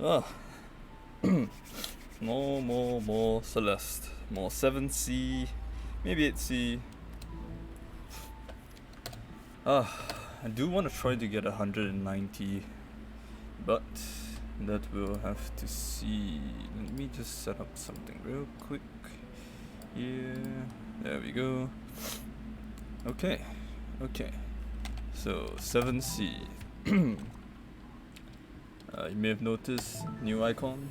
Ah, more Celeste. More 7C, maybe 8C. I do want to try to get 190, but that we'll have to see. Let me just set up something real quick. Yeah, there we go. Okay. So 7C. You may have noticed new icon.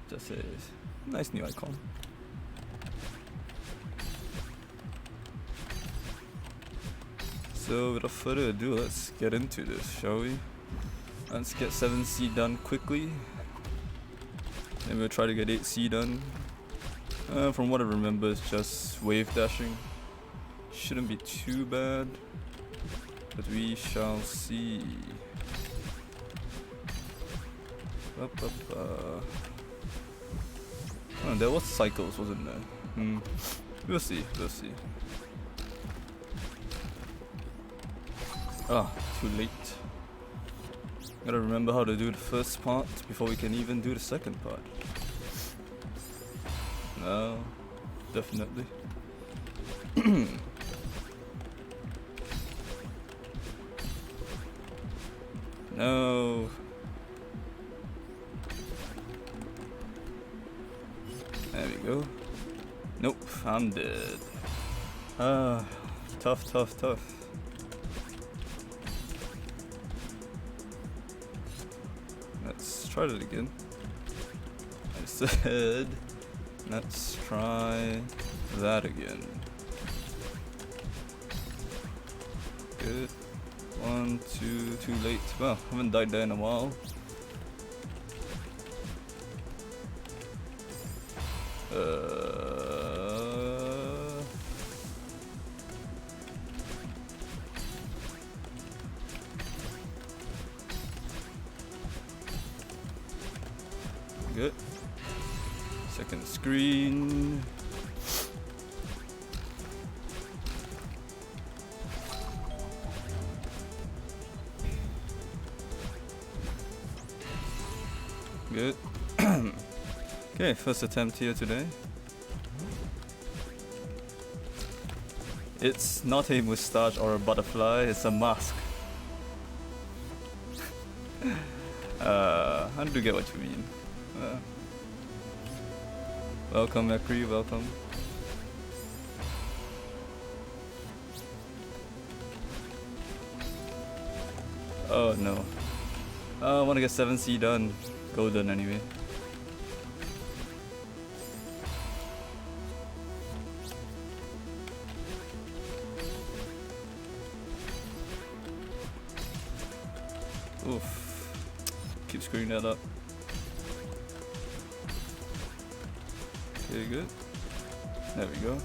Just says nice new icon. So without further ado, let's get into this, shall we? Let's get 7C done quickly. Then we'll try to get 8C done. From what I remember, it's just wave dashing. Shouldn't be too bad, but we shall see. Oh, there was cycles, wasn't there? We'll see. Too late. Gotta remember how to do the first part before we can even do the second part. No, definitely. No. There we go. Nope, I'm dead. Tough. Let's try that again. I said, let's try that again. Good. 1, 2, too late. Well, I haven't died there in a while. Good. Second screen. Good. Okay, first attempt here today. It's not a moustache or a butterfly, it's a mask. I do get what you mean. Welcome, Akri, welcome. Oh no. I want to get 7C done. Golden anyway. Oof. Keep screwing that up. Okay, good. There we go.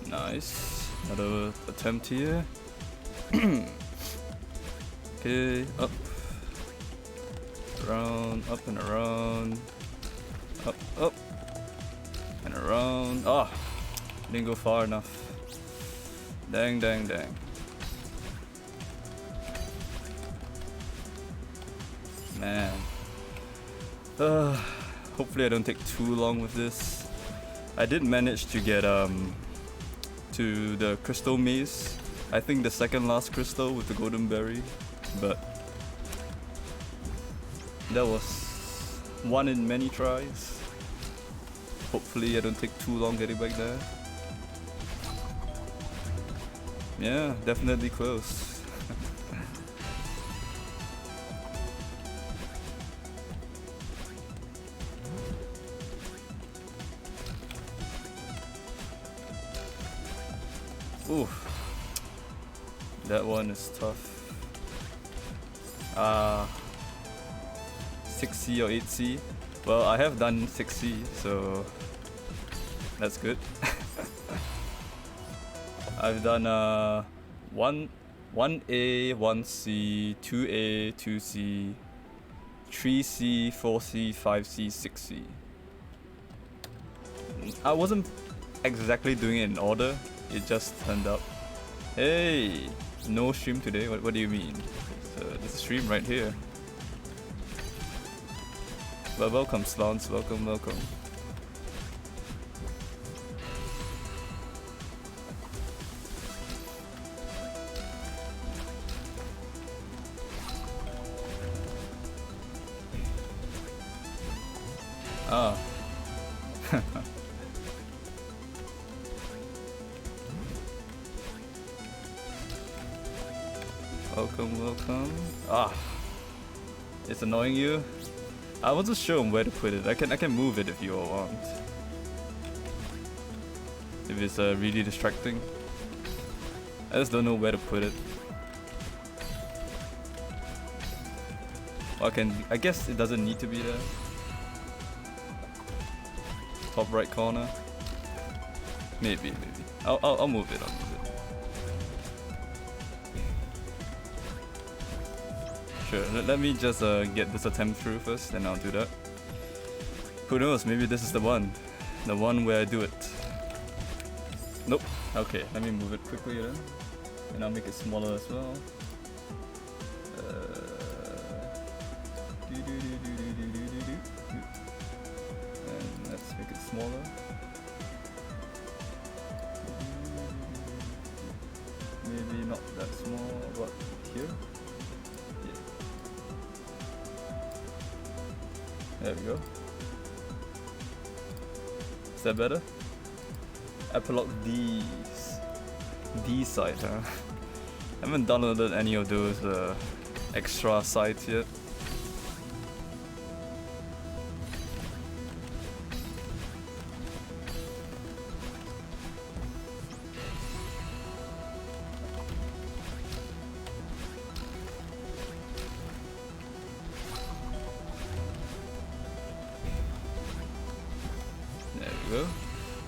Nice. Another attempt here. Okay, up. Around, up and around. Up. And around. Ah! Didn't go far enough. Dang. Man. Hopefully I don't take too long with this. I did manage to get to the crystal maze. I think the second last crystal with the golden berry, but that was one in many tries. Hopefully I don't take too long getting back there. Yeah, definitely close. Ooh, that one is tough. 6C or 8C. Well, I have done 6C, so that's good. I've done 1A, 1C, 2A, 2C, 3C, 4C, 5C, 6C. I wasn't exactly doing it in order. It just turned up. Hey, no stream today. What do you mean? There's a stream right here. Well, welcome, Slants. Welcome, welcome. Ah. Welcome, welcome. Ah. It's annoying you? I wasn't sure where to put it. I can move it if you all want. If it's really distracting. I just don't know where to put it. Well, I guess it doesn't need to be there. Top right corner. Maybe. I'll move it. Sure, let me just get this attempt through first, then I'll do that. Who knows, maybe this is the one. The one where I do it. Nope. Okay, let me move it quickly then. And I'll make it smaller as well. And let's make it smaller. Maybe not that small, but here? There we go. Is that better? Epilogue D site, huh? I haven't downloaded any of those extra sites yet.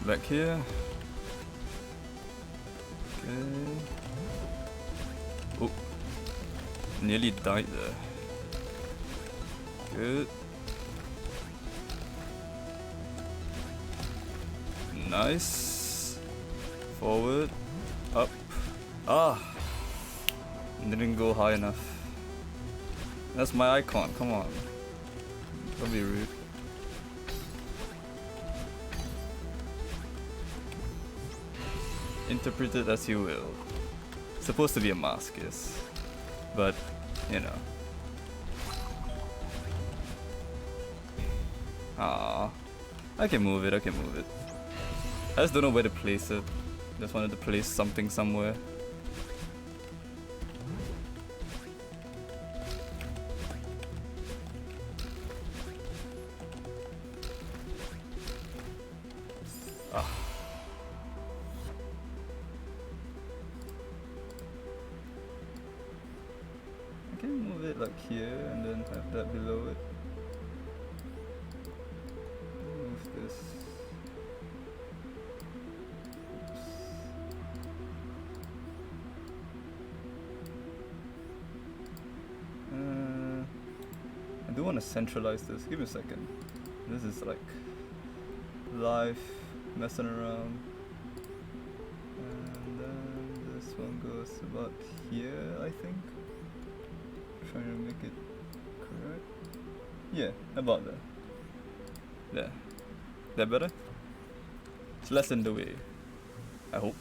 Back here. Okay. Oh, nearly died there. Good. Nice. Forward. Up. Ah. Didn't go high enough. That's my icon. Come on. Don't be rude. Interpret it as you will. It's supposed to be a mask, yes. But, you know. Ah, I can move it. I just don't know where to place it. Just wanted to place something somewhere. Here and then have that below it. Move this. Oops. I do want to centralize this. Give me a second. This is like live messing around. And then this one goes about here, I think. Trying to make it correct. Yeah, about there. There. That better? It's less in the way. I hope.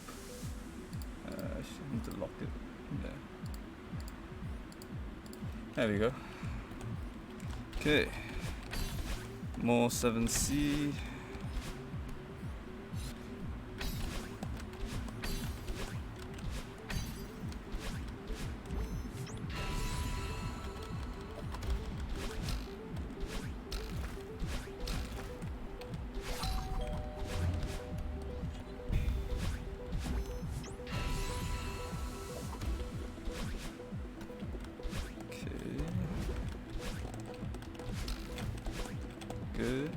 I should need to lock it. There we go. Okay. More 7C. Good.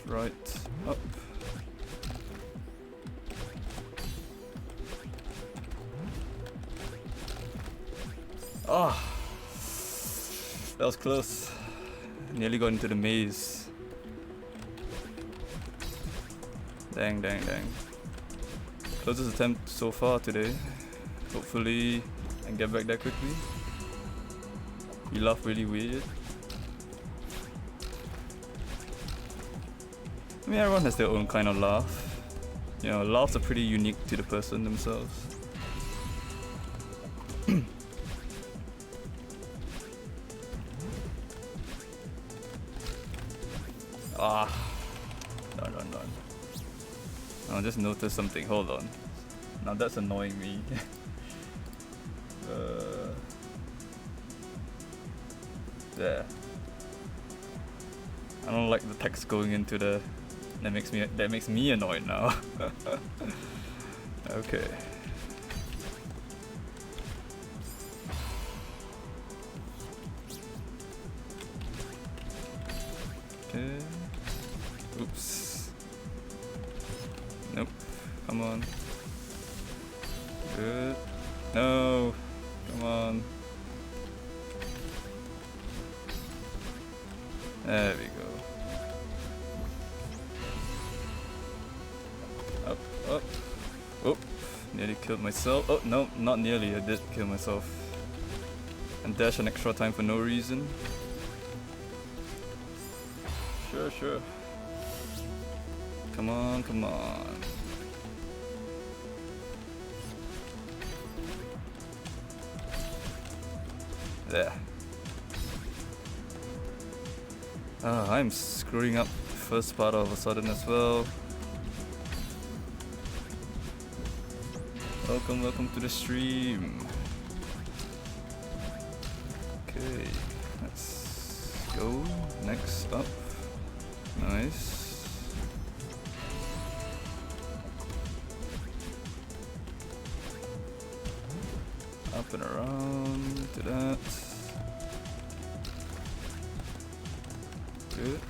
Right, up. Oh, that was close. Nearly got into the maze. Dang, dang, dang. Closest attempt so far today. Hopefully I can get back there quickly. You laugh really weird. I mean, everyone has their own kind of laugh. You know, laughs are pretty unique to the person themselves. Ah, done. I just noticed something. Hold on. Now that's annoying me. There. I don't like the text going into the. That makes me annoyed now. Okay. Okay. Oops. Nope. Come on. Good. No. Come on. There we go. Up. Oh, nearly killed myself. Oh, no, not nearly. I did kill myself. And dash an extra time for no reason. Sure. Come on. There. I'm screwing up the first part all of a sudden as well. Welcome to the stream. Okay, let's go. Next up. Nice. Up and around to that. Good.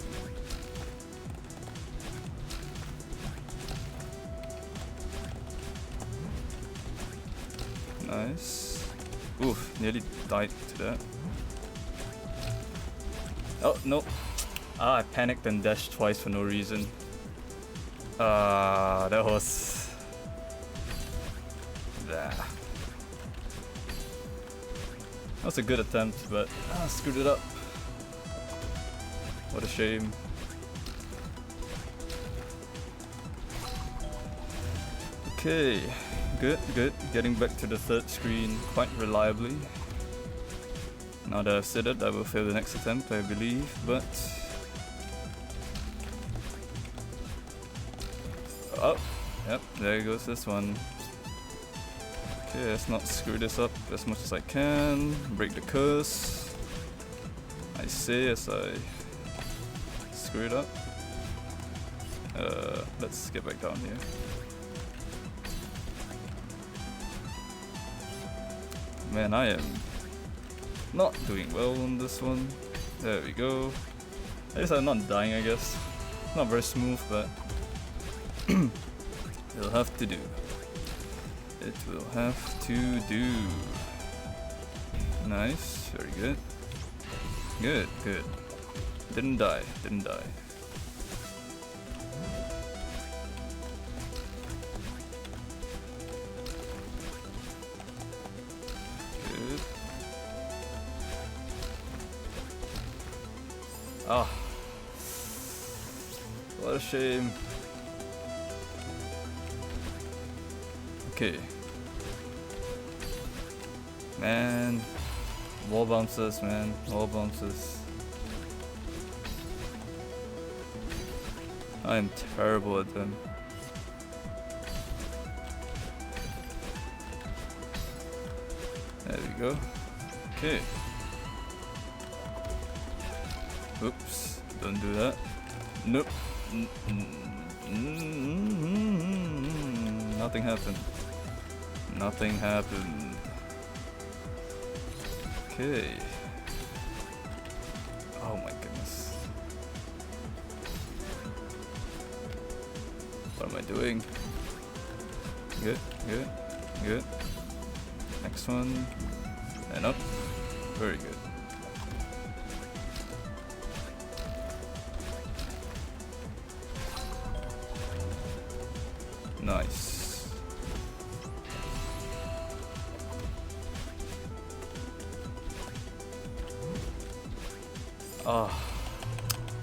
Nice. Oof, nearly died to that. Oh, no. I panicked and dashed twice for no reason. That was... That was a good attempt, but I screwed it up. What a shame. Okay, good. Getting back to the third screen quite reliably. Now that I've said it, I will fail the next attempt, I believe, but... Oh, yep, there goes this one. Okay, let's not screw this up as much as I can. Break the curse. I say as I screw it up. Let's get back down here. Man, I am not doing well on this one. There we go. At least I'm not dying, I guess. Not very smooth, but it'll have to do. It will have to do. Nice, very good. Good. Didn't die. Good. Ah. What a shame. Okay. Man. Wall bounces, man. Wall bounces. I am terrible at them. There we go. Okay. Oops. Don't do that. Nope. Nothing happened. Nothing happened. Okay. Oh my goodness. What am I doing? Good. Next one. And up. Very good. Nice. Ah,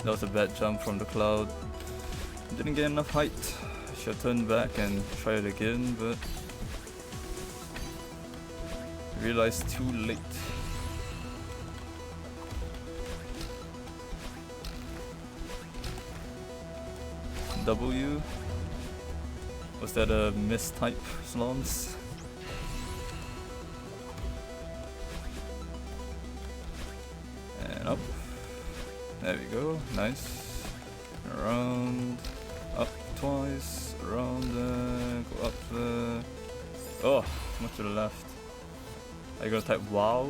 that was a bad jump from the cloud. Didn't get enough height. Should turn back and try it again, but realized too late. W? Was that a mistype, Slons? And up. There we go, nice. Around, up twice, around there, go up there. Oh, too much to the left. I gotta type wow.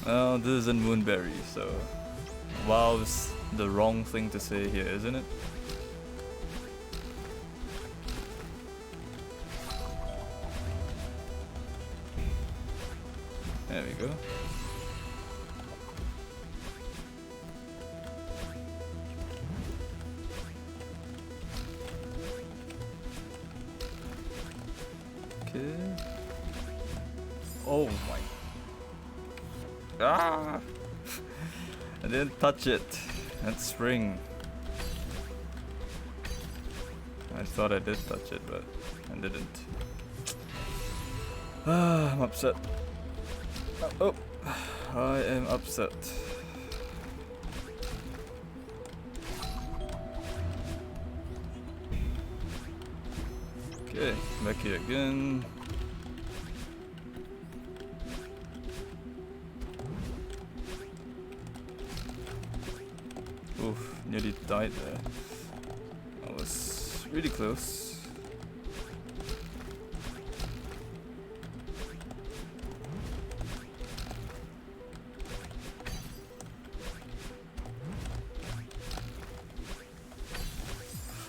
Well, this isn't Moonberry, so wow is the wrong thing to say here, isn't it? There we go. Okay. Oh my. Ah! I didn't touch it. That's spring. I thought I did touch it, but I didn't. Ah, I'm upset. Oh, I am upset. Okay, back here again. Oof, nearly died there. I was really close.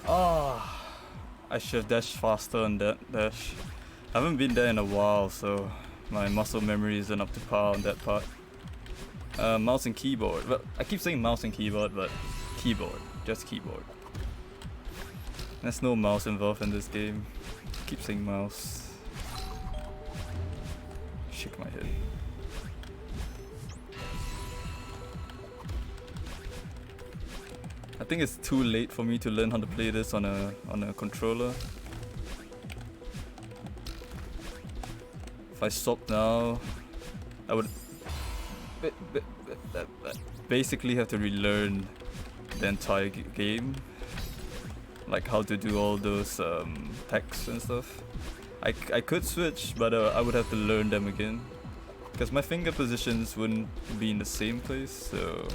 Ah, I should have dashed faster on that dash. I haven't been there in a while, so my muscle memory isn't up to par on that part. Mouse and keyboard. Well, I keep saying mouse and keyboard, but keyboard, just keyboard. There's no mouse involved in this game. Keep saying mouse. Shake my head. I think it's too late for me to learn how to play this on a controller. If I stop now, I would basically have to relearn the entire game, like how to do all those texts and stuff. I could switch, but I would have to learn them again, because my finger positions wouldn't be in the same place. So,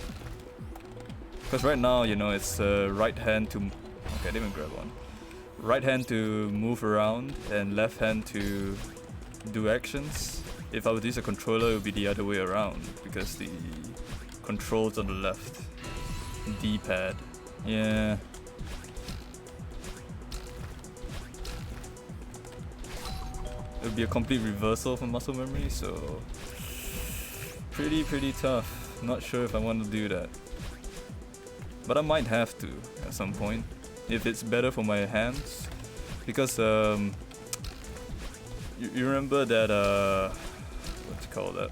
because right now, you know, it's right hand to okay, I didn't even grab one. Right hand to move around and left hand to do actions. If I would use a controller, it would be the other way around, because the controls on the left. D-pad. Yeah. It would be a complete reversal for muscle memory, so pretty tough. Not sure if I want to do that. But I might have to at some point, if it's better for my hands. Because you remember that what you call that?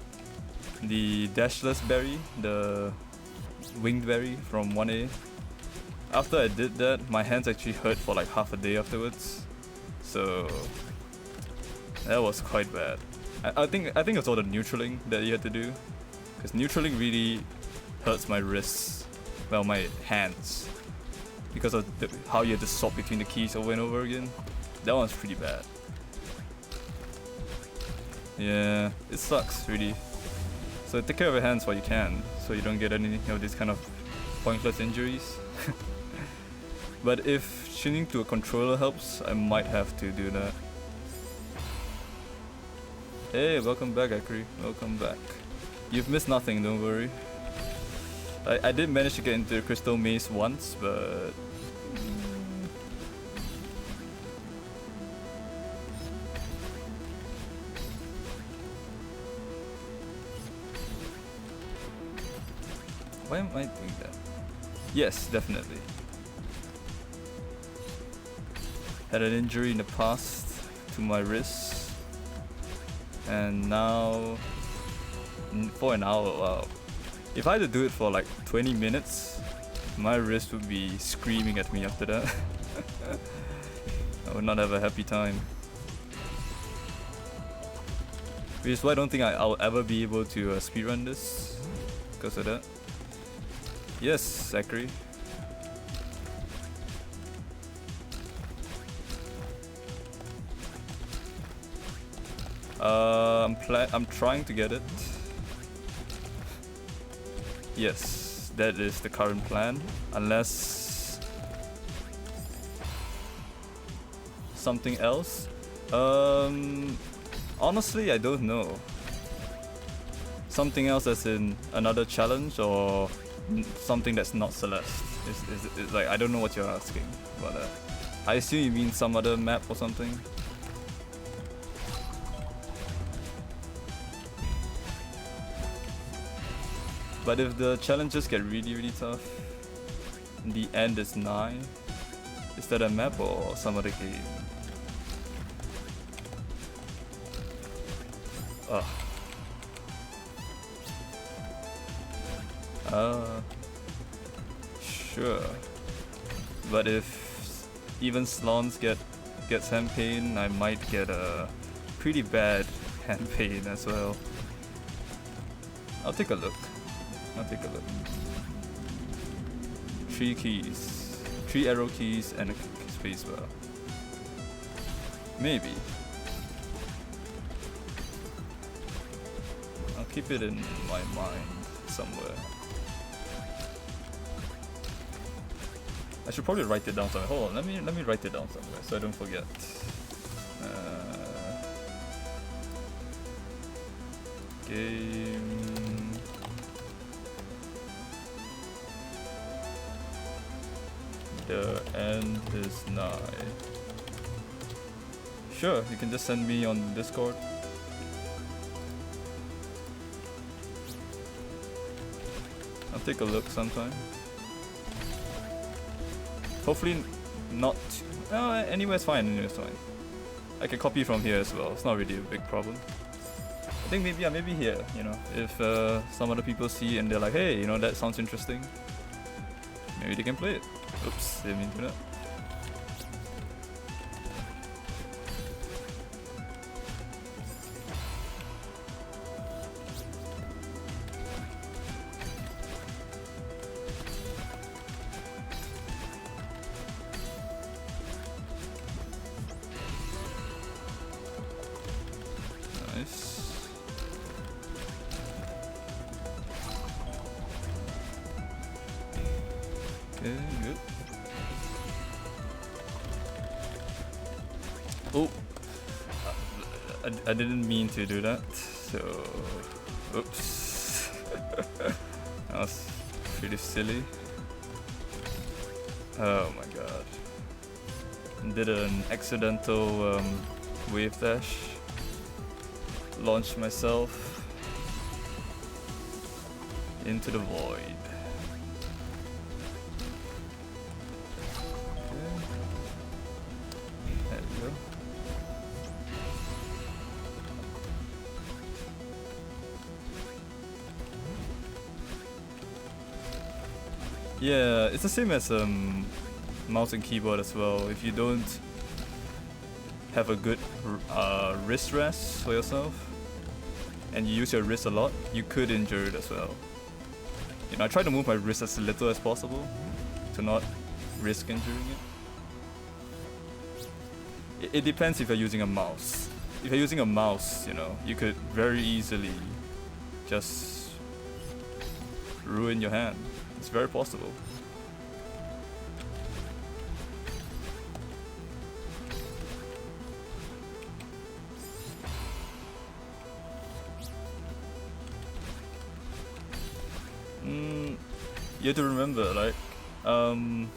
The dashless berry, the winged berry from 1A. After I did that, my hands actually hurt for like half a day afterwards. So that was quite bad. I think it's all the neutraling that you had to do, because neutraling really hurts my wrists, well, my hands, because of how you had to swap between the keys over and over again. That one's pretty bad. Yeah, it sucks really. So take care of your hands while you can, so you don't get any of these kind of pointless injuries. But if tuning to a controller helps, I might have to do that. Hey, welcome back, Akri. Welcome back. You've missed nothing, don't worry. I did manage to get into the Crystal Maze once, but why am I doing that? Yes, definitely. Had an injury in the past to my wrist, and now for an hour. Wow. If I had to do it for like 20 minutes, my wrist would be screaming at me after that. I would not have a happy time. Which is why I don't think I'll ever be able to speedrun this because of that. Yes, Akri. I'm trying to get it. Yes, that is the current plan. Unless something else. Honestly, I don't know. Something else as in another challenge or something that's not Celeste. It's like, I don't know what you're asking about that. I assume you mean some other map or something. But if the challenges get really tough, the end is nigh. Is that a map or some other game? Sure. But if even Slons gets hand pain, I might get a pretty bad hand pain as well. I'll take a look. 3 keys. 3 arrow keys and a spacebar. Maybe. I'll keep it in my mind somewhere. I should probably write it down somewhere. Hold on, let me write it down somewhere so I don't forget. Game. The end is nigh. Sure, you can just send me on Discord. I'll take a look sometime. Hopefully not... anywhere's fine, I can copy from here as well, it's not really a big problem. I think maybe here, you know, if some other people see and they're like, hey, you know, that sounds interesting. Maybe they can play it. Oops, didn't mean to do that. Nice. Okay, good. Oh, I didn't mean to do that, so oops. That was pretty silly. Oh my god. Did an accidental wave dash. Launched myself into the void. There we go. Yeah, it's the same as mouse and keyboard as well. If you don't have a good wrist rest for yourself and you use your wrist a lot, you could injure it as well. You know, I try to move my wrist as little as possible to not risk injuring it. It depends if you're using a mouse. If you're using a mouse, you know, you could very easily just ruin your hand. It's very possible. you have to remember, like, I'm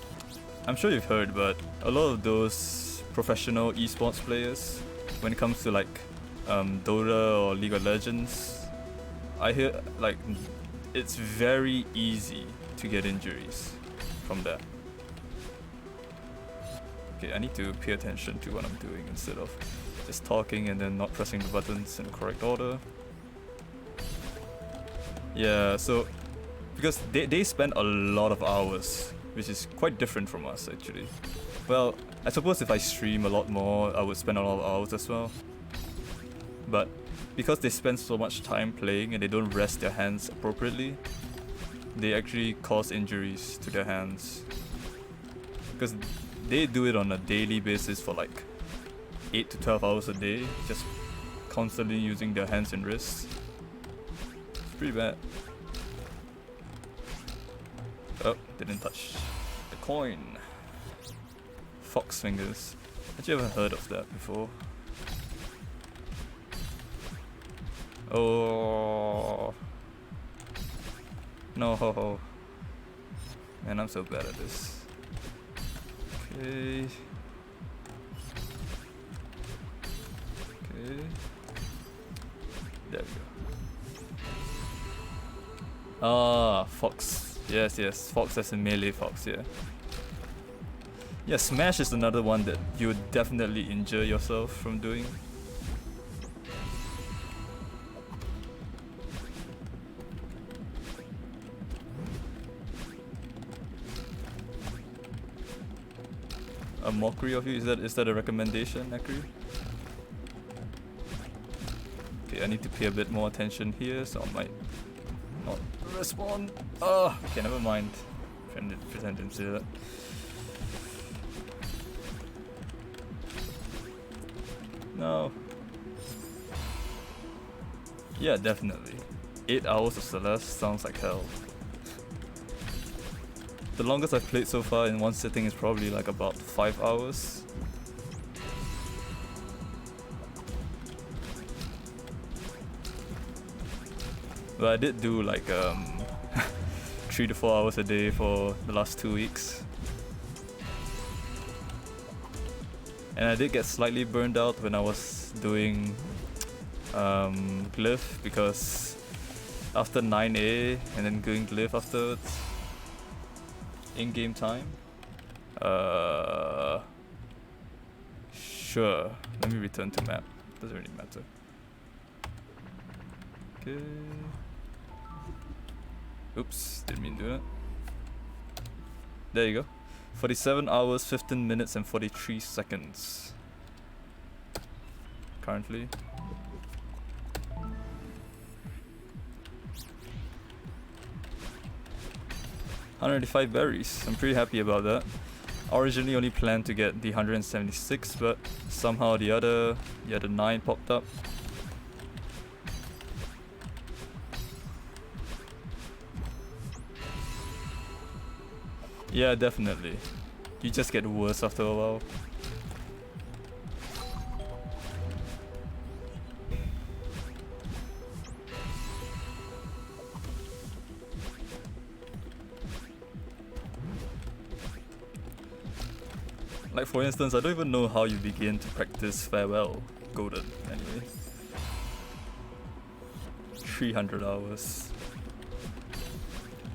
sure you've heard, but a lot of those professional esports players, when it comes to like Dota or League of Legends, I hear like it's very easy to get injuries from that. Okay, I need to pay attention to what I'm doing instead of just talking and then not pressing the buttons in the correct order. Yeah, so because they spend a lot of hours, which is quite different from us actually. Well, I suppose if I stream a lot more, I would spend a lot of hours as well. But because they spend so much time playing and they don't rest their hands appropriately, they actually cause injuries to their hands. Because they do it on a daily basis for like 8 to 12 hours a day, just constantly using their hands and wrists. It's pretty bad. Oh, didn't touch the coin. Fox fingers. Had you ever heard of that before? Oh no, ho ho. Man, I'm so bad at this. Okay. Okay. There we go. Ah, Fox. Yes, yes. Fox as in melee Fox, yeah. Yeah, Smash is another one that you would definitely injure yourself from doing. A mockery of you? Is that a recommendation, Akri? Okay, I need to pay a bit more attention here, so I might not respond. Oh, okay, never mind. Pretend didn't see that. No. Yeah, definitely. 8 hours of Celeste sounds like hell. The longest I've played so far in one sitting is probably like about 5 hours. But I did do like 3 to 4 hours a day for the last 2 weeks. And I did get slightly burned out when I was doing Glyph, because after 9A and then doing Glyph afterwards, in-game time. Sure. Let me return to map. Doesn't really matter. Okay. Oops, didn't mean to do that. There you go. 47 hours, 15 minutes and 43 seconds. Currently. $185 berries. I'm pretty happy about that. Originally only planned to get the 176, but somehow the other 9 popped up. Yeah, definitely. You just get worse after a while. Like for instance, I don't even know how you begin to practice Farewell Golden anyway. 300 hours.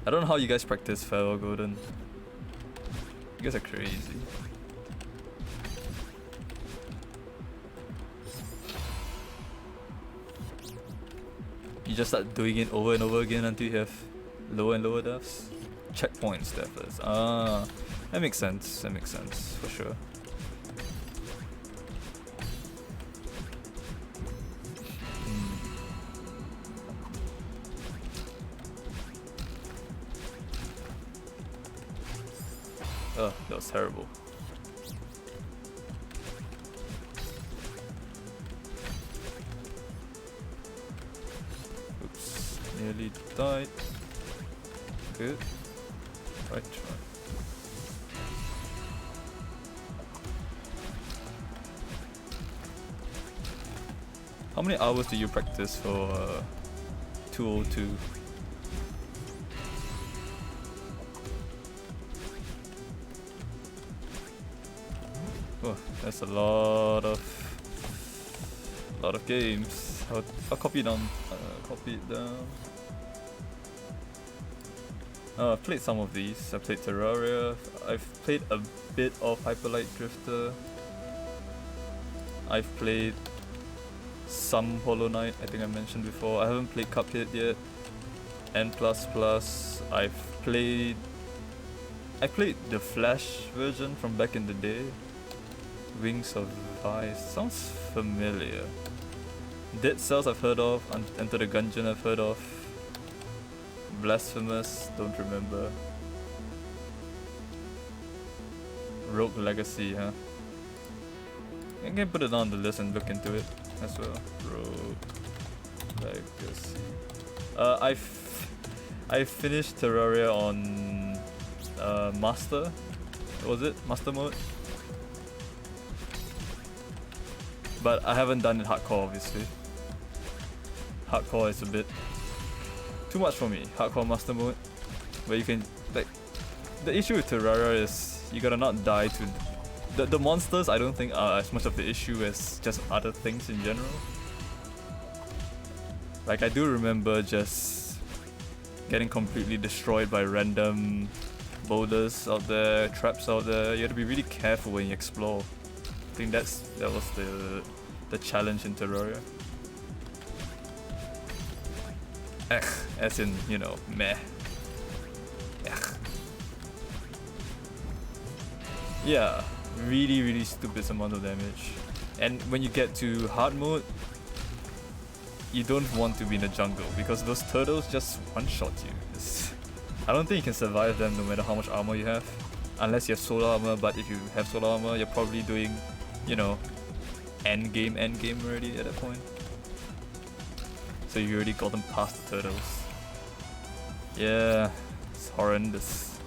I don't know how you guys practice Farewell Golden. You guys are crazy. You just start doing it over and over again until you have lower and lower deaths? Checkpoints deaths. Ah, that makes sense. That makes sense, for sure. Oh, that was terrible. Oops, nearly died. Good. Right try. How many hours do you practice for 202? Oh, that's a lot of games. I'll copy it down. Copy it down. I've played some of these. I've played Terraria. I've played a bit of Hyperlight Drifter. I've played some Hollow Knight, I think I mentioned before. I haven't played Cuphead yet. N++. I've played the Flash version from back in the day. Wings of Vice. Sounds familiar. Dead Cells I've heard of. Enter the Gungeon I've heard of. Blasphemous, don't remember. Rogue Legacy, huh? I can put it on the list and look into it as well. Rogue Legacy. I finished Terraria on Master. Was it Master mode? But I haven't done it hardcore, obviously. Hardcore is a bit too much for me. Hardcore Master mode, where you can like. The issue with Terraria is you gotta not die to the monsters. I don't think are as much of the issue as just other things in general. Like I do remember just getting completely destroyed by random boulders out there, traps out there. You have to be really careful when you explore. I think that was the challenge in Terraria. As in, you know, meh. Yeah, really stupid amount of damage. And when you get to hard mode, you don't want to be in the jungle because those turtles just one-shot you. I don't think you can survive them no matter how much armor you have. Unless you have solar armor, but if you have solar armor, you're probably doing, you know, end game already at that point. So you already got them past the turtles. Yeah, it's horrendous.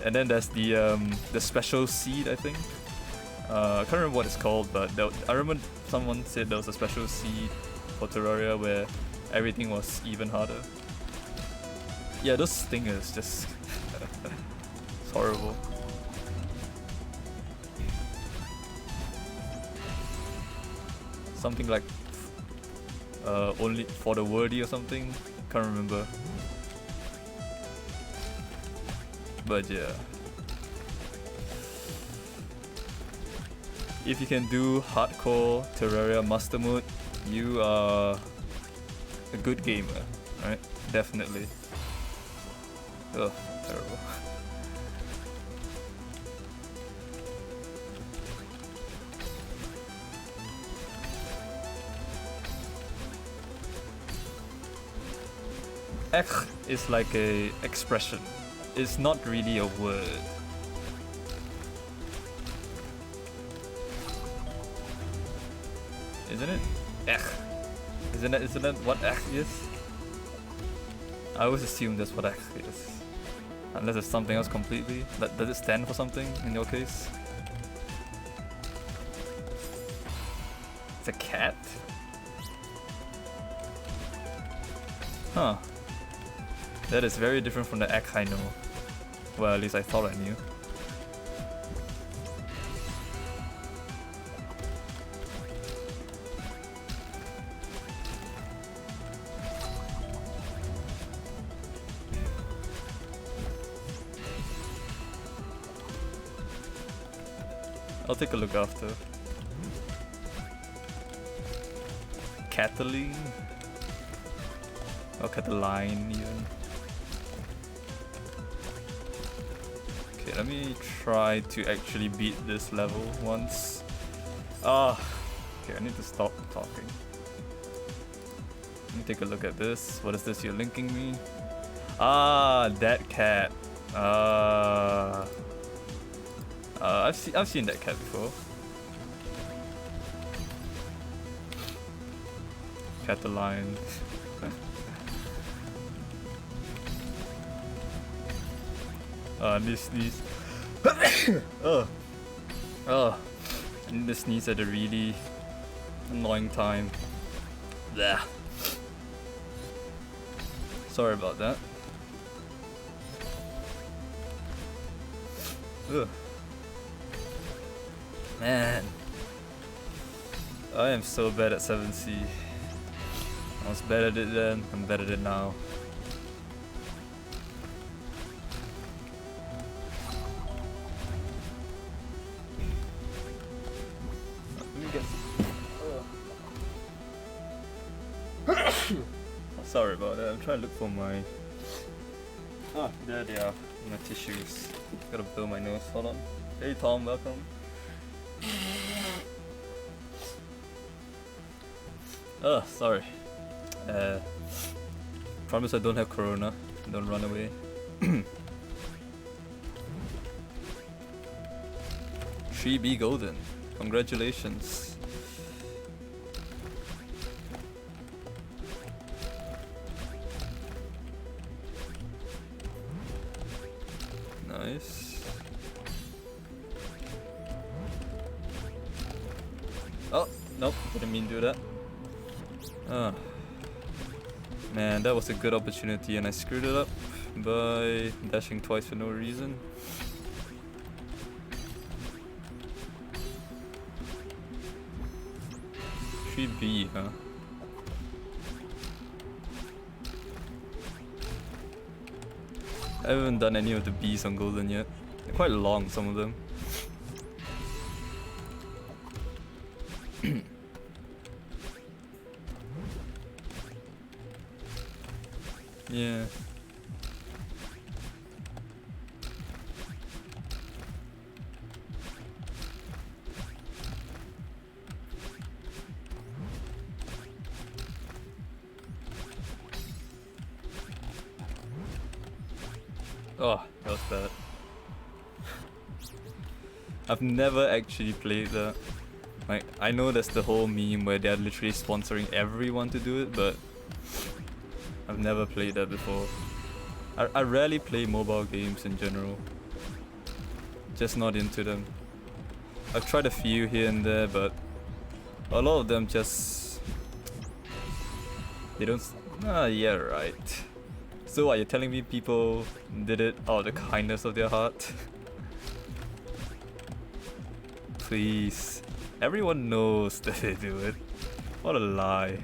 And then there's the special seed, I think. I can't remember what it's called, but I remember someone said there was a special seed for Terraria where everything was even harder. Yeah, those stingers just it's horrible. Something like only for the worthy or something. Can't remember. But yeah. If you can do hardcore Terraria Master Mode, you are a good gamer, right? Definitely. Ugh, terrible. Ek is like a expression. It's not really a word. Isn't it? Ek. Isn't that what ek is? I always assume that's what ek is. Unless it's something else completely. Does it stand for something in your case? It's a cat? Huh. That is very different from the ek I know. Well, at least I thought I knew. I'll take a look after. Cataline? Or Cataline even. Okay, let me try to actually beat this level once. Okay, I need to stop talking. Let me take a look at this. What is this you're linking me? That cat. I've seen that cat before. Cataline. I need to sneeze. I need to sneeze at a really annoying time. Blech. Sorry about that. Ugh. Man, I am so bad at 7C. I was bad at it then, I'm bad at it now. Sorry about that, I'm trying to look for my... Ah, there they are, my tissues. Gotta blow my nose, hold on. Hey Tom, welcome. Oh, sorry. Promise I don't have corona, don't run away. 3B golden, congratulations. Nice. Oh, nope, didn't mean to do that. Ah. Man, that was a good opportunity and I screwed it up by dashing twice for no reason. B, huh? I haven't done any of the Bs on golden yet. They're quite long, some of them. Yeah. Oh, that was bad. I've never actually played that. Like, I know that's the whole meme where they're literally sponsoring everyone to do it, but I've never played that before. I rarely play mobile games in general. Just not into them. I've tried a few here and there, but a lot of them just... They don't... Ah, yeah, right. So are you telling me people did it out of the kindness of their heart? Please. Everyone knows that they do it. What a lie.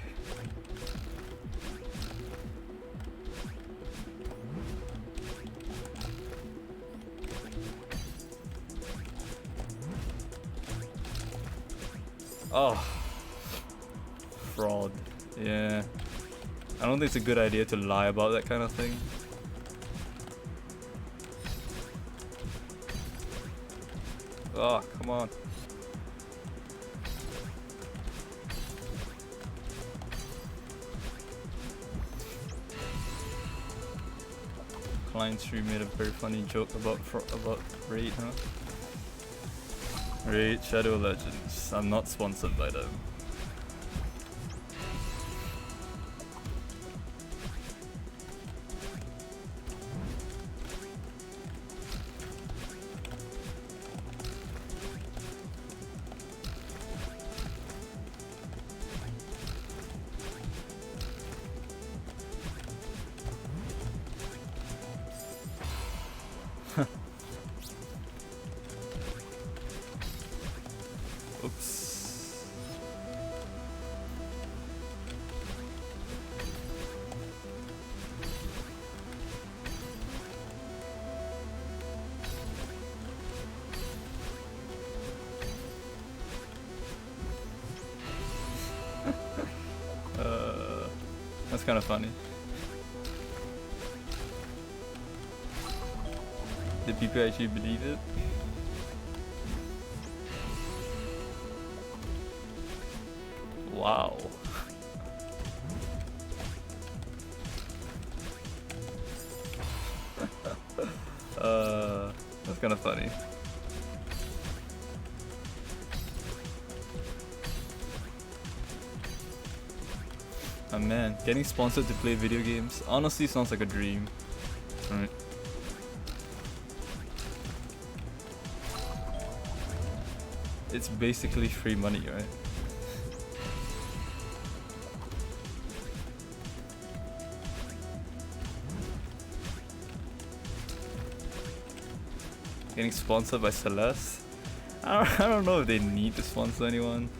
Oh. Fraud. Yeah. I don't think it's a good idea to lie about that kind of thing. Oh, come on. Client stream made a very funny joke about Raid, huh? Raid Shadow Legends. I'm not sponsored by them. Oops. That's kind of funny. Did people actually believe it? Wow. That's kind of funny. Oh man, getting sponsored to play video games honestly sounds like a dream. Right. It's basically free money, right? Getting sponsored by Celeste? I don't know if they need to sponsor anyone.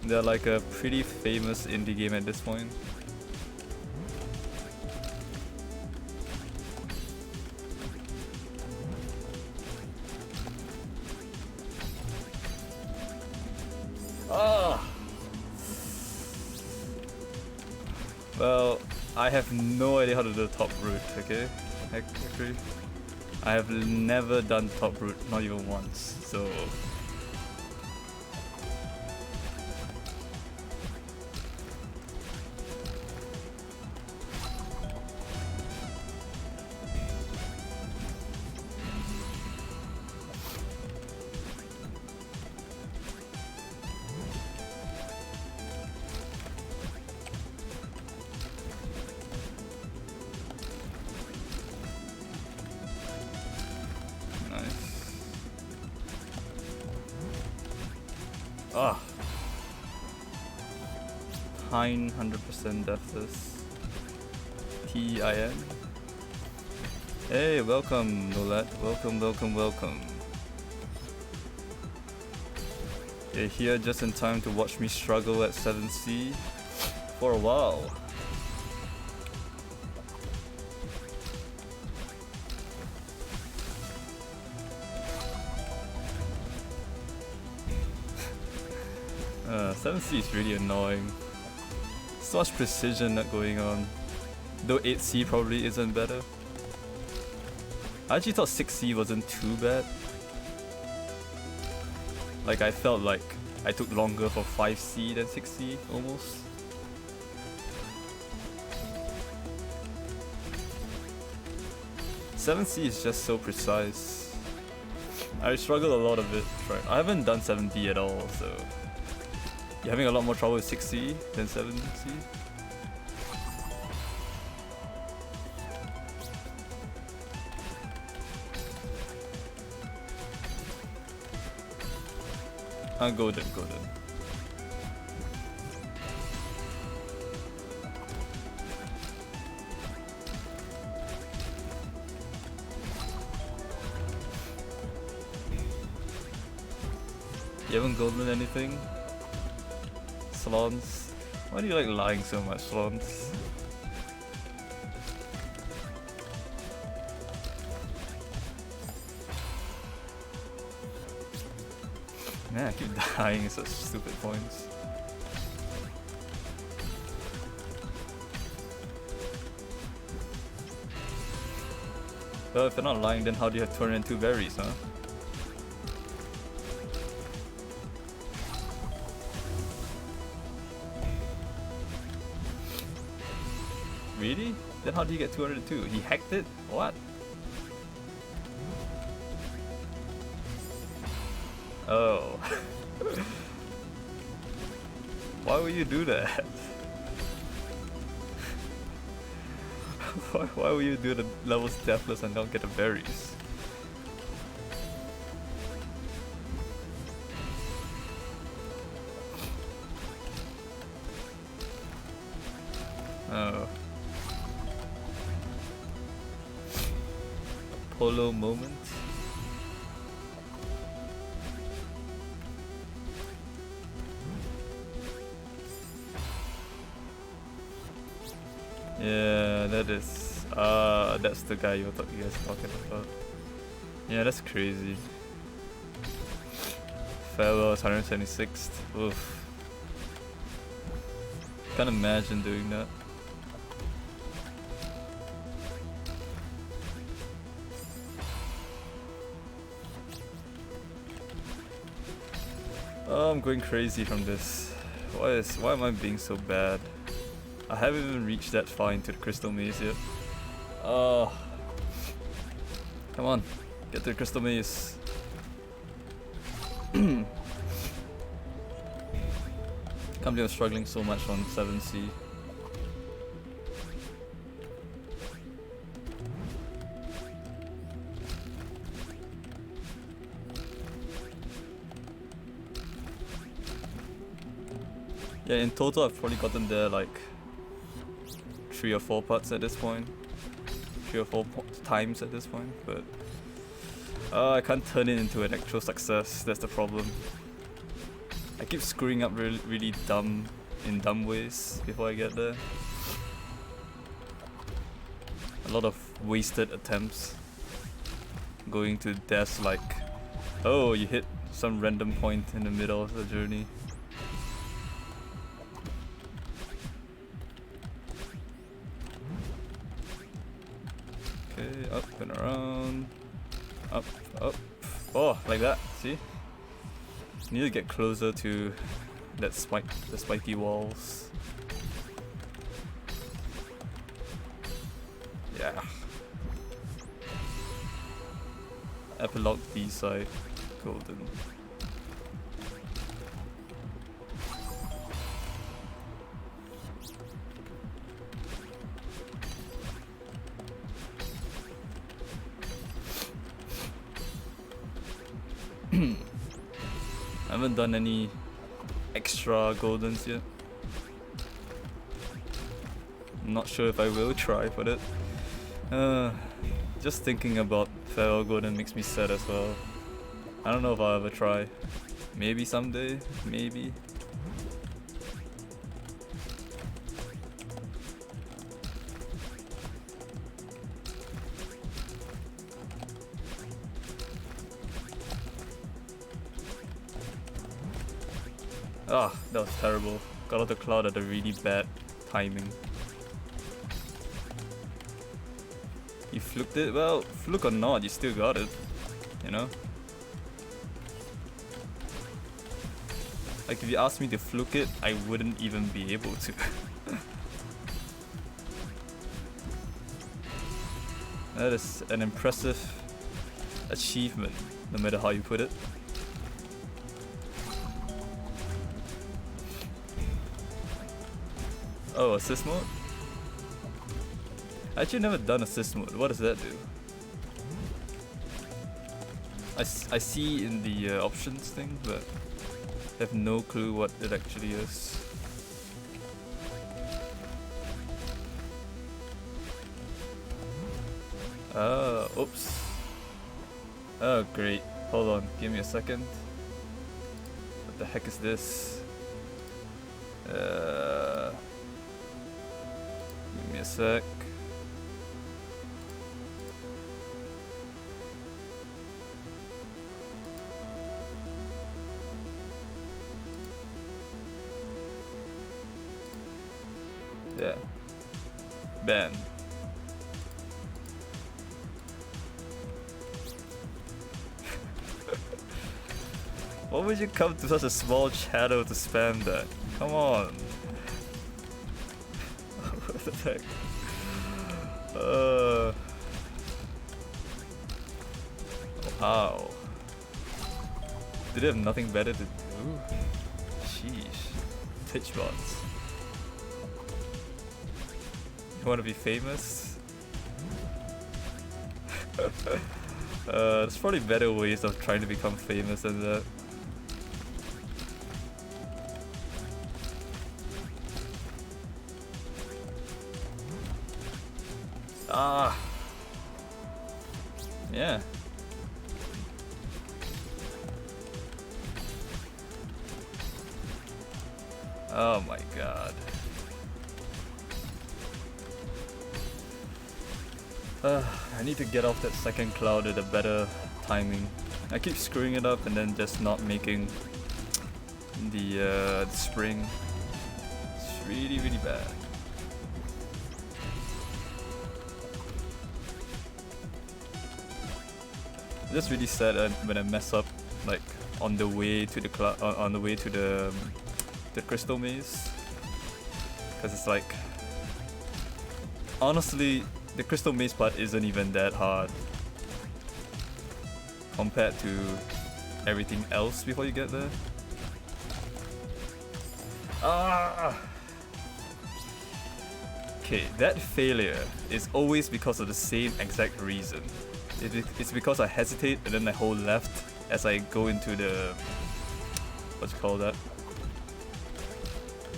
They're like a pretty famous indie game at this point. Ah. Well, I have no idea how to do top route, okay? Akri. I have never done top route, not even once, so... Ah, 900% deathless. TIN. Hey, welcome, Nolet. Welcome, welcome, welcome. You're here just in time to watch me struggle at 7C for a while. Uh, 7C is really annoying. So much precision not going on. Though 8C probably isn't better. I actually thought 6C wasn't too bad. Like I felt like I took longer for 5C than 6C almost. Seven C is just so precise. I struggle a lot of it. Right, I haven't done 7D at all, so you're having a lot more trouble with 6C than 7C. Golden. You haven't golden anything? Slons? Why do you like lying so much, Slons? Man, I keep dying at such stupid points. Well, if you're not lying, then how do you have 202 berries, huh? Really? Then how do you get 202? He hacked it? What? Oh. Why would you do that? Why would you do the levels deathless and not get the berries? Oh. Polo moment. Yeah, that is. That's the guy you guys were talking about. Yeah, that's crazy. Farewell is 176th. Oof. Can't imagine doing that. Oh, I'm going crazy from this. Why am I being so bad? I haven't even reached that far into the crystal maze yet. Oh, come on, get to the crystal maze. Can't believe I'm struggling so much on 7C. Yeah, in total I've probably gotten there like 3 or 4 parts at this point. 3 or 4 times at this point, but I can't turn it into an actual success, that's the problem. I keep screwing up really dumb ways before I get there. A lot of wasted attempts. Going to deaths like, oh, you hit some random point in the middle of the journey. Okay, up and around. Up, up. Oh, like that, see? Need to get closer to that the spiky walls. Yeah. Epilogue B-side, golden. I haven't done any extra goldens yet. I'm not sure if I will try for it. Just thinking about farewell golden makes me sad as well. I don't know if I'll ever try. Maybe someday, maybe. Ah, that was terrible. Got off the cloud at a really bad timing. You fluked it? Well, fluke or not, you still got it. You know? Like if you asked me to fluke it, I wouldn't even be able to. That is an impressive achievement, no matter how you put it. Oh, assist mode? I actually never done assist mode. What does that do? I see in the options thing, but I have no clue what it actually is. Oh, oops. Oh, great. Hold on, give me a second. What the heck is this? Give me a sec. Yeah. Ban. Why would you come to such a small channel to spam that? Come on. What the heck? Wow. Did they have nothing better to do? Sheesh. Twitch bots. You want to be famous? There's probably better ways of trying to become famous than that. Ah. Yeah. Oh my god. I need to get off that second cloud at a better timing. I keep screwing it up and then just not making the spring. It's really, really bad. It's just really sad when I mess up, like on the way to the on the way to the crystal maze, because it's like, honestly, the crystal maze part isn't even that hard compared to everything else before you get there. Ah. Okay, that failure is always because of the same exact reason. It's because I hesitate and then I hold left as I go into the, what's it called that?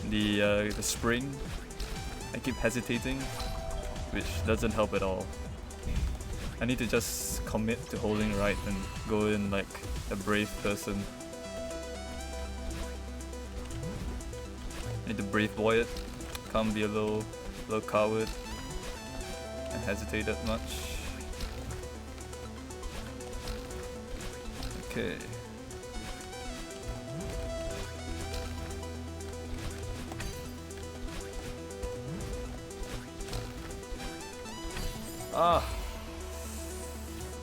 The spring. I keep hesitating, which doesn't help at all. I need to just commit to holding right and go in like a brave person. I need to brave boy it. Can't be a little coward and hesitate that much. Okay. Ah!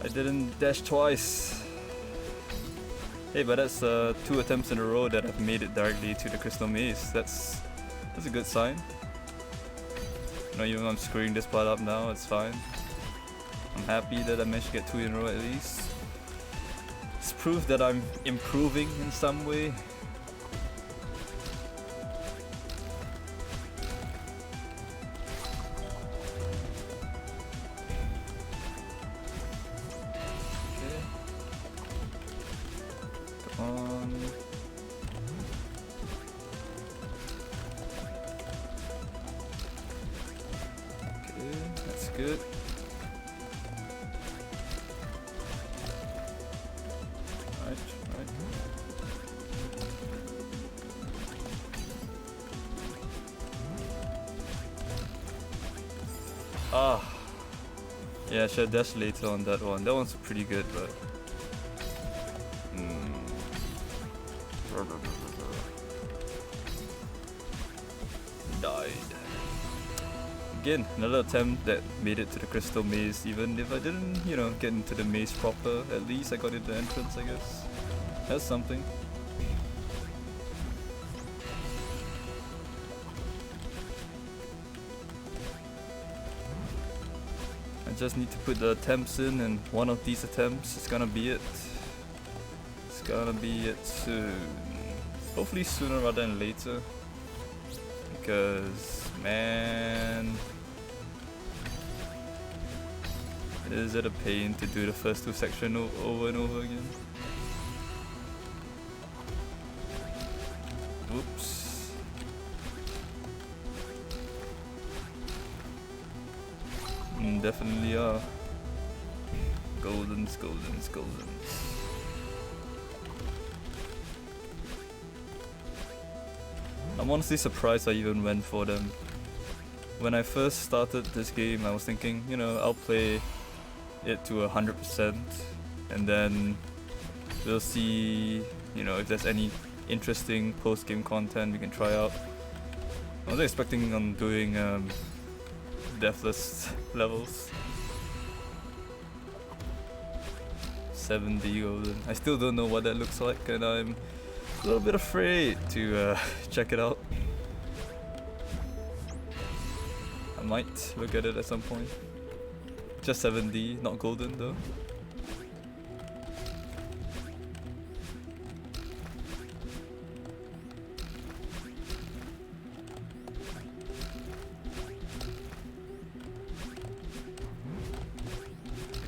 I didn't dash twice. Hey, but that's 2 attempts in a row that I've made it directly to the crystal maze. That's a good sign. You know, even though I'm screwing this part up now, it's fine. I'm happy that I managed to get 2 in a row at least. It's proof that I'm improving in some way. Good. Right. Ah. Yeah, I should dash later on that one. That one's pretty good, but died. Again, another attempt that made it to the crystal maze, even if I didn't, you know, get into the maze proper. At least I got into the entrance, I guess. That's something. I just need to put the attempts in, and one of these attempts is gonna be it. It's gonna be it soon. Hopefully sooner rather than later. Because, man, is it a pain to do the first 2 sections over and over again? Whoops. Definitely are. Goldens. I'm honestly surprised I even went for them. When I first started this game, I was thinking, you know, I'll play it to 100% and then we'll see, you know, if there's any interesting post-game content we can try out. I was expecting on doing deathless levels. 7D golden. I still don't know what that looks like, and I'm a little bit afraid to check it out. I might look at it at some point. Just 7D, not golden though.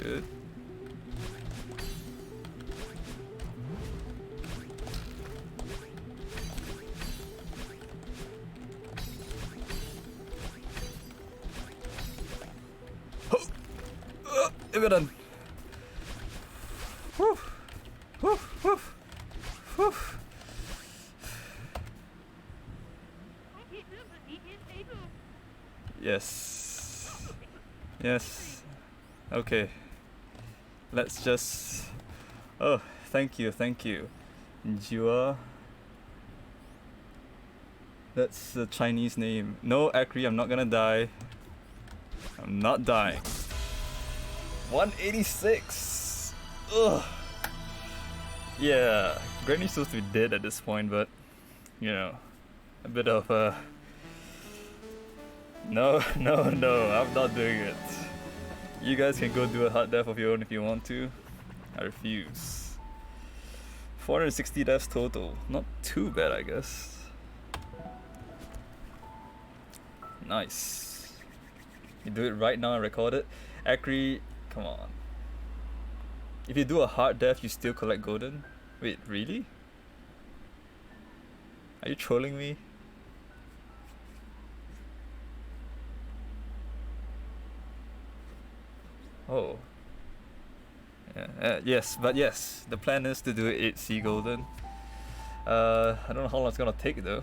Good. We're done. Woo. Woo. Woo. Woo. Yes. Yes. Okay. Let's just... Oh, thank you. Jua. That's the Chinese name. No, Akri, I'm not gonna die. I'm not dying. 186! Ugh! Yeah, Granny's supposed to be dead at this point, but, you know, a bit of No, I'm not doing it. You guys can go do a hard death of your own if you want to. I refuse. 460 deaths total. Not too bad, I guess. Nice. You do it right now and record it. Akri, come on. If you do a hard death, you still collect golden? Wait, really? Are you trolling me? Oh. Yeah, yes, but yes, the plan is to do 8C golden. I don't know how long it's gonna take though.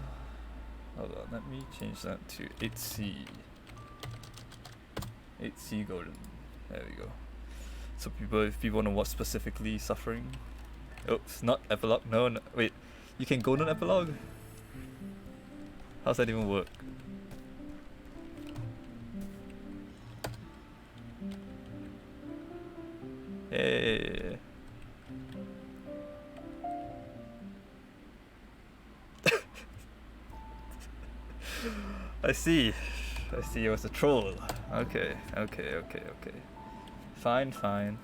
Hold on, let me change that to 8C. 8C golden. There we go. So if people want to watch specifically Suffering. Oops, not epilogue. No, no, wait. You can golden epilogue? How's that even work? Hey. I see. I see, it was a troll. Okay. Fine.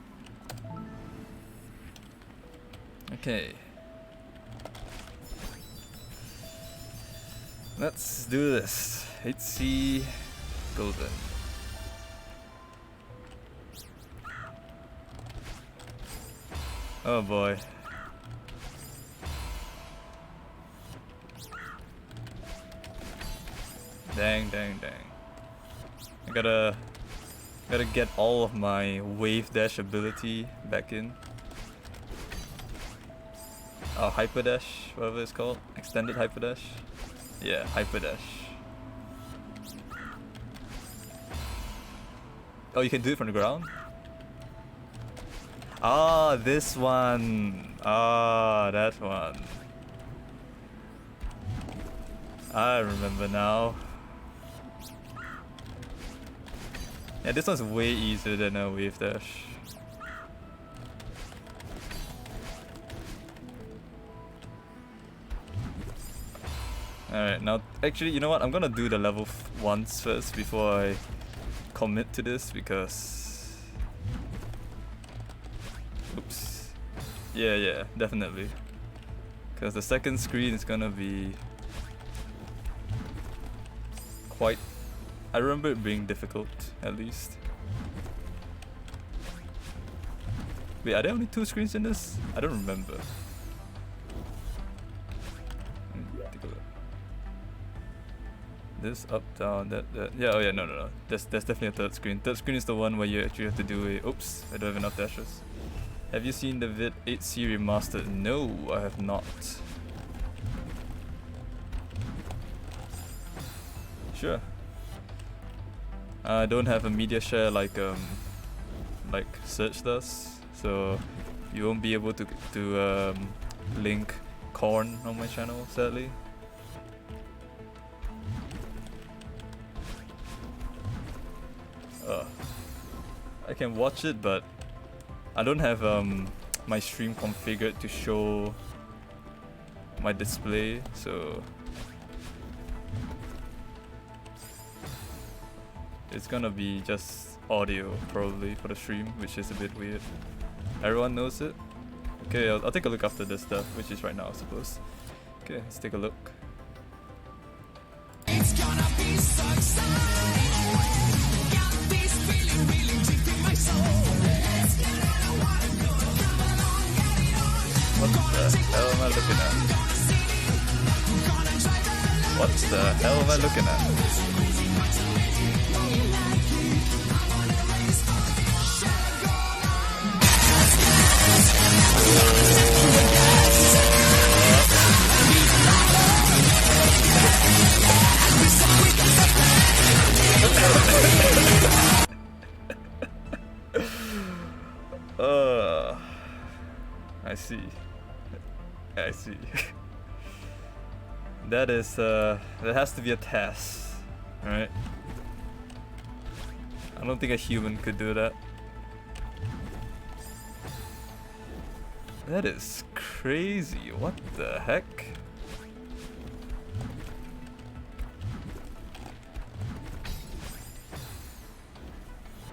Okay. Let's do this. 8C golden. Oh boy. Dang. I gotta get all of my wave dash ability back in. Hyper dash, whatever it's called. Extended hyper dash. Yeah, hyper dash. Oh, you can do it from the ground? Ah, this one. Ah, that one. I remember now. Yeah, this one's way easier than a wave dash. Alright, now actually, you know what? I'm gonna do the level 1s first before I commit to this because... Oops. Yeah, definitely. Because the second screen is gonna be quite... I remember it being difficult, at least. Wait, are there only 2 screens in this? I don't remember. Take a look. This, up, down, that. Yeah, oh yeah, no. There's definitely a third screen. Third screen is the one where you actually have to do a... Oops, I don't have enough dashes. Have you seen the vid 8C remastered? No, I have not. Sure. I don't have a media share like Search does, so you won't be able to link Korn on my channel, sadly. I can watch it, but I don't have my stream configured to show my display, so it's gonna be just audio probably for the stream, which is a bit weird. Everyone knows it? Okay, I'll take a look after this stuff, which is right now I suppose. Okay, let's take a look. It's gonna be so exciting. Got this feeling really deep in my soul. Let's get it on, come along, get it on. What the hell am I looking at? What the hell am I looking at? I see. That has to be a task, right? I don't think a human could do that. That is crazy. What the heck?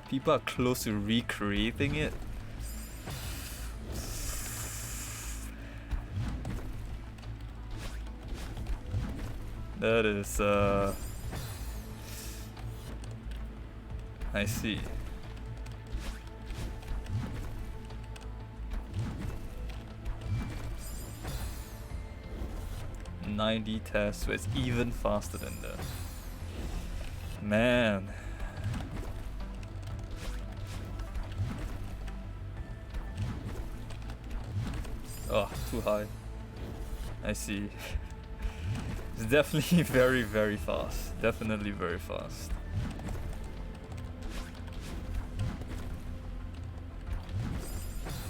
People are close to recreating it. That is, I see. .90 tests, so it's even faster than that. Man. Oh, too high. I see. It's definitely very, very fast. Definitely very fast.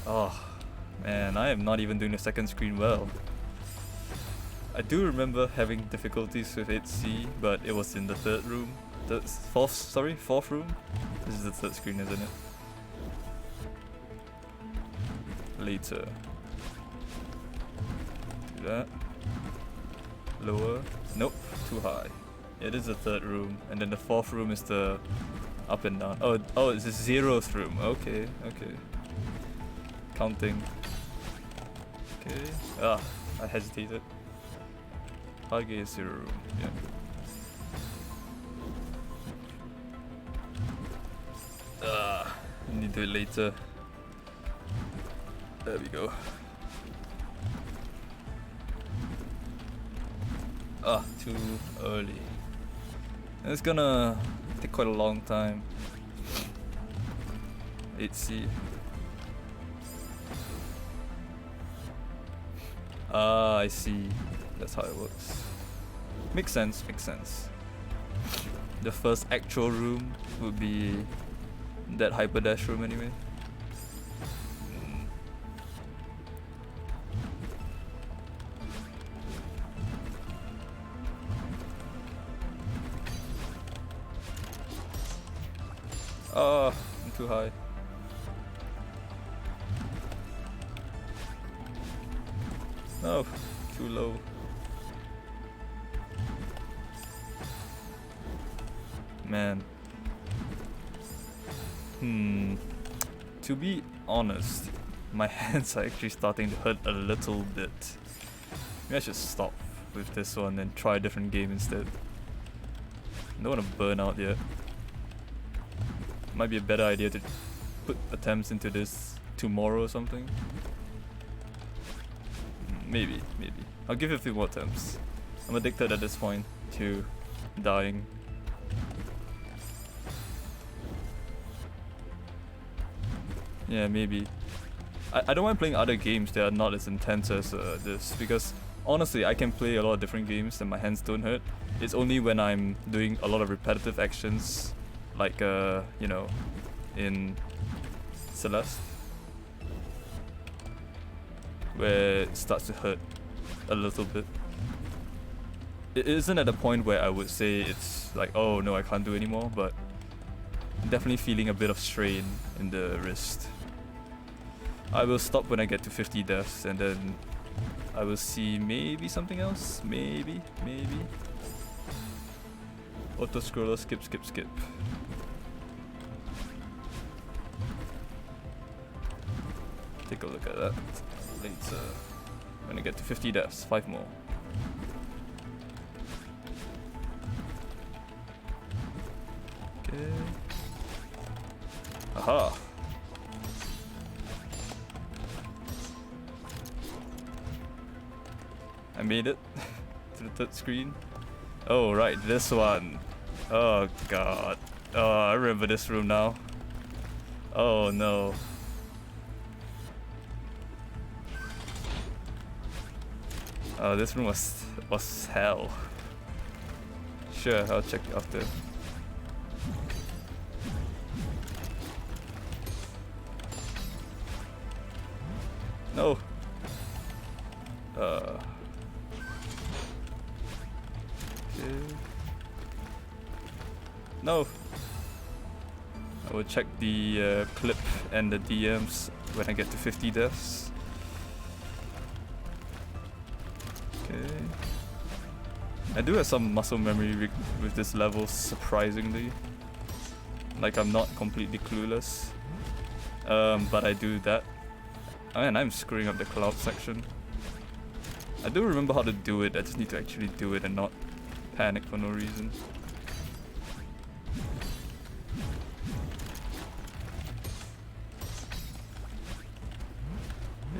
Oh, man, I am not even doing the second screen well. I do remember having difficulties with 8C, but it was in the third room. Fourth room? This is the third screen, isn't it? Later. Do that. Lower. Nope, too high. It is the third room, and then the fourth room is the up and down. Oh, it's the 0th room. Okay, okay. Counting. Okay. Ah, I hesitated. Hardgate is 0 room. Yeah. I need to do it later. There we go. Too early. It's gonna take quite a long time. 8C. I see. That's how it works. Makes sense, makes sense. The first actual room would be that hyperdash room anyway. Oh, I'm too high. No, too low. Man. To be honest, my hands are actually starting to hurt a little bit. Maybe I should stop with this one and try a different game instead. I don't want to burn out yet. Might be a better idea to put attempts into this tomorrow or something. Maybe. I'll give it a few more attempts. I'm addicted at this point to dying. Yeah, maybe. I don't mind playing other games that are not as intense as this, because honestly, I can play a lot of different games and my hands don't hurt. It's only when I'm doing a lot of repetitive actions, like you know, in Celeste, where it starts to hurt a little bit. It isn't at a point where I would say it's like, oh no, I can't do anymore, but I'm definitely feeling a bit of strain in the wrist. I will stop when I get to 50 deaths, and then I will see maybe something else. Maybe. Auto scroller, skip. Take a look at that later. When I get to 50 deaths, 5 more. Okay. Aha! I made it to the third screen. Oh right, this one. Oh god. Oh, I remember this room now. Oh no. Oh, this room was hell. Sure, I'll check after. No. Okay. No. I will check the clip and the DMs when I get to 50 deaths. Okay. I do have some muscle memory with this level, surprisingly. Like, I'm not completely clueless. But I do that. And I'm screwing up the cloud section. I do remember how to do it, I just need to actually do it and not panic for no reason.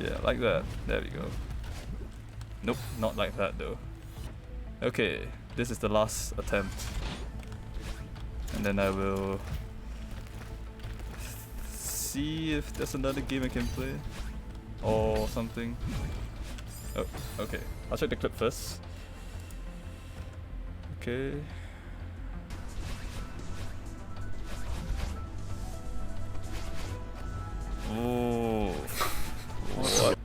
Yeah, like that. There we go. Nope, not like that though. Okay, this is the last attempt. And then I will see if there's another game I can play. or something. Oh, okay. I'll check the clip first. Okay. Oh, what?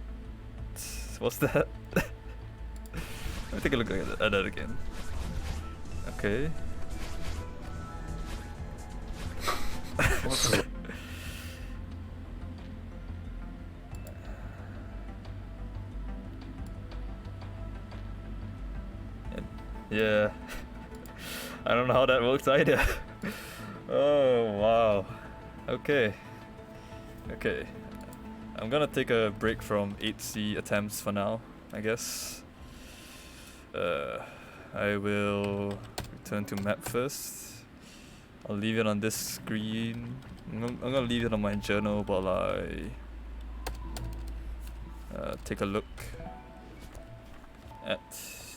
What's that? Let me take a look at that again. Okay. Yeah. I don't know how that works either. Oh, wow. Okay. Okay. I'm gonna take a break from 8C attempts for now, I guess. I will return to map first. I'll leave it on this screen. I'm gonna leave it on my journal while I take a look at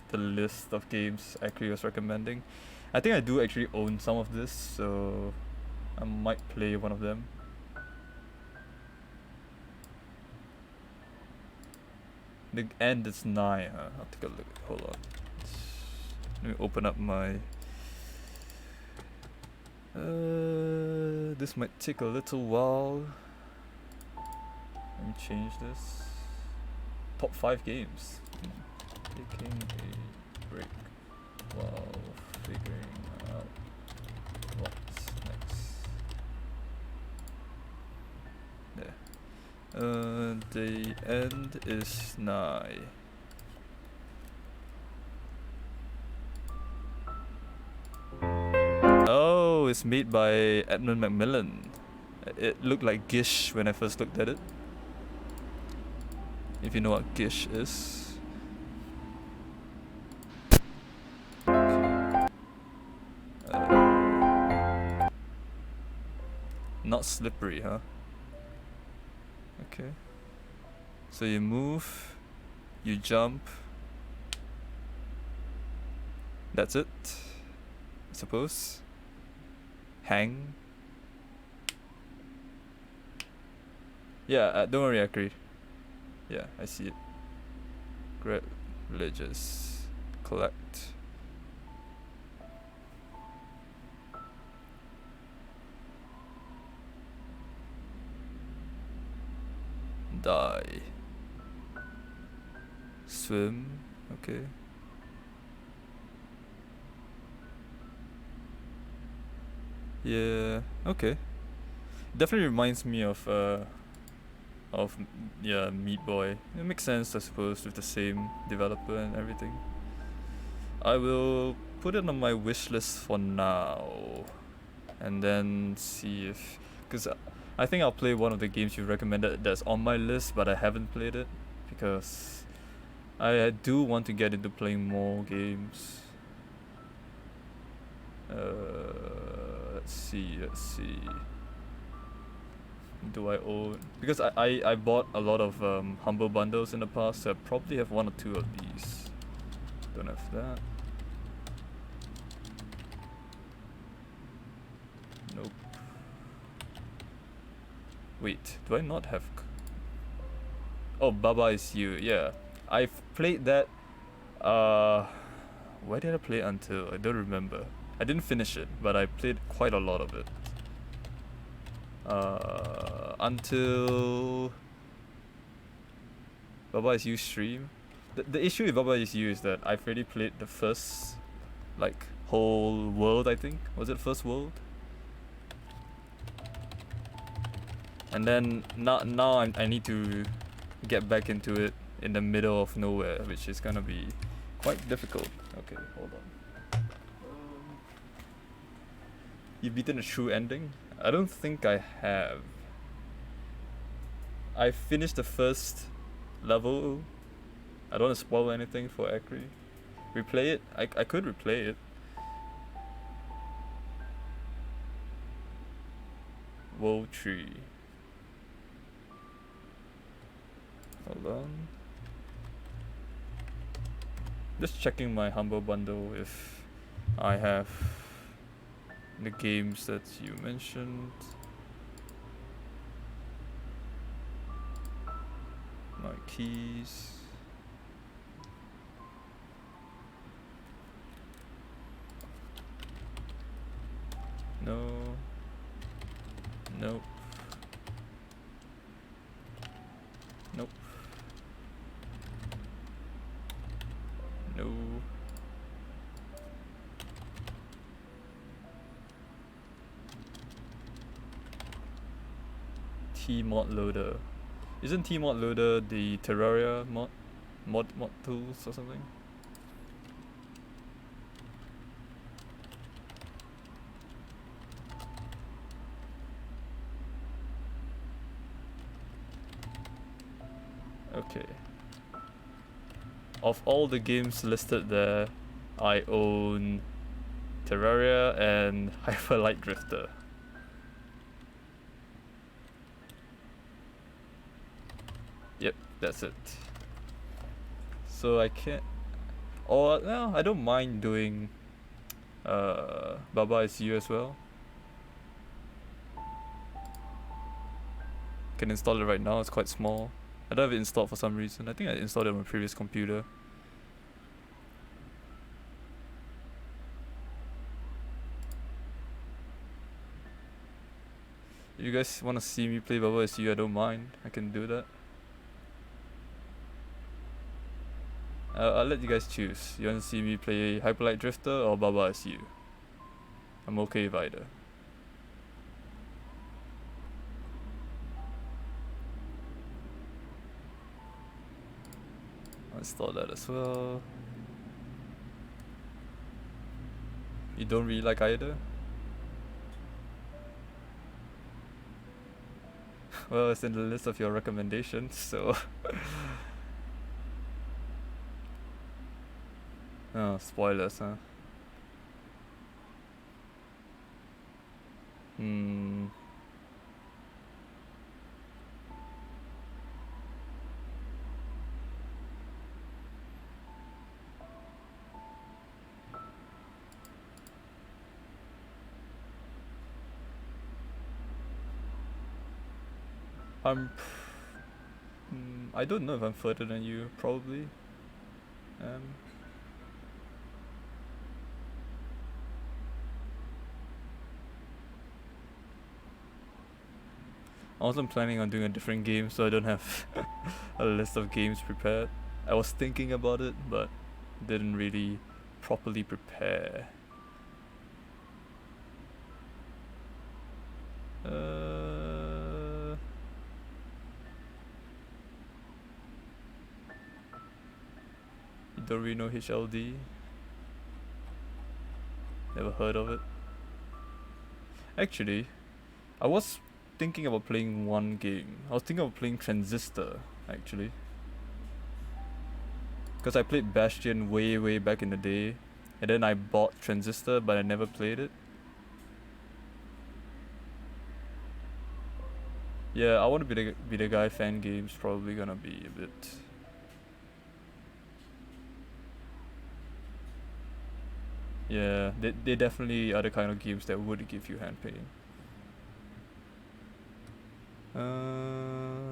the list of games Akri was recommending. I think I do actually own some of this, so I might play one of them. The end is 9, huh? I'll take a look. Hold on. Let me open up my... this might take a little while. Let me change this. Top 5 games. Taking a break while figuring out what's next. There. The end is nigh. Oh, it's made by Edmund Macmillan. It looked like Gish when I first looked at it. If you know what Gish is. Not slippery, huh? Okay. So you move, you jump. That's it, I suppose. Hang. Yeah, don't worry, Akri. Yeah, I see it. Great religious. Collect. Die. Swim. Okay. Yeah. Okay. Definitely reminds me of yeah, Meat Boy. It makes sense, I suppose, with the same developer and everything. I will put it on my wish list for now, and then see if, because I think I'll play one of the games you recommended that's on my list, but I haven't played it because I do want to get into playing more games. Let's see. Do I own? Because I bought a lot of Humble Bundles in the past, so I probably have 1 or 2 of these. Don't have that. Nope. Wait, do I not have... Oh, Baba Is You, yeah. I've played that... where did I play until? I don't remember. I didn't finish it, but I played quite a lot of it. Until Baba Is You stream. The issue with Baba Is You is that I've already played the first, like, whole world, I think. Was it first world? And then now I need to get back into it in the middle of nowhere, which is gonna be quite difficult. Okay, hold on. You've beaten a true ending? I don't think I have. I finished the first level. I don't want to spoil anything for Akri. Replay it? I could replay it. World tree. Hold on. Just checking my Humble Bundle if I have the games that you mentioned. keys. No. Nope. Nope. No. T-mod loader. Isn't T-mod loader the Terraria mod tools or something? Okay. Of all the games listed there, I own Terraria and Hyperlight Drifter. Yep, that's it. So I can't... Or, no, I don't mind doing Baba is You as well. Can install it right now, it's quite small. I don't have it installed for some reason. I think I installed it on my previous computer. If you guys want to see me play Baba is You, I don't mind. I can do that. I'll let you guys choose. You want to see me play Hyperlight Drifter or Baba is You? I'm okay with either. I'll install that as well. You don't really like either? Well, it's in the list of your recommendations, so... Oh, spoilers, huh? I don't know if I'm further than you, probably. I wasn't planning on doing a different game, so I don't have a list of games prepared. I was thinking about it, but didn't really properly prepare. You don't really know HLD? Never heard of it. Actually, I was thinking about playing one game. I was thinking of playing Transistor, actually. Because I played Bastion way back in the day, and then I bought Transistor, but I never played it. Yeah, I want to be the guy. Fan games probably gonna be a bit. Yeah, they definitely are the kind of games that would give you hand pain.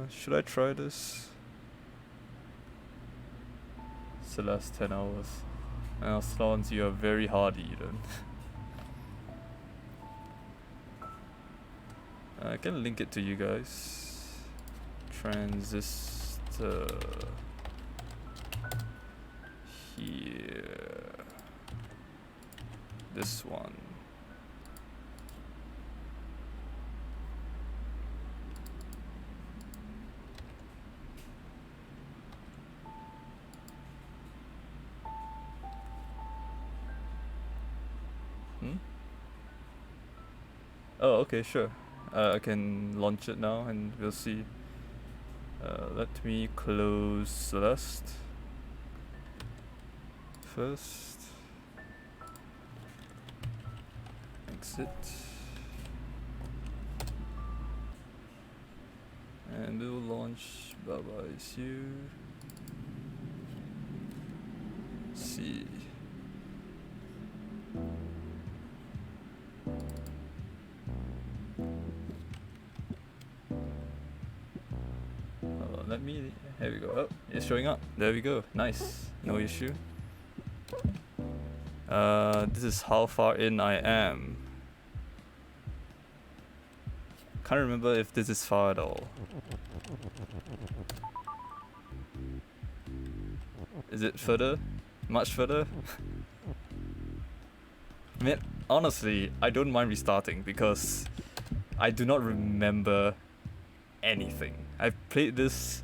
Should I try this? Celeste 10 hours. Now, Slans, you are very hardy then. I can link it to you guys. Transistor. Here. This one. Oh, okay, sure. I can launch it now and we'll see. Let me close Celeste first. Exit. And we'll launch Baba is You. See. let me. Here we go. Oh, it's showing up. There we go. Nice. No issue. This is how far in I am. Can't remember if this is far at all. Is it further? Much further? I mean, honestly, I don't mind restarting because I do not remember anything. I played this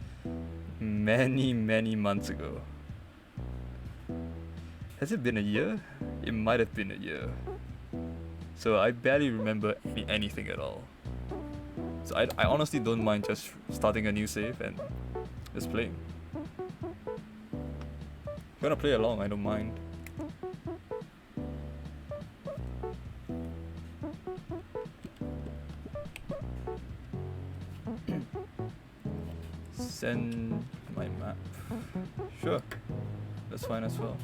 many months ago. Has it been a year? It might have been a year. So I barely remember anything at all. So I honestly don't mind just starting a new save and just playing. If you wanna play along, I don't mind. Send my map. Sure, that's fine as well.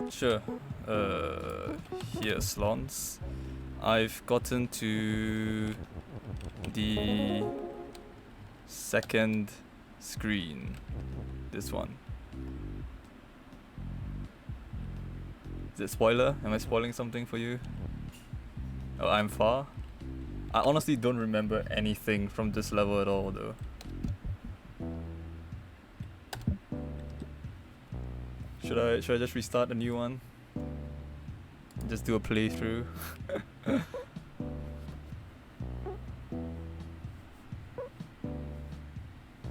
Sure. Here, Slons. I've gotten to the second screen. This one. Is it spoiler? Am I spoiling something for you? Oh, I'm far? I honestly don't remember anything from this level at all though. Should I just restart a new one? Just do a playthrough?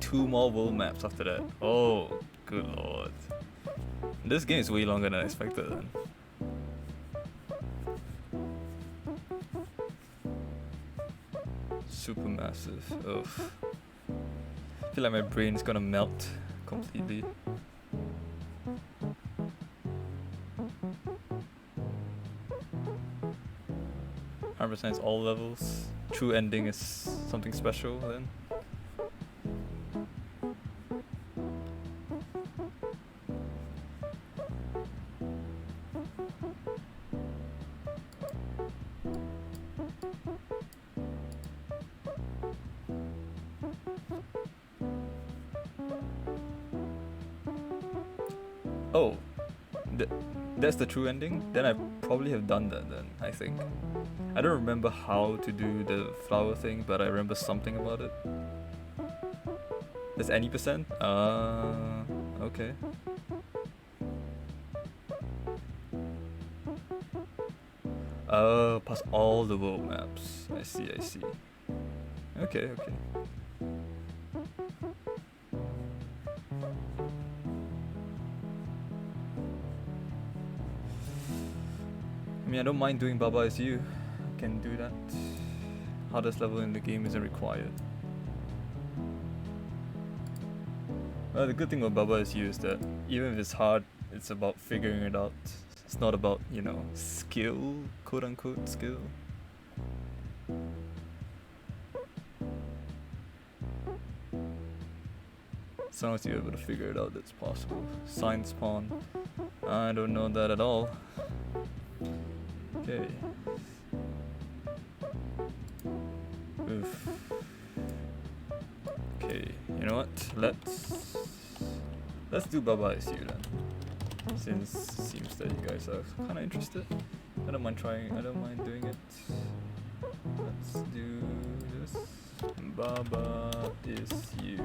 Two more world maps after that. Oh, good lord. This game is way longer than I expected then. Super massive. Oof. I feel like my brain's gonna melt completely. 100% is all levels. True ending is something special then. Oh, that's the true ending? Then I probably have done that then, I think. I don't remember how to do the flower thing, but I remember something about it. There's any percent? Okay. Past all the world maps. I see. Okay. I mean, I don't mind doing Baba Is You. I can do that. Hardest level in the game isn't required. Well, the good thing about Baba Is You is that even if it's hard, it's about figuring it out. It's not about, you know, skill, quote unquote skill. As long as you're able to figure it out, that's possible. Sign spawn. I don't know that at all. Okay. Oof. Okay, you know what? Let's do Baba Is You then. Since it seems that you guys are kinda interested. I don't mind doing it. Let's do this. Baba Is You.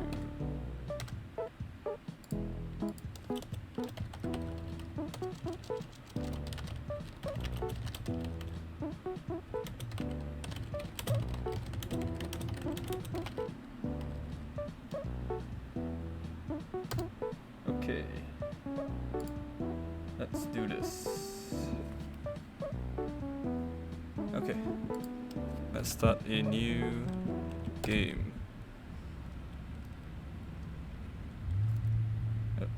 Okay, let's do this. Okay, let's start a new game. Yep.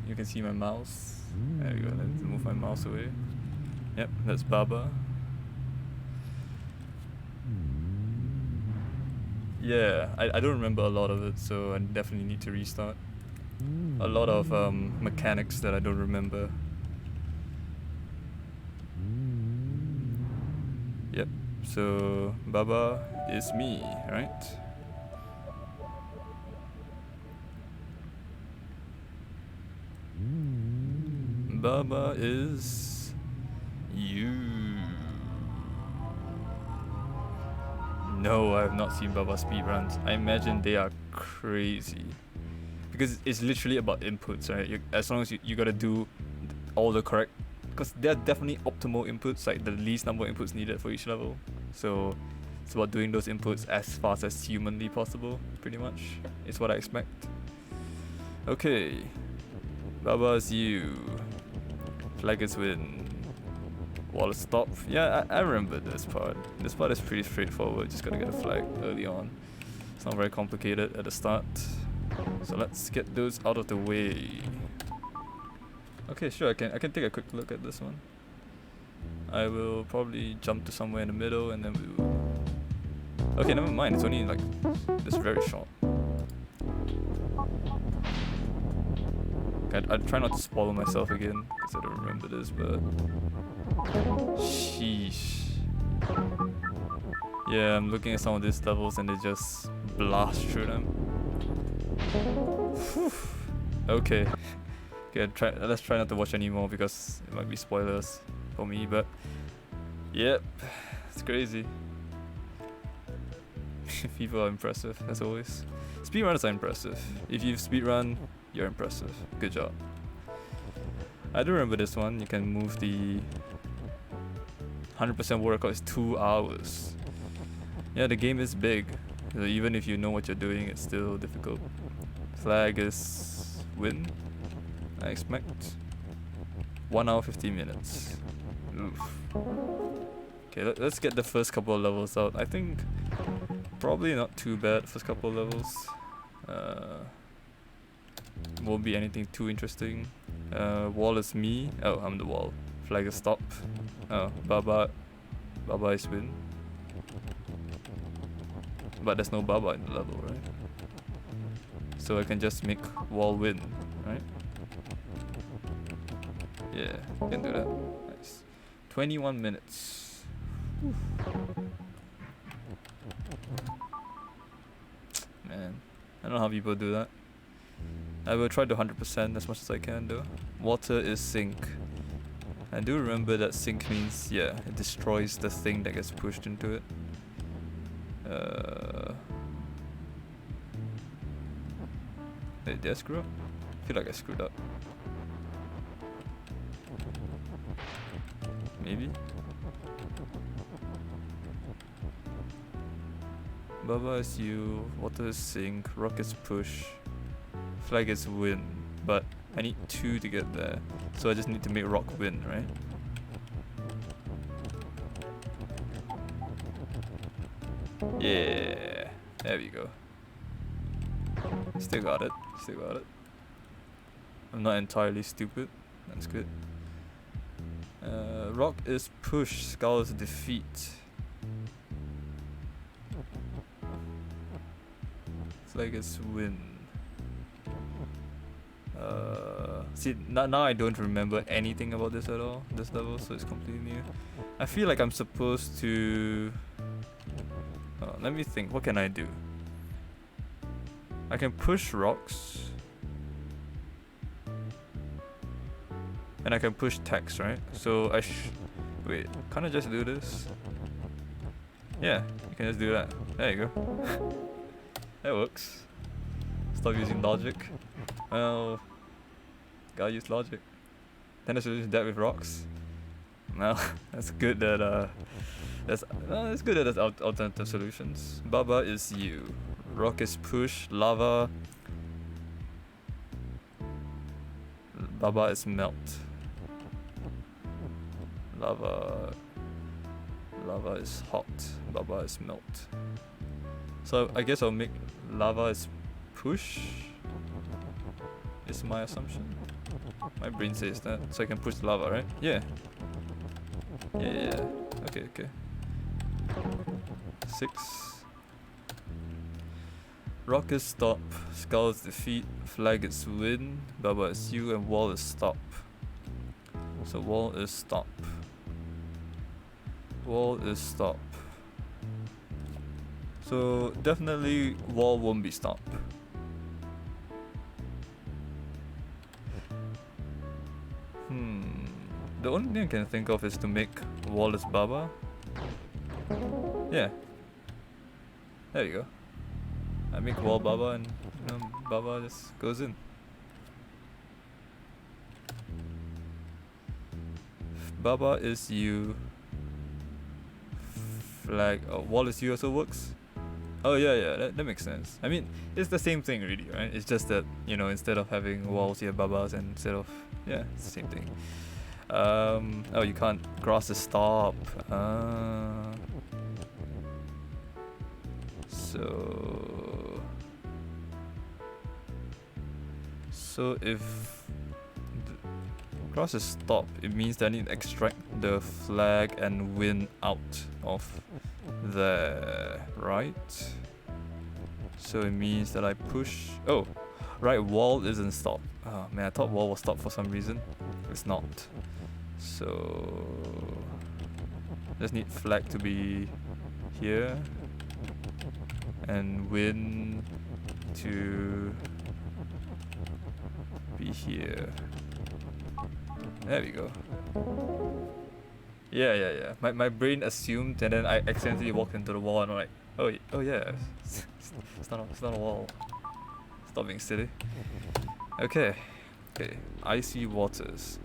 You can see my mouse. There we go. Let's move my mouse away. Yep, that's Baba. Yeah, I don't remember a lot of it, so I definitely need to restart. A lot of mechanics that I don't remember. Yep. So Baba is me, right? Baba is you. No, I have not seen Baba speedruns. I imagine they are crazy. Because it's literally about inputs, right? As long as you gotta do all the correct... Because there are definitely optimal inputs, like the least number of inputs needed for each level. So it's about doing those inputs as fast as humanly possible, pretty much. Is what I expect. Okay. Baba is you. Flag is win. Wall is stop. Yeah, I remember this part. This part is pretty straightforward. Just gotta get a flag early on. It's not very complicated at the start. So let's get those out of the way. Okay, sure, I can take a quick look at this one. I will probably jump to somewhere in the middle and then we will... Okay, never mind, it's only like this very short. I try not to spoil myself again because I don't remember this, but... Sheesh. Yeah, I'm looking at some of these levels and they just blast through them. Whew. Okay. Okay, let's try not to watch anymore because it might be spoilers for me, but... Yep, it's crazy. People are impressive, as always. Speedrunners are impressive. If you've speedrun, you're impressive. Good job. I do remember this one. You can move the 100% world record is 2 hours. Yeah, the game is big. So even if you know what you're doing, it's still difficult. Flag is win, I expect. 1 hour 15 minutes. Oof. Okay, let's get the first couple of levels out. I think probably not too bad first couple of levels. Won't be anything too interesting. Wall is me. Oh, I'm the wall. Flag is stop. Oh, Baba is win. But there's no Baba in the level, right? So I can just make wall win, right? Yeah, can do that. Nice. 21 minutes. Man, I don't know how people do that. I will try to 100% as much as I can though. Water is sink. I do remember that sink means, yeah, it destroys the thing that gets pushed into it. Wait, did I screw up? I feel like I screwed up. Maybe? Baba is you, water is sink, rock is push, flag is win, but I need 2 to get there, so I just need to make rock win, right? Yeah, there we go. Still got it, still got it. I'm not entirely stupid, that's good. Rock is push, skull is defeat. Flag is win. See, now I don't remember anything about this at all, this level, so it's completely new. I feel like I'm supposed to... let me think, what can I do? I can push rocks. And I can push text, right? So wait, can't I just do this? Yeah, you can just do that. There you go. That works. Stop using logic. Well, gotta use logic. Then I should use that with rocks. Well, that's good that it's good that there's alternative solutions. Baba is you. Rock is push. Lava. Baba is melt. Lava is hot. Baba is melt. So I guess I'll make lava is push. Is my assumption. My brain says that, so I can push lava, right? Yeah. Yeah. Okay. 6. Rock is stop. Skull is defeat. Flag is win. Baba is you, and wall is stop. So wall is stop. Wall is stop. So definitely wall won't be stop. The only thing I can think of is to make wall is Baba. Yeah. There you go. I make wall Baba and Baba just goes in. Baba is you. Flag. Oh, wall is you also works. Oh yeah, that makes sense. I mean, it's the same thing really, right? It's just that, instead of having walls, you have Babas, and instead of, yeah, it's the same thing. Oh, you can't cross the stop. So if cross the stop, it means that I need to extract the flag and win out of there, right? So it means that I push. Oh, right, wall isn't stop. Oh man, I thought wall was stop for some reason. It's not. So just need flag to be here and win to be here. There we go. Yeah. My brain assumed, and then I accidentally walked into the wall, and I'm like, oh yeah, it's not a wall. Stop being silly. Okay. Icy waters.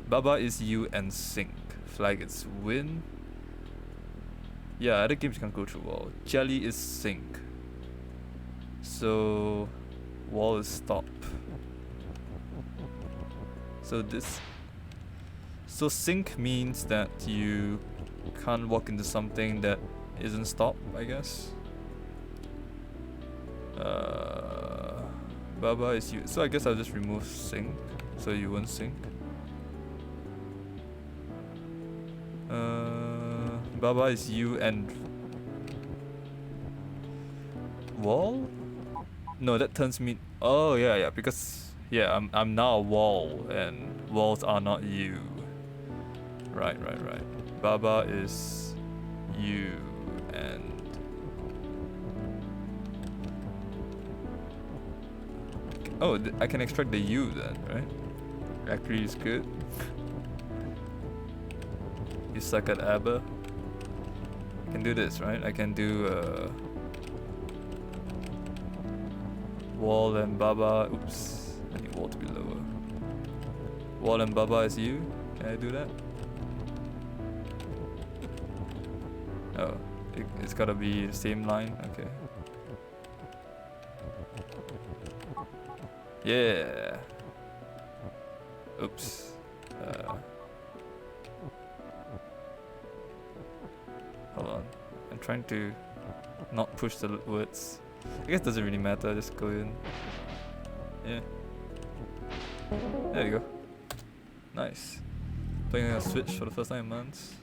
Baba is you and sink. Flag is win. Yeah, other games can go through wall. Jelly is sink. So wall is stop. So sink means that you can't walk into something that isn't stop, I guess. Baba is you. So I guess I'll just remove sink, so you won't sink. Baba is you and wall? No, that turns me. Oh yeah, because I'm now a wall, and walls are not you. Right. Baba is you and I can extract the U then, right? Akri is good. You suck at ABBA. I can do this, right? I can do wall and Baba. Oops, I need wall to be lower. Wall and Baba is you. Can I do that? Oh, it's gotta be the same line. Okay. Yeah. Oops. Hold on. I'm trying to not push the words. I guess it doesn't really matter. Just go in. Yeah. There you go. Nice. Playing a Switch for the first time in months.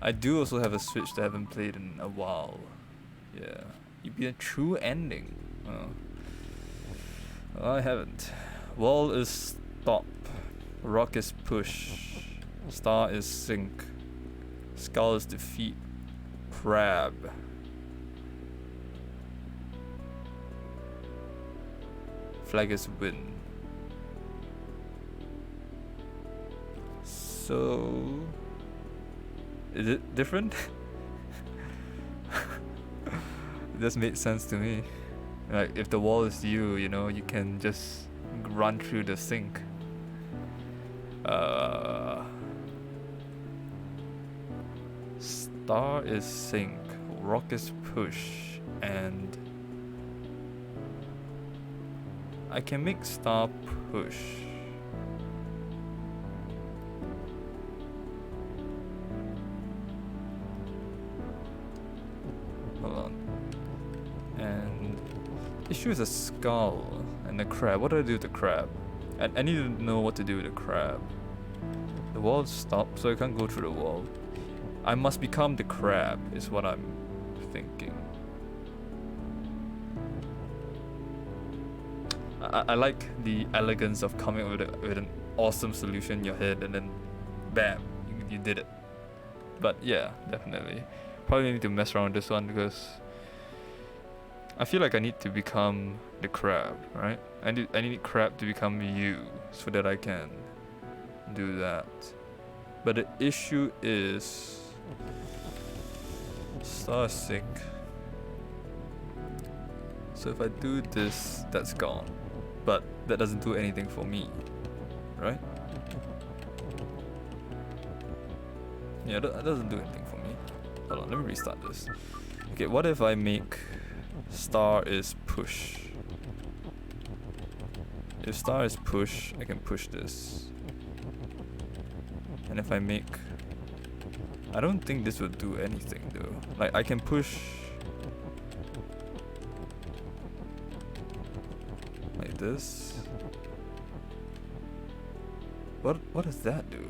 I do also have a Switch that I haven't played in a while. Yeah. You'd be a true ending. Oh. Well, I haven't. Wall is stop. Rock is push. Star is sink. Skull is defeat. Crab. Flag is win. So is it different? It just made sense to me. Like if the wall is you, you can just run through the sink. Star is sink, rock is push, and I can make star push. Hold on. And issue is a skull and a crab. What do I do with the crab? I need to know what to do with the crab. The wall stopped, so I can't go through the wall. I must become the crab, is what I'm thinking. I like the elegance of coming up with an awesome solution in your head, and then bam, you did it. But yeah, definitely. Probably need to mess around with this one because I feel like I need to become the crab, right? I need crab to become you so that I can do that. But the issue is star sync. So if I do this, that's gone. But that doesn't do anything for me, right? Yeah, that doesn't do anything for me. Hold on, let me restart this. Okay, what if I make star is push? If star is push, I can push this. And if I make... I don't think this would do anything though. Like, I can push... like this. What does that do?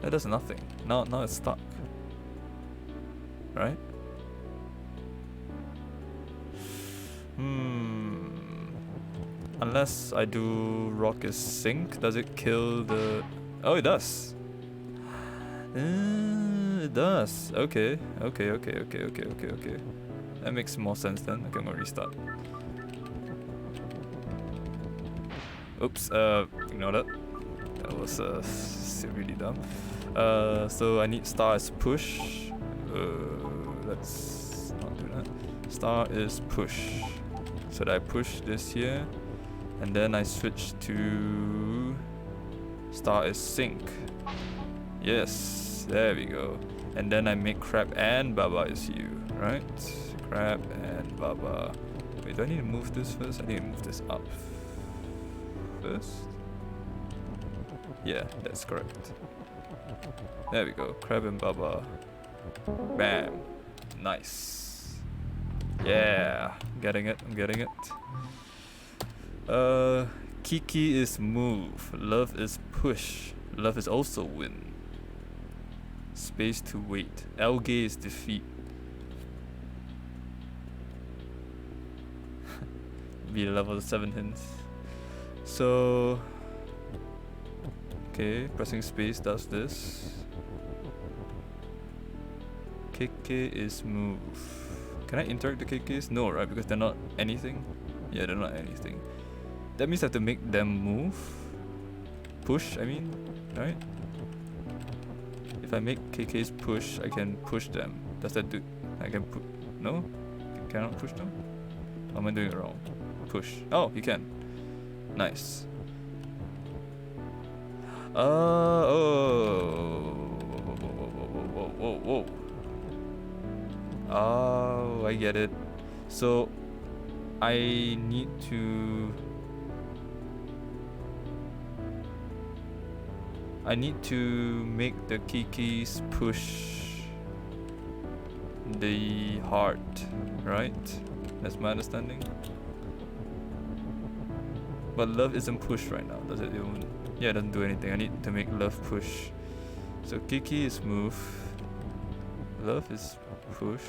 That does nothing. Now it's stuck. Right? Unless I do rock is sync, does it kill the... Oh, it does. It does. Okay. That makes more sense then. Okay, I'm gonna restart. Oops, ignore that. That was really dumb. So I need star is push. Let's not do that. Star is push. So that I push this here, and then I switch to star is sync. Yes, there we go. And then I make crab and Baba is you, right? Crab and Baba. Wait, do I need to move this first? I need to move this up first. Yeah, that's correct. There we go. Crab and Baba. Bam. Nice. Yeah. I'm getting it. KleidiKey is move. Love is push. Love is also win. Space to wait. Algae is defeat. Be level 7 hints. So... okay, pressing space does this. KK is move. Can I interact the KKs? No, right? Because they're not anything. Yeah, they're not anything. That means I have to make them move. Push, I mean, right? If I make KKs push, I can push them. Does that do... I can put... no? Cannot push them? Or am I doing it wrong? Push. Oh, you can. Nice. Whoa. Oh, I get it. So, I need to make the KKs push the heart, right? That's my understanding. But love isn't pushed right now, does it even? Yeah, it doesn't do anything. I need to make love push. So KleidiKey is move. Love is push.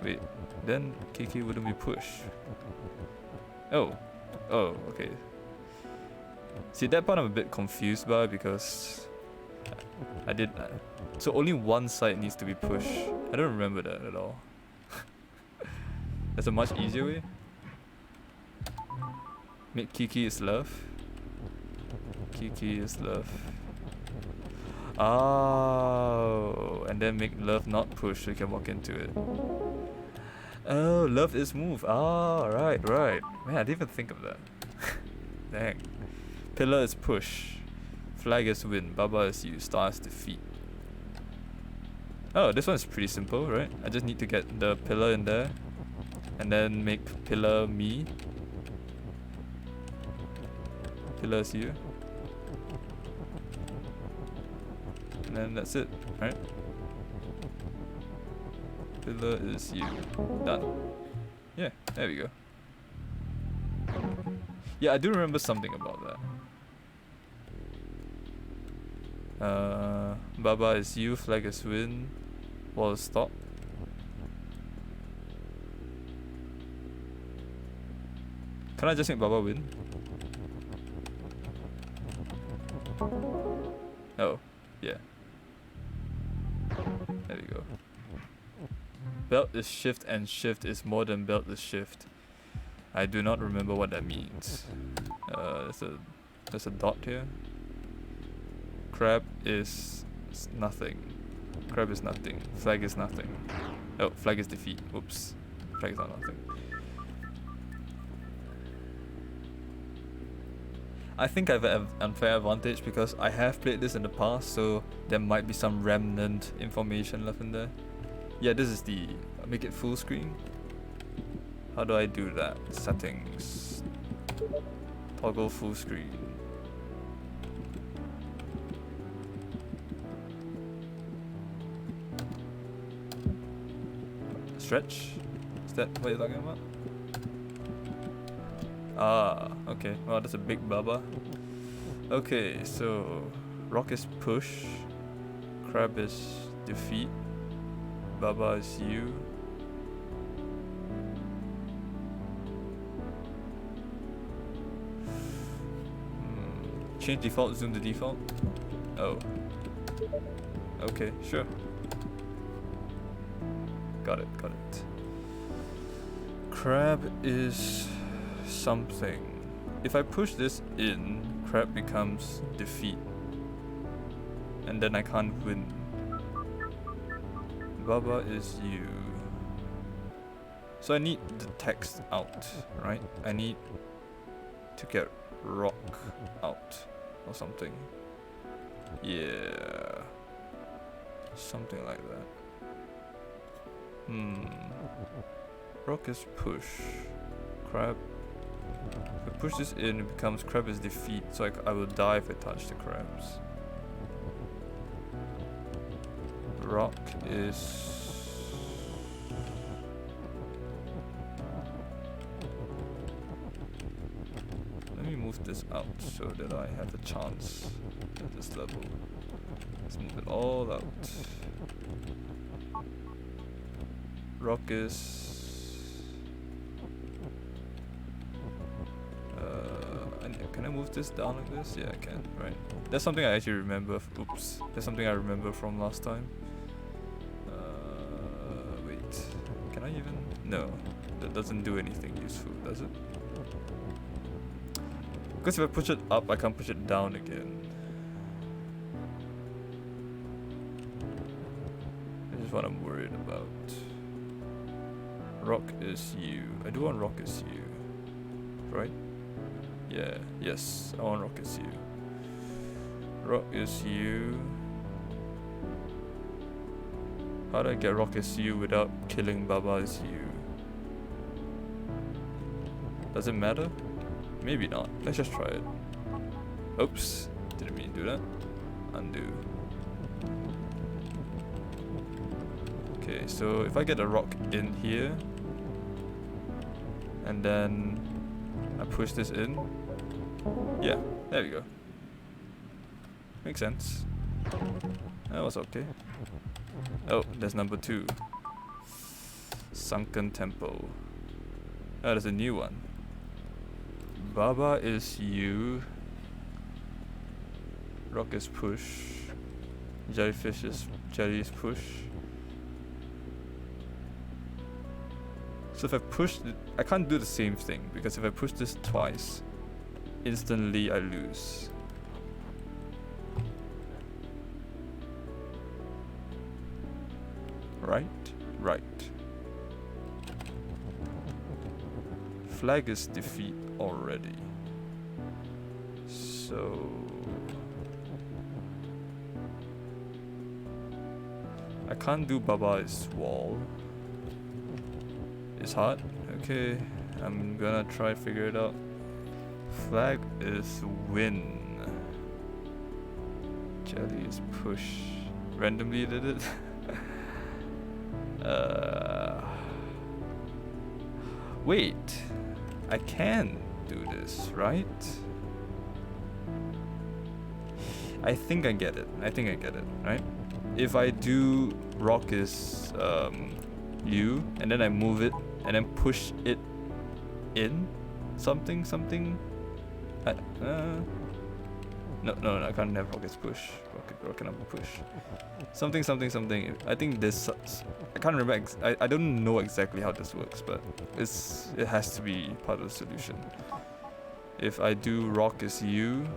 Wait, then KleidiKey wouldn't be push. Oh, okay. See, that part I'm a bit confused by because I did... so only one side needs to be pushed. I don't remember that at all. There's a much easier way. Make KleidiKey is love. KleidiKey is love. Oh, and then make love not push so you can walk into it. Oh, love is move. Oh, right. Man, I didn't even think of that. Dang. Pillar is push. Flag is win. Baba is you. Star is defeat. Oh, this one is pretty simple, right? I just need to get the pillar in there. And then make pillar me. Pillar is you. And then that's it, right? Pillar is you. Done. Yeah, there we go. Yeah, I do remember something about that. Baba is you, flag is win, wall is stop. Can I just make Baba win? Oh, yeah. There we go. Belt is shift and shift is more than belt is shift. I do not remember what that means. There's a dot here. Crab is nothing. Crab is nothing. Flag is nothing. Oh, flag is defeat. Oops. Flag is not nothing. I think I have an unfair advantage because I have played this in the past, so there might be some remnant information left in there. Yeah, this is the make it full screen. How do I do that? Settings. Toggle full screen. Stretch? Is that what you're talking about? Ah, okay. Well, that's a big baba. Okay, so rock is push, crab is defeat, baba is you. Change default, zoom to default. Oh. Okay, sure. Got it, got it. Crab is something. If I push this in, crab becomes defeat. And then I can't win. Baba is you. So I need the text out, right? I need to get rock out or something. Yeah. Something like that. Rock is push. Crab. If I push this in, it becomes crab is defeat, so I will die if I touch the crabs. Rock is... Let me move this out so that I have a chance at this level. Let's move it all out. Rock is... can I move this down like this? Yeah, I can, right. That's something I actually remember. Oops. That's something I remember from last time. Wait. Can I even? No. That doesn't do anything useful, does it? Because if I push it up, I can't push it down again. This is what I'm worried about. Rock is you. I do want rock is you. Right? Yeah, yes, I want rock is you. Rock is you. How do I get rock is you without killing Baba is you? Does it matter? Maybe not. Let's just try it. Oops, didn't mean to do that. Undo. Okay, so if I get a rock in here, and then I push this in, yeah, there we go. Makes sense. That was okay. Oh, there's number 2. Sunken Temple. Oh, there's a new one. Baba is you. Rock is push. Jellyfish is jelly is push. So if I push it, I can't do the same thing because if I push this twice, instantly I lose. Right? Right. Flag is defeat already. So... I can't do Baba's wall. It's hard. Okay, I'm gonna try figure it out. Flag is win. Jelly is push. Randomly did it. Wait, I can do this, right? I think I get it. Right? If I do rock is you, and then I move it, and then push it in, something. No, I can't have rockets push. Rocket number push. Something. I think this. I can't remember. I don't know exactly how this works, but it has to be part of the solution. If I do rock is U.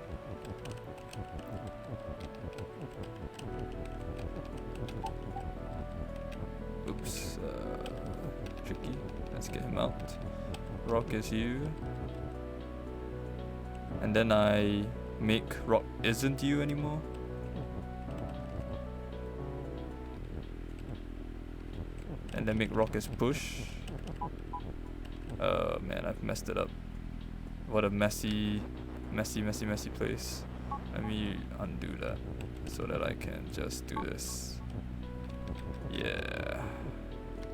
Oops. Tricky. Let's get him out. Rock is U. And then I make rock isn't U anymore. And then make rock is push. Man, I've messed it up. What a messy place. Let me undo that so that I can just do this. Yeah.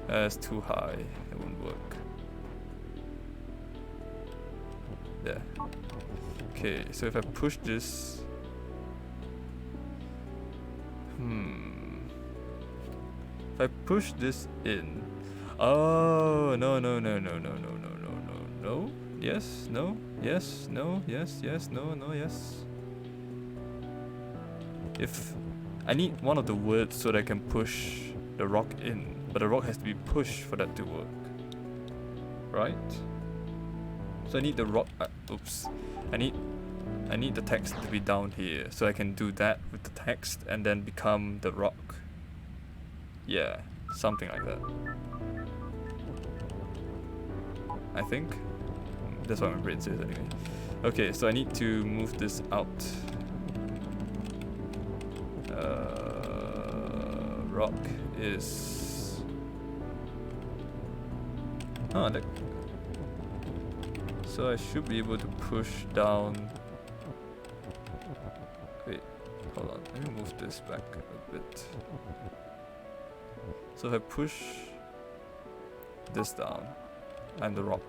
That's too high. It won't work. There. Okay, so if I push this... If I push this in... Oh, no. Yes, no, yes, no, yes, no, yes. If... I need one of the words so that I can push the rock in, but the rock has to be pushed for that to work. Right? So I need the rock... oops. I need the text to be down here, so I can do that with the text and then become the rock. Yeah, something like that. I think. That's what my brain says anyway. Okay, so I need to move this out. Rock is... Oh, that... So I should be able to push down... Wait, hold on. Let me move this back a bit. So if I push this down, I'm the rock.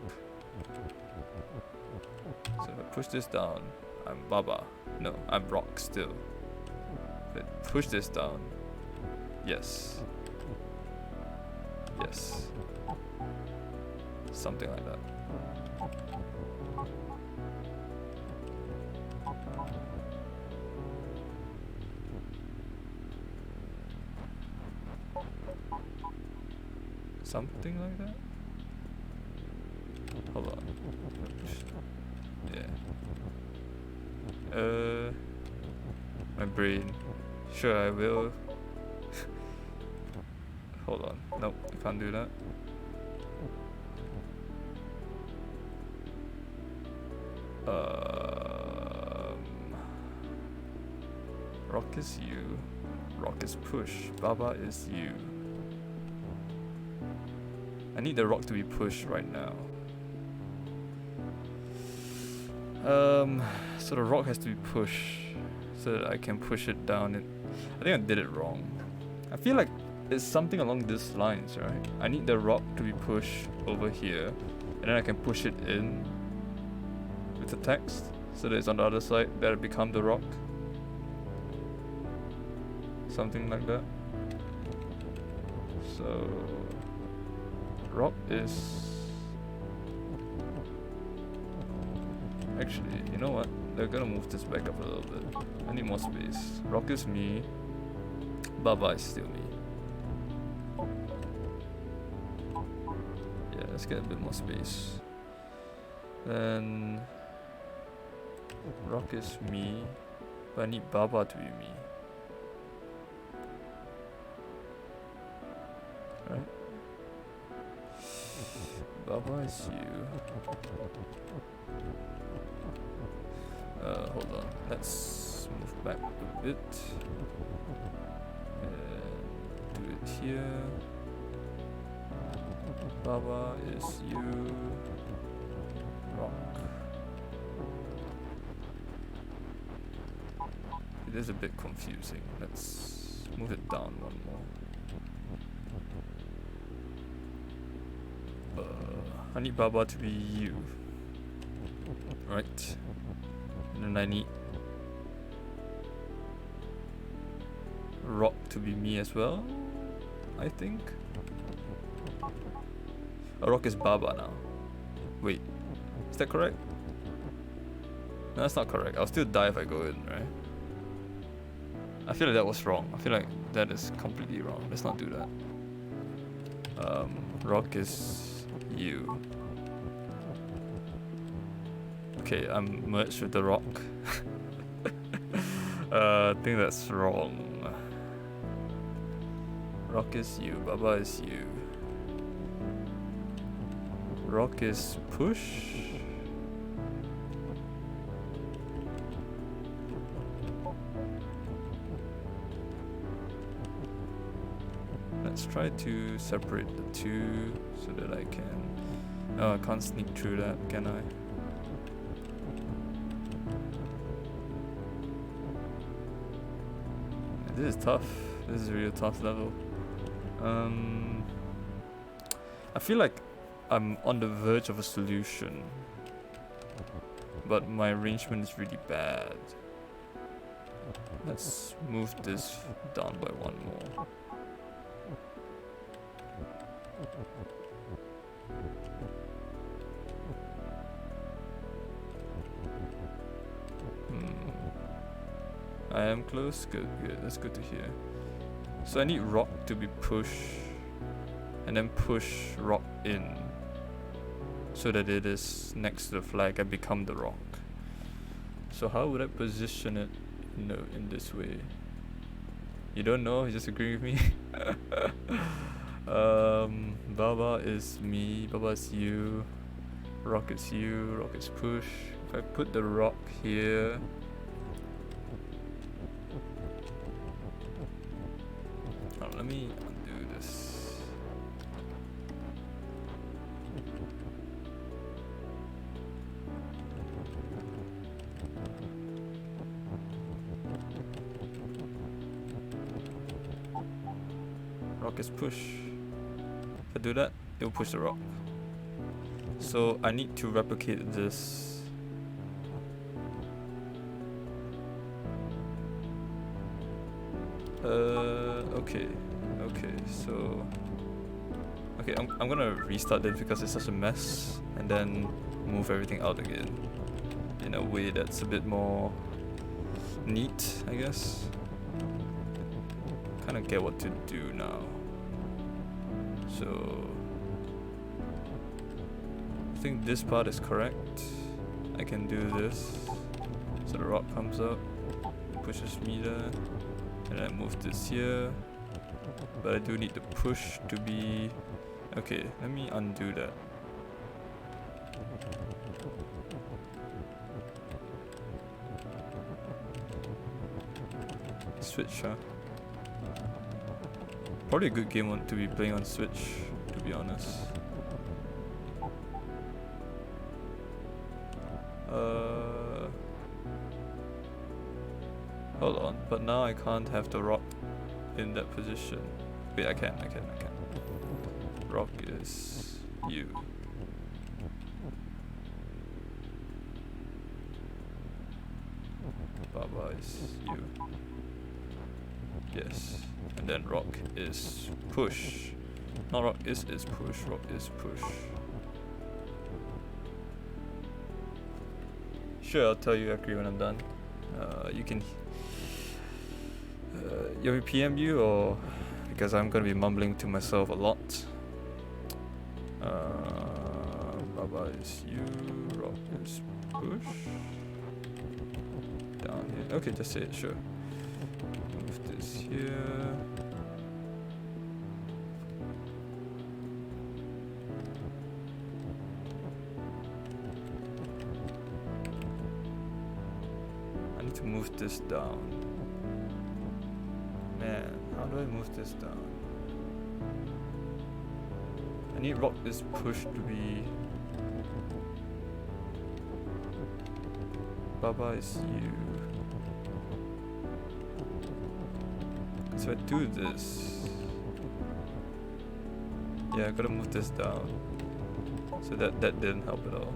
So if I push this down, I'm Baba. No, I'm rock still. If I push this down, yes. Yes. Something like that. Something like that? Hold on. Yeah. My brain. Sure, I will. Hold on. Nope, I can't do that. Rock is you. Rock is push. Baba is you. I need the rock to be pushed right now. So the rock has to be pushed so that I can push it down. I think I did it wrong. I feel like it's something along these lines, right? I need the rock to be pushed over here, and then I can push it in with the text so that it's on the other side, that it become the rock. Something like that. So rock is... Actually, you know what? They're gonna move this back up a little bit. I need more space. Rock is me. Baba is still me. Yeah, let's get a bit more space. Then... Rock is me. But I need Baba to be me. Right? Baba is you. Hold on. Let's move back a bit. And do it here. Baba is you. Rock. It is a bit confusing. Let's move it down one more. I need Baba to be you. Right. And then I need rock to be me as well, I think. Rock is Baba now. Wait, is that correct? No, that's not correct. I'll still die if I go in, right? I feel like that was wrong. I feel like that is completely wrong. Let's not do that. Rock is you. Okay, I'm merged with the rock. I think that's wrong. Rock is you, Baba is you. Rock is push. Let's try to separate the two so that I can... Oh, I can't sneak through that, can I? This is tough. This is a really tough level. I feel like I'm on the verge of a solution, but my arrangement is really bad. Let's move this down by one more. I am close? Good, good. That's good to hear. So I need rock to be push, and then push rock in, so that it is next to the flag and become the rock. So how would I position it in this way? You don't know? You just agree with me? Baba is me, Baba is you, rock is you, rock is push. If I put the rock here, let me undo this. Rock is push. If I do that, it will push the rock. So I need to replicate this. Okay, so I'm gonna restart this because it's such a mess, and then move everything out again in a way that's a bit more neat, I guess. Kind of get what to do now. So I think this part is correct. I can do this. So the rock comes up, pushes me there, and I move this here. But I do need the push to be... Okay, let me undo that. Switch, huh? Probably a good game to be playing on Switch, to be honest. Hold on, but now I can't have the rock in that position. Wait, I can. Rock is you. Baba is you. Yes. And then rock is push. Not rock is push, rock is push. Sure, I'll tell you Akri when I'm done. You can... you want me PM you, or... Because I'm gonna be mumbling to myself a lot. Baba is you, rock is push. Down here. Okay, just say it, sure. Move this here. I need to move this down. Man, how do I move this down? I need rock is push to be... Baba is you. So I do this. Yeah, I gotta move this down. So that didn't help at all.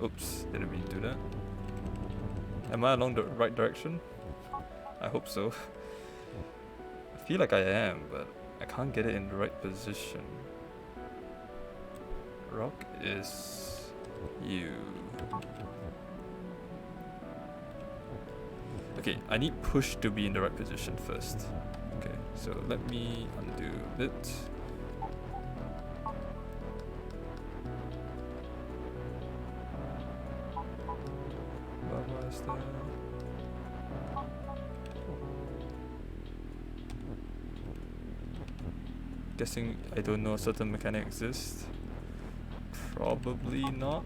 Oops, didn't mean to do that. Am I along the right direction? I hope so. I feel like I am, but I can't get it in the right position. Rock is You. Okay, I need push to be in the right position first. Okay, so let me undo it. Baba is there. Guessing I don't know a certain mechanic exists. Probably not.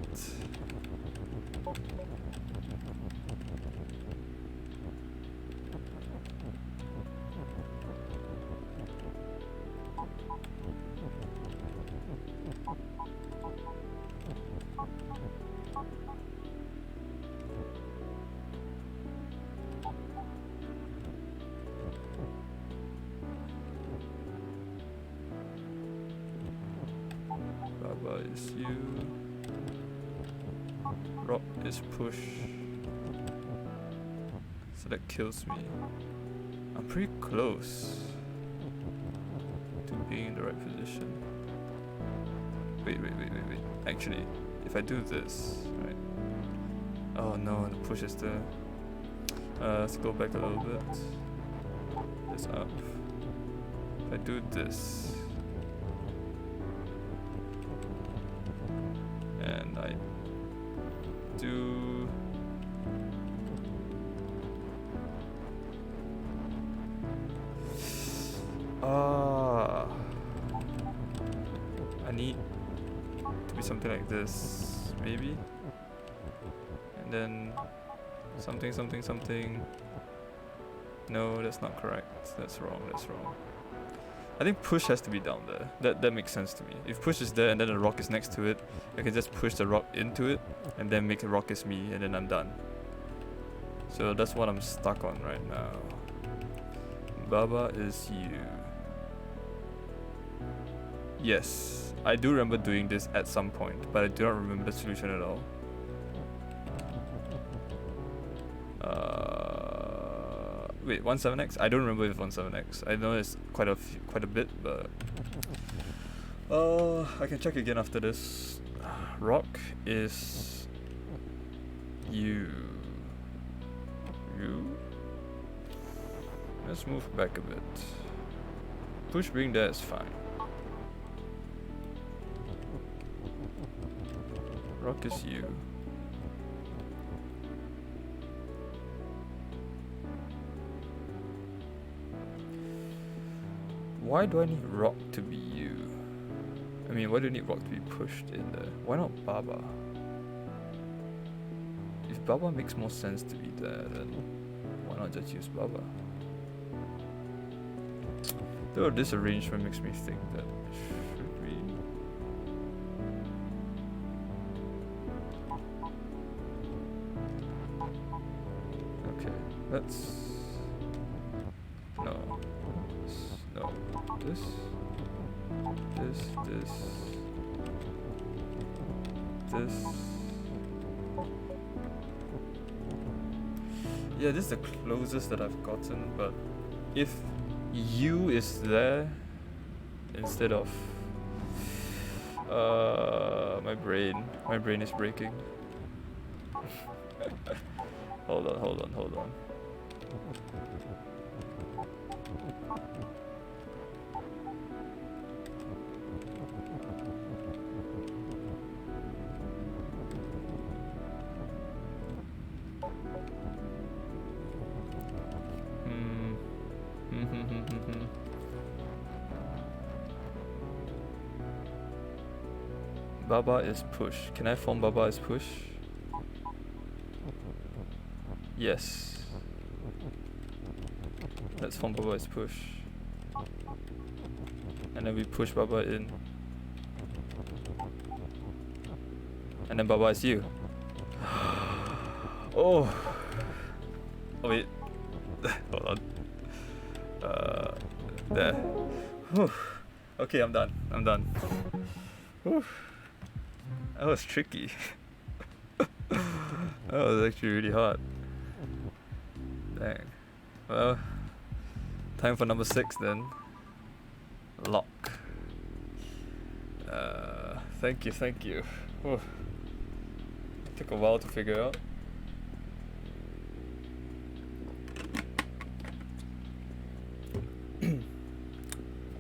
Baba is you. Rock is push. So that kills me. I'm pretty close to being in the right position. Wait. Actually, if I do this, right? Oh no, the push is there. Let's go back a little bit. This up. If I do this, and I do I need to be something like this, maybe, and then something. No, that's not correct. That's wrong. I think push has to be down there. That makes sense to me. If push is there and then the rock is next to it, I can just push the rock into it and then make a rock as me, and then I'm done. So that's what I'm stuck on right now. Baba is you. Yes, I do remember doing this at some point, but I do not remember the solution at all. Wait, 17x? I don't remember if 17x. I know it's quite a bit, but I can check again after this. Rock is you. Let's move back a bit. Push being there is fine. Rock is you. Why do I need rock to be you? I mean, why do you need rock to be pushed in there? Why not Baba? If Baba makes more sense to be there, then why not just use Baba? Though this arrangement makes me think that should we... Okay, let's... No. This. Yeah, this is the closest that I've gotten, but if U is there instead of my brain is breaking. Hold on. Baba is push. Can I form Baba as push? Yes. Let's form Baba as push. And then we push Baba in. And then Baba is you. Oh wait. Hold on. There. Whew. Okay, I'm done. Whew. That was tricky. That was actually really hard. Dang. Well, time for number 6 then. Lock. Thank you. Whew. Took a while to figure out.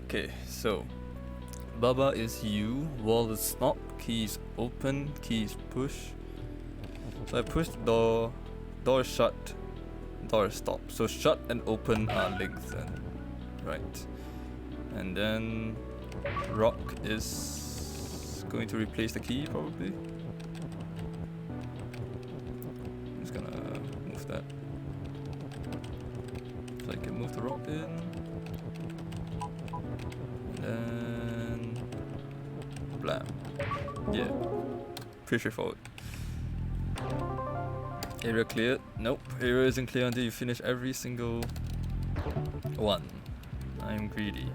Okay, so Baba is U, wall is stop, key is open, key is push. So I push the door is shut, door is stop. So shut and open are linked then, right? And then rock is going to replace the key probably. I'm just gonna move that. So I can move the rock in. And blam. Yeah. Pretty straightforward. Area cleared? Nope. Area isn't clear until you finish every single one. I'm greedy.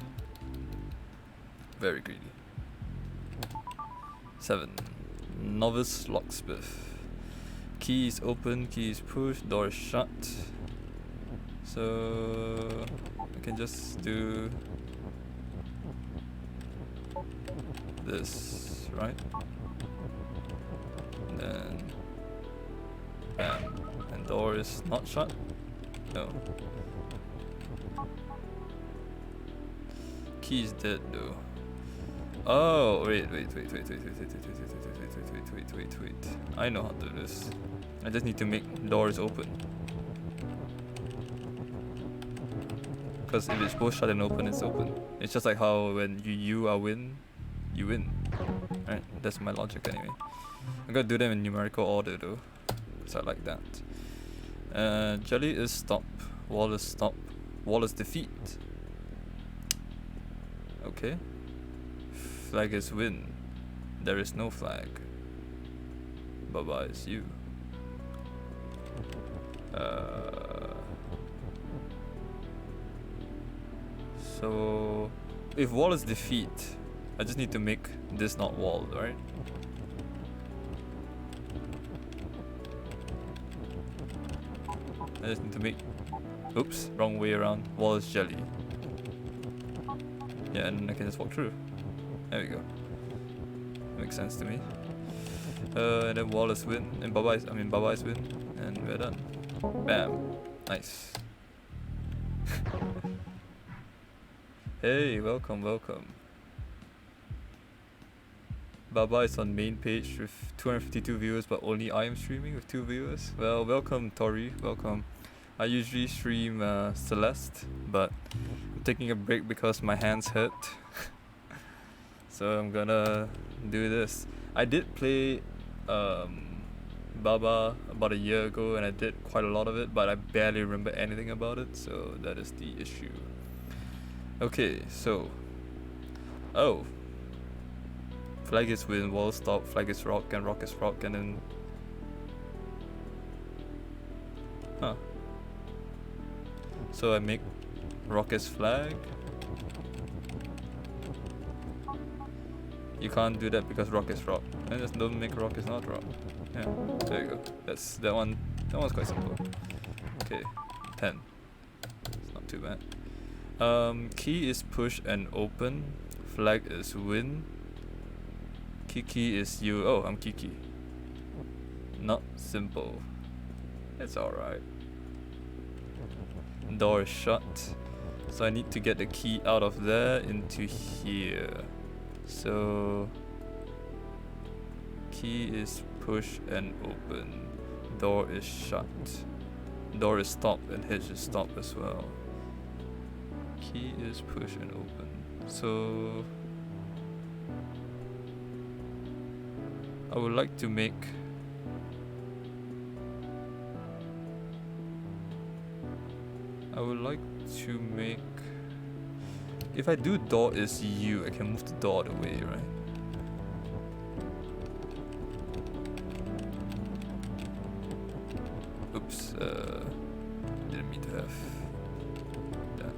Very greedy. 7. Novice locksmith. Key is open, key is push, door is shut. So I can just do this, right? And then bam. And door is not shut? No. Key is dead though. Oh wait. I know how to do this. I just need to make doors open. Because if it's both shut and open, it's open. It's just like how when you are win, you win. Right? That's my logic anyway. I'm gonna do them in numerical order though, because I like that. Jelly is stop, wall is stop, wall is defeat. Okay. Flag is win. There is no flag. Baba is you. So if wall is defeat, I just need to make this not wall, right? I just need to make, oops, wrong way around. Wall is jelly. Yeah, and I can just walk through. There we go. Makes sense to me. And then wall is win, and Baba is win, and we're done. Bam. Nice. Hey, welcome. Baba is on main page with 252 viewers, but only I am streaming with 2 viewers. Well, welcome Tori, welcome. I usually stream Celeste, but I'm taking a break because my hands hurt. So I'm gonna do this. I did play Baba about a year ago and I did quite a lot of it, but I barely remember anything about it, so that is the issue. Okay, so flag is win, wall stop, flag is rock, and then so I make rock is flag. You can't do that because rock is rock. And just don't make rock is not rock. Yeah, there you go. That one's quite simple. Okay, 10. It's not too bad. Key is push and open. Flag is win. Kiki is you. Oh, I'm Kiki. Not simple. It's alright. Door is shut. So I need to get the key out of there into here. So key is push and open. Door is shut. Door is stop and hitch is stop as well. Key is push and open. So I would like to make if I do door is U, I can move the door the way, right? Oops, didn't mean to have that.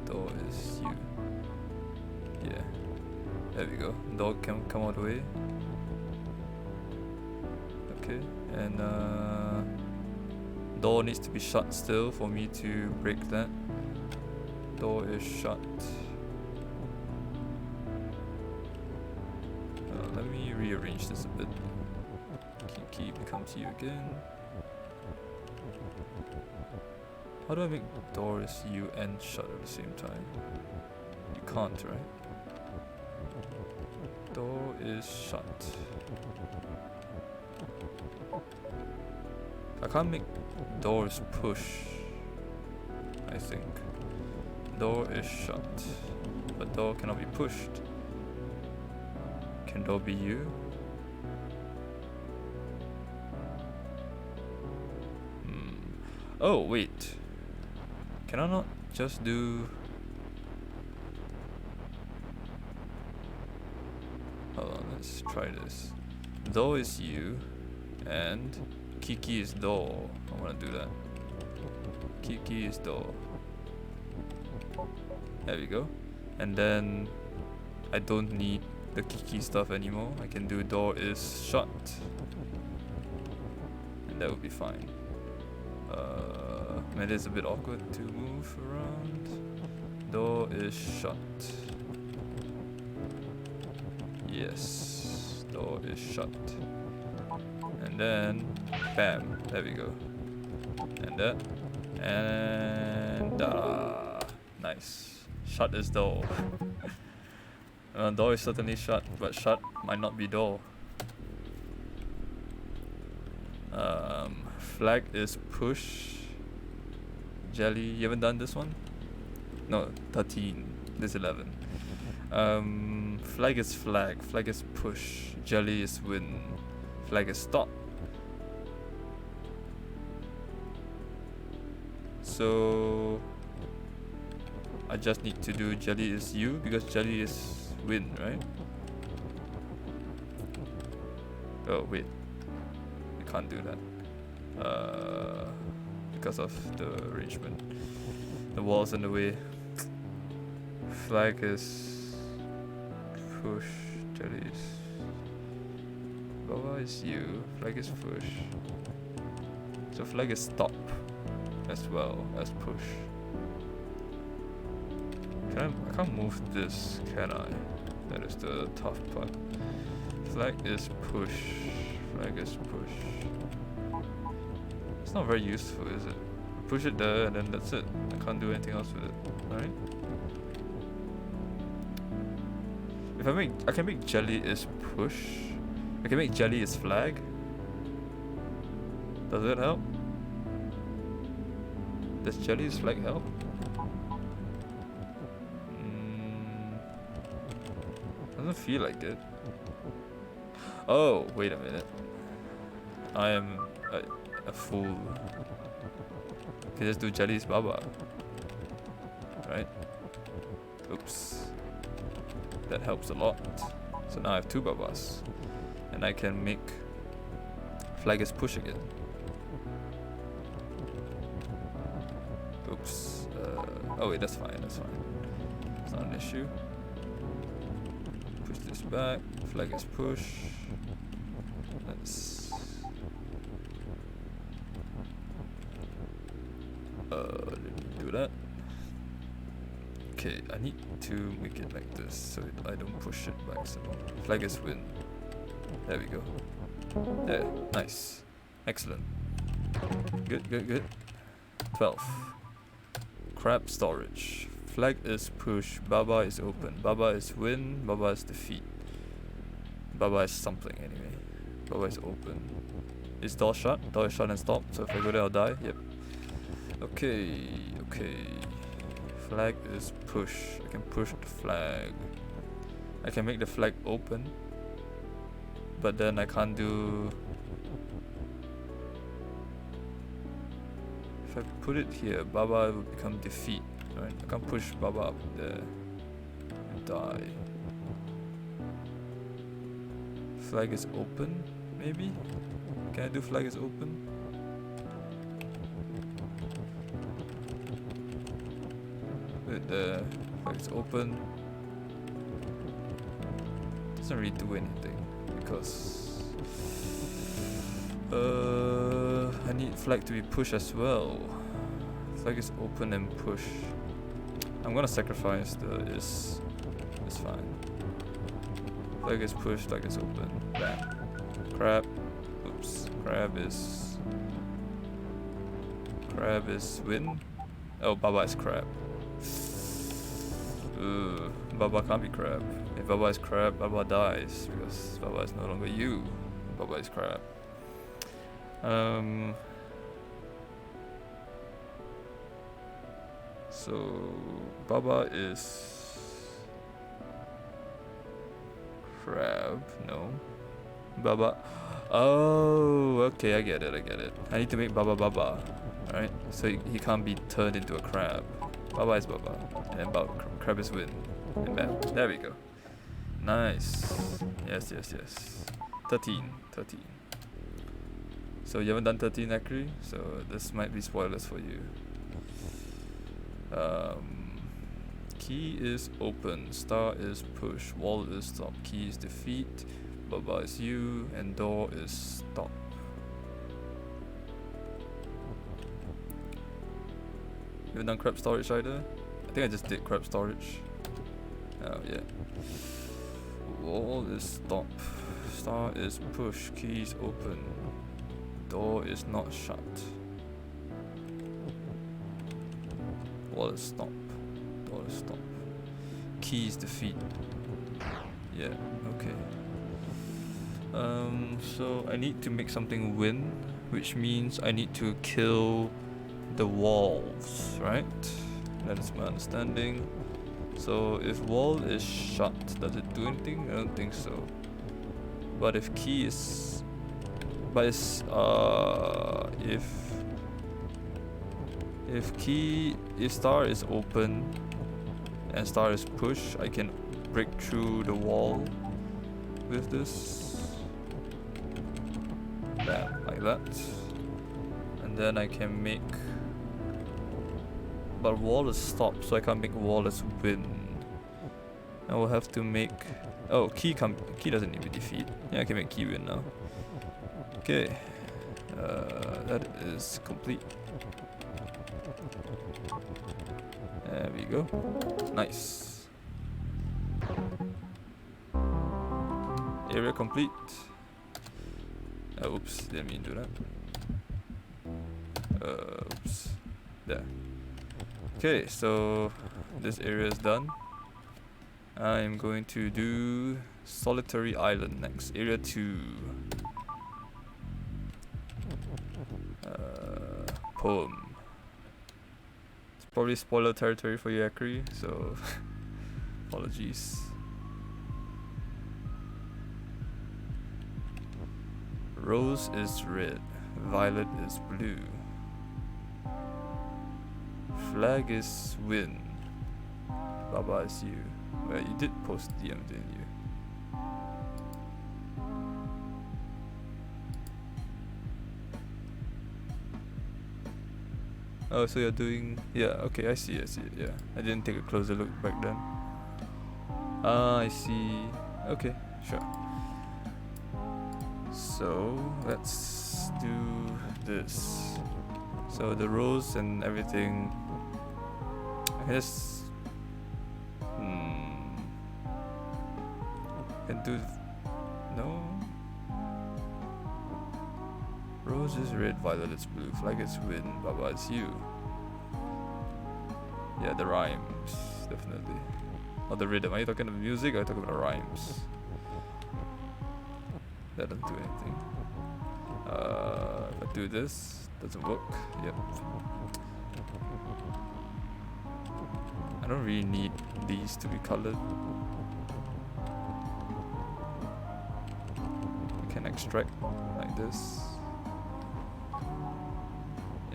Door is U. Yeah, there we go. Door can come all the way. Okay, and door needs to be shut still for me to break that. Door is shut. Let me rearrange this a bit. KleidiKey becomes you again. How do I make door is you and shut at the same time? You can't, right? Door is shut. I can't make doors push, I think. Door is shut, but door cannot be pushed. Can door be you? Oh, wait. Can I not just do... Hold on, let's try this. Door is you, and KleidiKey is door. I want to do that. KleidiKey is door. There we go. And then I don't need the KleidiKey stuff anymore. I can do door is shut, and that would be fine. It is a bit awkward to move around. Door is shut. Yes, door is shut. And then, bam, there we go. And that, and nice. Shut is door. Door is certainly shut, but shut might not be door. Flag is push. Jelly, you haven't done this one? No, 13. This 11. Flag is flag. Flag is push. Jelly is win. Flag is stop. So I just need to do jelly is you because jelly is win, right? Oh wait, I can't do that. Because of the arrangement. The wall's in the way. Flag is push, jelly is Baba is you, flag is push. So flag is stop as well as push. I can't move this, can I? That is the tough part. Flag is push, flag is push. It's not very useful, is it? Push it there and then that's it. I can't do anything else with it, right? If I can make jelly is push. I can make jelly is flag. Does it help? Does jelly is flag help? Doesn't feel like it. Oh, wait a minute. I am a fool. Okay, just do jelly's baba. Right? Oops. That helps a lot. So now I have 2 babas. And I can make flag is push again. Oops. Oh wait, that's fine, that's fine. It's not an issue. Push this back. Flag is push. Let's let me do that. Okay, I need to make it like this so I don't push it back so flag is win. There we go. There, nice. Excellent. Good, good, good. 12. Crab storage. Flag is push, Baba is open. Baba is win, Baba is defeat. Baba is something anyway. Baba is open. Is door shut? Door is shut and stop, so if I go there I'll die? Yep. Okay, okay. Flag is push. I can push the flag. I can make the flag open. But then I can't do... If I put it here, Baba will become defeat. Right? I can't push Baba up there and die. Flag is open, maybe? Can I do flag is open? Wait, the flag is open. Doesn't really do anything because I need flag to be pushed as well. Flag is open and push. I'm gonna sacrifice the is. It's fine. Flag is pushed, flag is open. Bam. Crap. Oops. Crab is win. Oh, Baba is crab. Baba can't be crab. If Baba is crab, Baba dies because Baba is no longer you. Baba is crab. So Baba is crab. No. Baba. Oh, okay, I get it. I need to make Baba Baba, right? So he can't be turned into a crab. Baba is Baba, and then crab is win. And bam, there we go. Nice. Yes. 13. So you haven't done 13, Akri? So this might be spoilers for you. Key is open, star is push, wall is stop, key is defeat, Baba is you, and door is stop. You haven't done crab storage either? I think I just did crab storage. Oh yeah. Wall is stop, star is push, key is open, door is not shut. Wall is stop, door is stop, key is defeat. Yeah, okay. So I need to make something win, which means I need to kill the walls, right? That is my understanding. So if wall is shut, does it do anything? I don't think so. But if key is, if star is open and star is push, I can break through the wall with this. Bam, like that. And then I can make, but wall is stop, so I can't make wall as win. I will have to make, oh, key doesn't need to defeat. Yeah, I can make key win now. Okay, that is complete. There we go. Nice. Area complete. Oops, didn't mean to do that. Oops. There. Okay, so this area is done. I'm going to do Solitary Island next. Area 2. Poem. It's probably spoiler territory for you, Akri, so apologies. Rose is red, violet is blue. Flag is win. Baba is you. Well, you did post DM, didn't you? Oh, so you're doing... Yeah, okay, I see it, yeah. I didn't take a closer look back then. Ah, I see. Okay, sure. So, let's do this. So the rose and everything... I guess... Can do... No? Rose is red, violet is blue, flag is win, Baba is you. Yeah, the rhymes, definitely. Not the rhythm. Are you talking about music or are you talking about rhymes? That doesn't do anything. If I do this, doesn't work. Yep. I don't really need these to be colored. I can extract like this.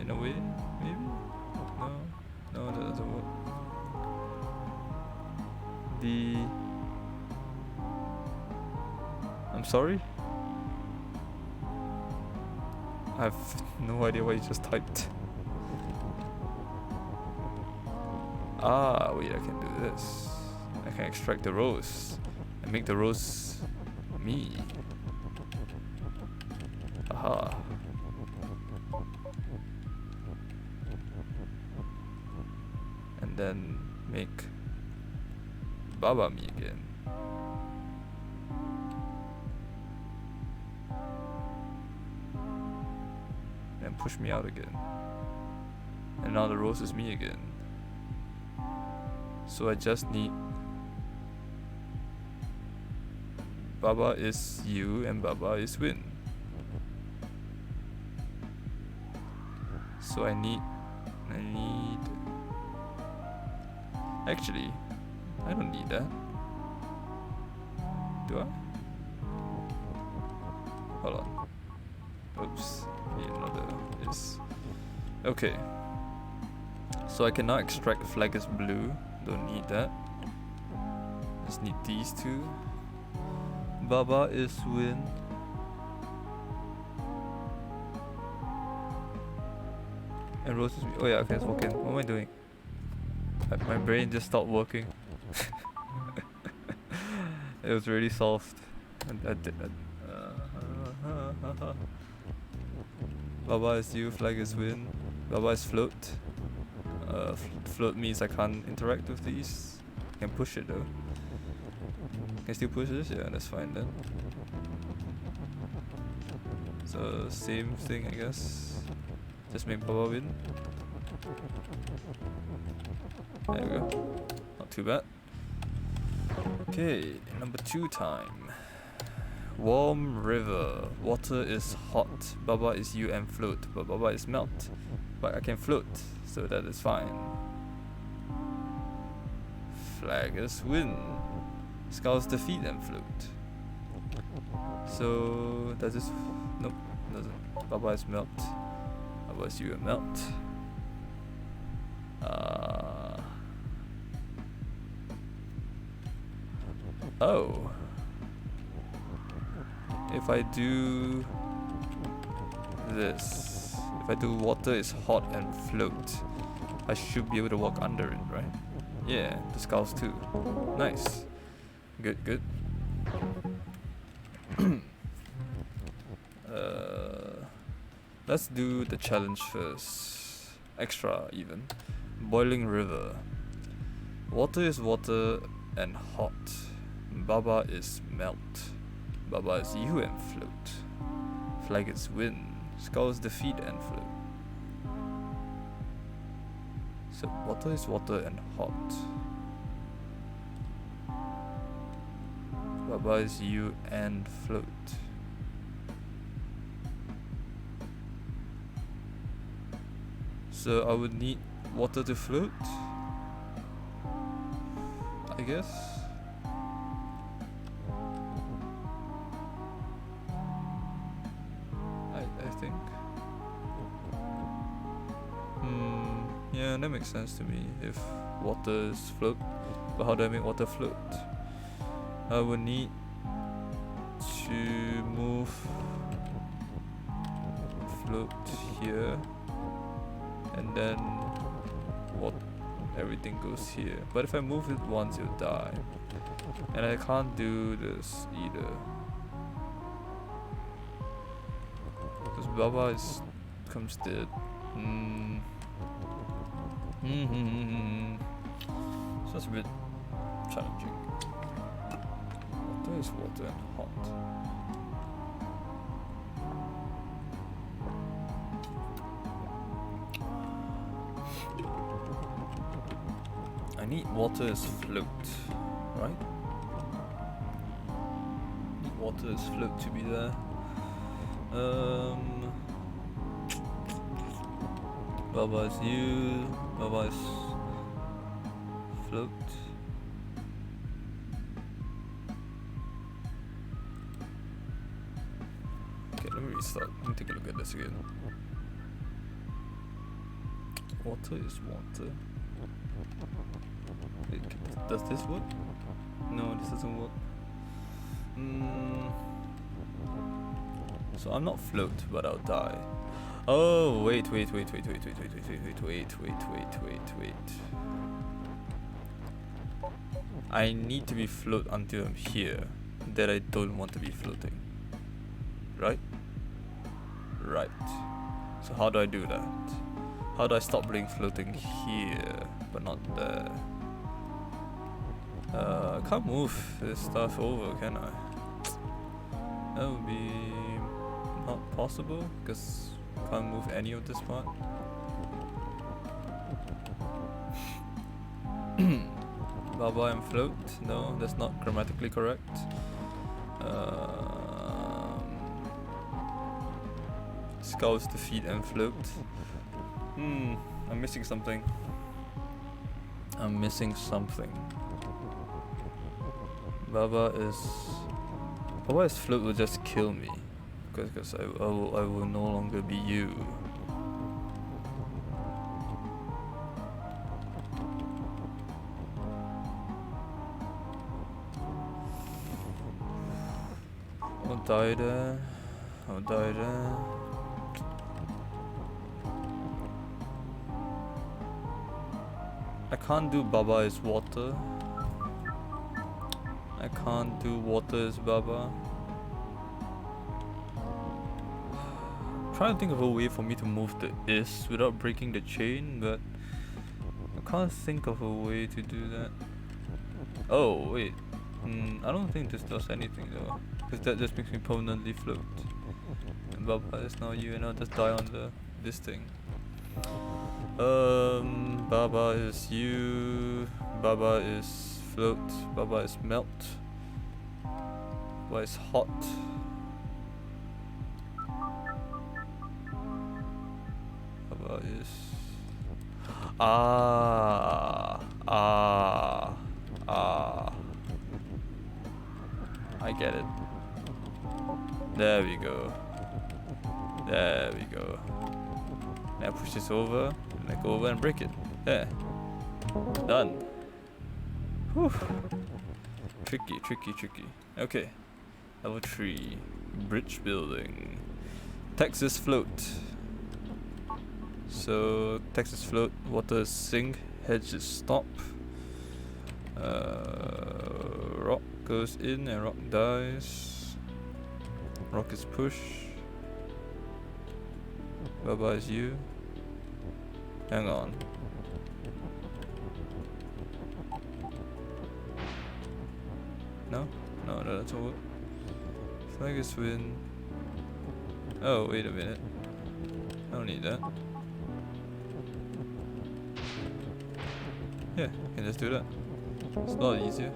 In a way, maybe? No, that doesn't work. I'm sorry? I have no idea what you just typed. Ah, wait, I can do this. I can extract the rose and make the rose me. Aha. And then make Baba me again. push me out again. And now the rose is me again. So I just need Baba is you and Baba is win. So I need actually I don't need that. Do I? Hold on. Oops. Need another is. Okay. So I cannot extract flag as blue. Don't need that. Just need these two. Baba is win. And Rose is. Oh yeah, okay, it's working. What am I doing? My brain just stopped working. It was already solved. I did that. Baba is you, flag is win. Baba is float. Float means I can't interact with these. I can push it though. Can I still push this? Yeah, that's fine then. So same thing I guess. Just make Baba win. There we go. Not too bad. Okay, number 2 time. Warm river. Water is hot. Baba is you and float. But Baba is melt. But I can float, so that is fine. Flag is win. Skulls defeat and float. So does this? Nope, doesn't. Baba is melt. Baba is you and melt. Oh. If I do this, if I do water is hot and float, I should be able to walk under it, right? Yeah, the skulls too. Nice. Good, good. Let's do the challenge first. Extra even. Boiling river. Water is water and hot. Baba is melt. Baba is you and float. Flag is win. Skulls defeat and float. So water is water and hot. Baba is you and float. So I would need water to float, I guess. I think. Yeah, that makes sense to me if water is float. But how do I make water float? I would need to move float here, and then what? Everything goes here. But if I move it once, it'll die, and I can't do this either. Because Baba comes dead. So that's a bit challenging. Water is water and hot. I need water is float, right? Need water is float to be there. Baba is you. Baba is float. Okay, let me restart. Let me take a look at this again. Water is water. Wait, does this work? No, this doesn't work. So I'm not float, but I'll die. Oh, wait. I need to be float until I'm here. That I don't want to be floating. Right? Right. So how do I do that? How do I stop being floating here, but not there? I can't move this stuff over, can I? That would be not possible, because can't move any of this part. Baba and float. No, that's not grammatically correct. Skulls, defeat, and float. I'm missing something. I'm missing something. Baba is float will just kill me, because I will no longer be you. I'll die there. I'll die there. I can't do Baba is water. I can't do water is Baba. Trying to think of a way for me to move the is without breaking the chain, but I can't think of a way to do that. Oh wait, I don't think this does anything though, because that just makes me permanently float. And Baba is now you, and I'll just die on this thing. Baba is you. Baba is float. Baba is melt. Baba is hot. Baba is I get it. There we go. There we go. Now push this over, and I go over and break it. There. Done. Whew. Tricky, tricky, tricky. Okay. Level 3. Bridge building. Texas float. So, Texas float, water is sink, hedge is stop. Rock goes in and rock dies. Rock is push. Baba is you. Hang on. No? No, that's all. Flag is win. Oh, wait a minute. I don't need that. Yeah, I can just do that. It's a lot easier.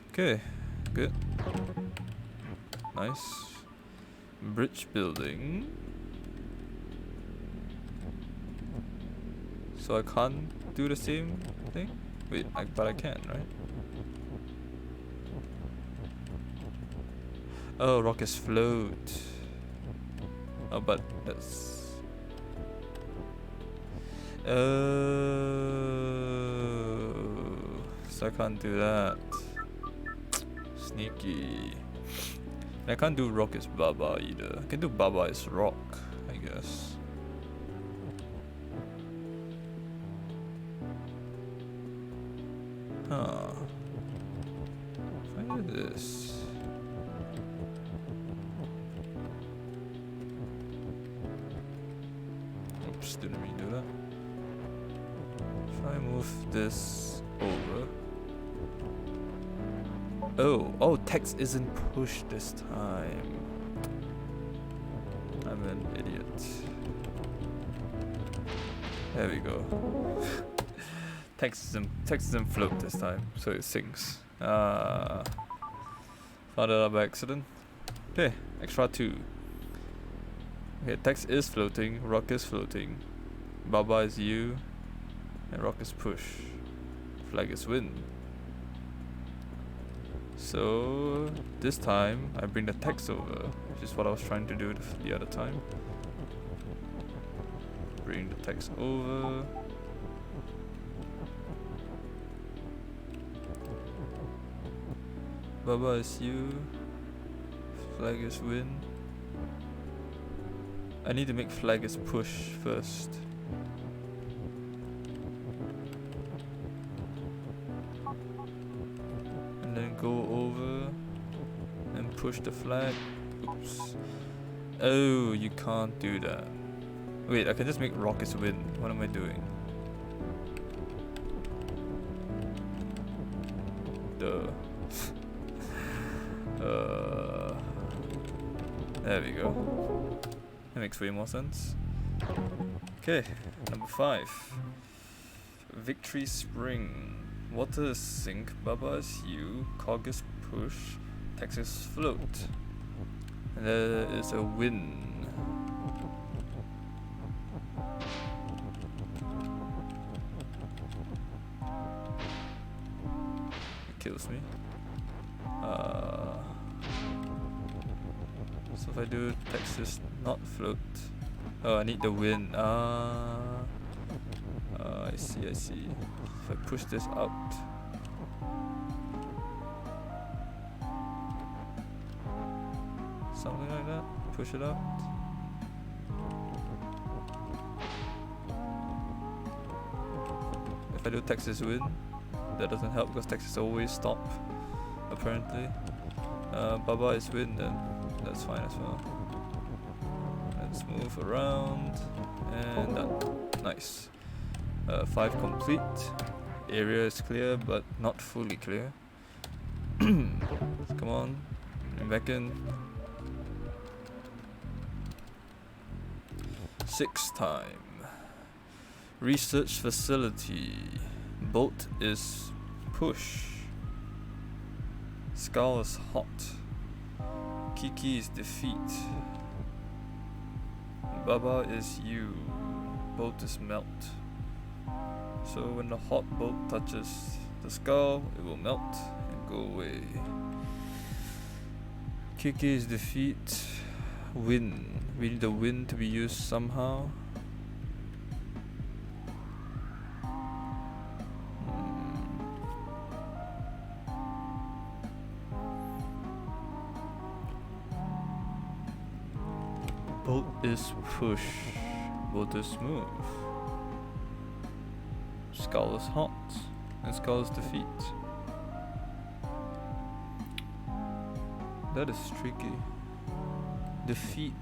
Okay, good. Nice. Bridge building. So I can't do the same thing? Wait, but I can, right? Oh, rock is float. Oh, but that's... so I can't do that. Sneaky. And I can't do rock is Baba either. I can do Baba is rock, I guess. Huh. If I do this. Oops, didn't mean to do that. If I move this over. Oh, text isn't pushed this time. I'm an idiot. There we go. Text isn't float this time, so it sinks. Found it out by accident. Okay, extra 2. Okay, text is floating, rock is floating. Baba is you, and rock is push. Flag is win. So this time I bring the text over, which is what I was trying to do the other time. Bring the text over. Baba is you. Flag is win. I need to make flag is push first. And then go over and push the flag. Oops. Oh, you can't do that. Wait, I can just make rock is win. What am I doing? Duh. There we go. That makes way more sense. Okay, number 5. Victory Spring. Water is sink, Baba is you, Cog is push, Texas float. And there is a win. It kills me. So if I do Texas not float. Oh, I need the win. I see. If I push this out. Something like that. Push it out. If I do Texas win, that doesn't help because Texas always stop, apparently. Baba is win, then that's fine as well. Let's move around, and done. Nice. 5 complete. Area is clear, but not fully clear. Come on, bring back in. 6 time. Research facility. Boat is push. Skull is hot. Kiki is defeat. Baba is you. Boat is melt. So when the hot boat touches the skull, it will melt and go away. Kiki is defeat. Wind. We need the wind to be used somehow. Boat is push. Boat is move. Skull is hot. And skull is defeat. That is tricky. Defeat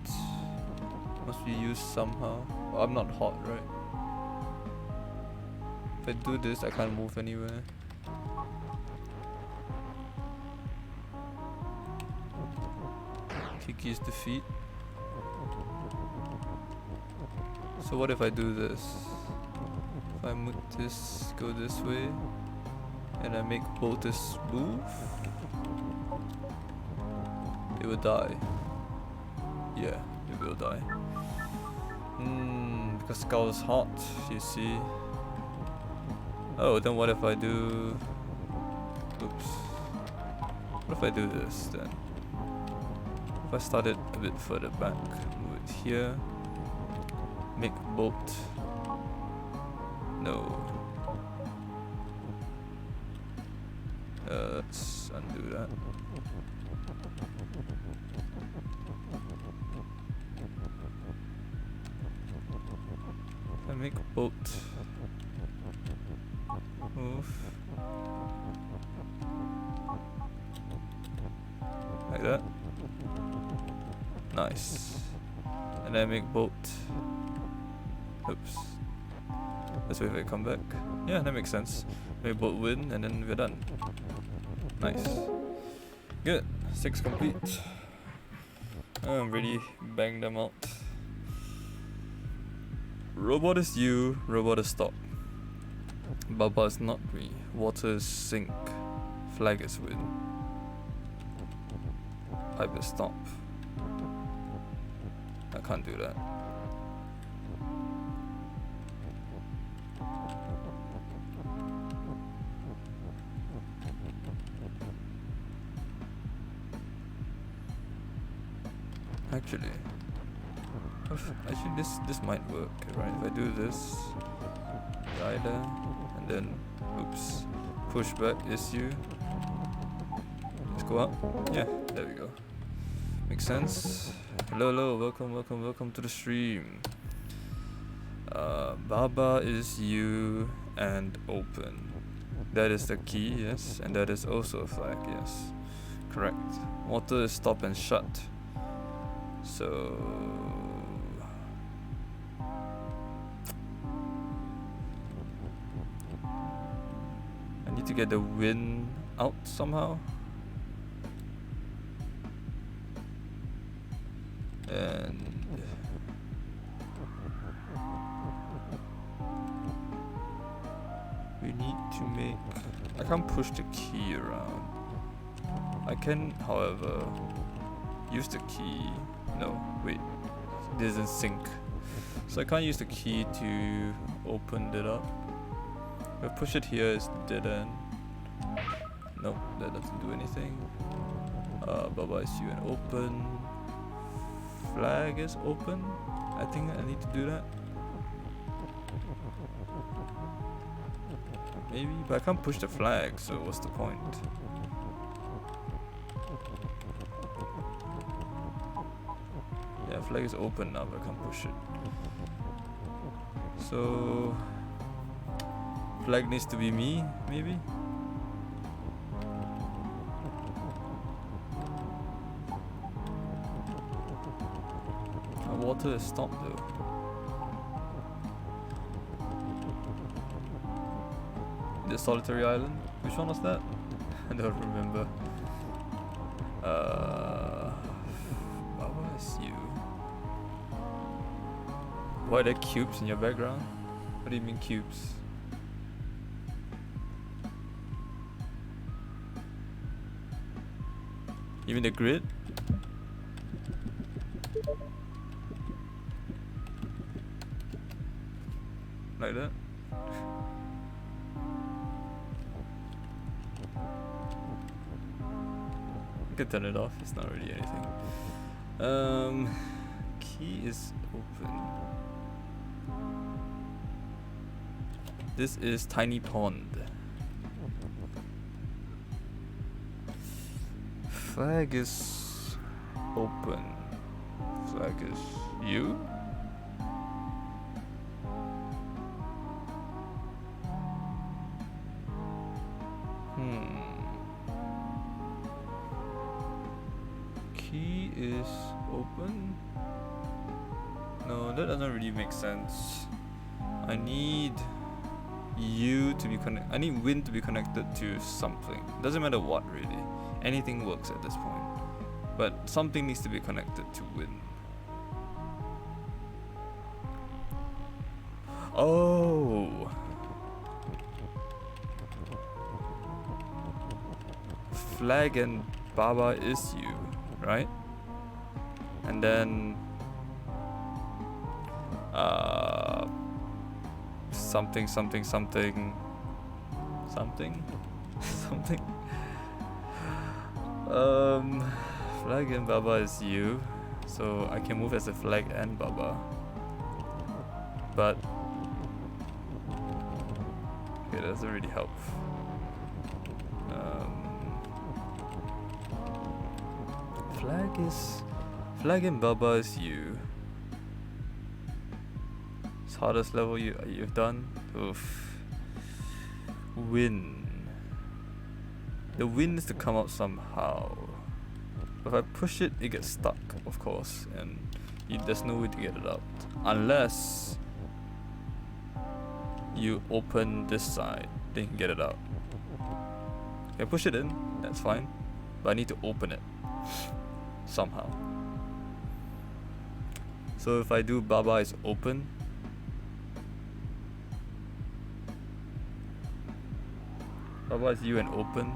must be used somehow. Oh, I'm not hot, right? If I do this, I can't move anywhere. Kiki's defeat. So what if I do this? If I move this, go this way, and I make Botus move, it will die. Yeah, it will die. Because skull is hot, you see. Oh, then what if I do... Oops. What if I do this then? If I start it a bit further back, move it here. Make boat. No. Let's undo that. I make boat move like that. Nice. And I make boat. Oops. Let's wait for it to come back. Yeah, that makes sense. Make boat win and then we're done. Nice. Good. 6 complete. I'm ready. Bang them out. Robot is you. Robot is stop. Baba is not me. Water is sink. Flag is win. Pipe is stop. I can't do that. Actually, this might work, right? If I do this, die there, and then, oops, push back issue. Let's go up. Yeah, there we go. Makes sense. Hello, welcome to the stream. Baba is you and open. That is the key, yes, and that is also a flag, yes. Correct. Water is stop and shut. So I need to get the wind out somehow. And We need to make... I can't push the key around. I can, however, use the key. No, wait. It doesn't sync. So I can't use the key to open it up. If I push it here, it's dead end. Nope, that doesn't do anything. Baba is you and open. Flag is open. I think I need to do that. Maybe, but I can't push the flag, so what's the point? Yeah, flag is open now, but I can't push it. So flag needs to be me, maybe? My water is stopped though. The solitary island? Which one was that? I don't remember. What is you? Why are there cubes in your background? What do you mean cubes? You mean the grid? Like that? I can turn it off, it's not really anything. Key is open. This is tiny pond. Flag is open. Flag is you? Key is open? No, that doesn't really make sense. I need you to be connected. I need wind to be connected to something. Doesn't matter what really. Anything works at this point. But something needs to be connected to wind. Oh. Flag and Baba is you, right? And then something something Flag and Baba is you, so I can move as a Flag and Baba, but okay, that doesn't really help. Flag and Baba is you. It's hardest level you've done. Oof. Wind. The wind needs to come out somehow. If I push it, it gets stuck, of course, and there's no way to get it out unless you open this side. Then you can get it out. Okay, push it in. That's fine, but I need to open it somehow. So if I do Baba is open, Baba is you and open.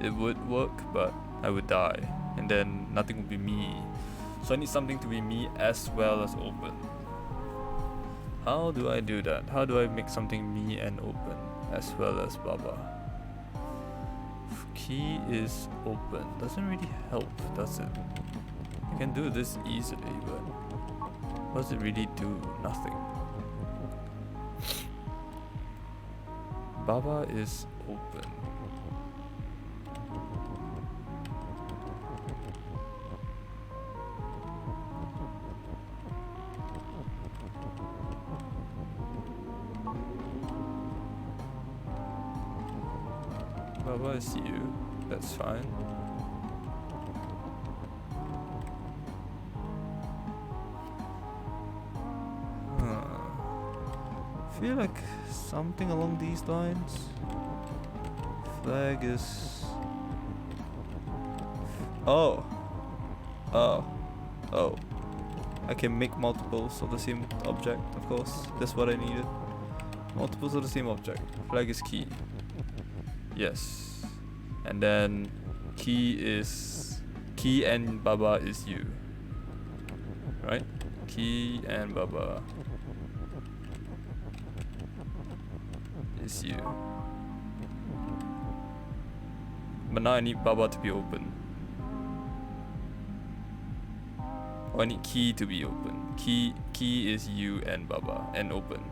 It would work, but I would die, and then nothing would be me. So I need something to be me as well as open. How do I do that? How do I make something me and open as well as Baba? Key is open. Doesn't really help, does it? I can do this easily, but what does it really do? Nothing. Baba is open. Baba is you. That's fine. Feel like something along these lines. Flag is. Oh. I can make multiples of the same object, of course. That's what I needed. Multiples of the same object. Flag is key. Yes. And then key and Baba is you. Right? Key and Baba is you. But now I need Baba to be open. Oh, I need key to be open. Key is you and Baba and open.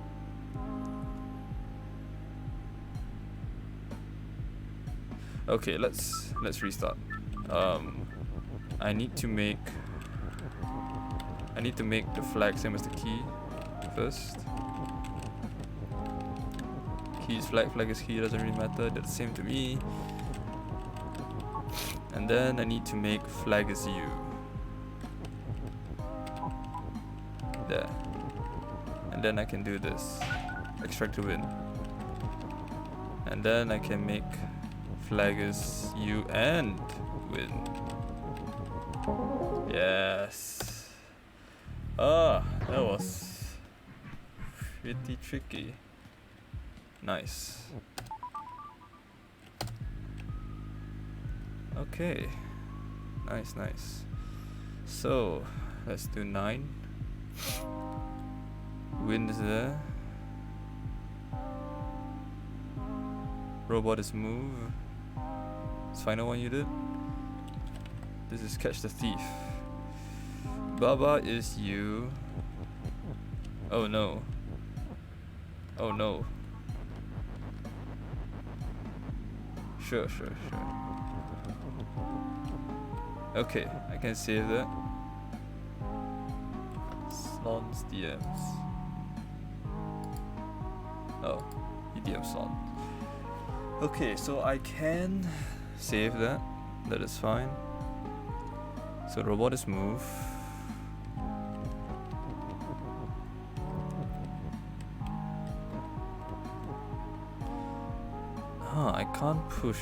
Okay, let's restart. I need to make the flag same as the key first. Key is flag, flag is key, doesn't really matter, they're the same to me. And then I need to make flag is you. There. And then I can do this. Extract to win. And then I can make flag is you and win. Yes. Ah, that was pretty tricky. Nice. Okay. Nice, nice. So, let's do 9. Win is there. Robot is move. It's final one you did. This is catch the thief. Baba is you. Oh no. Oh no. Sure. Okay, I can save that. Slons DMs. Oh, EDM slot. Okay, so I can save that. That is fine. So robot is move. I can't push.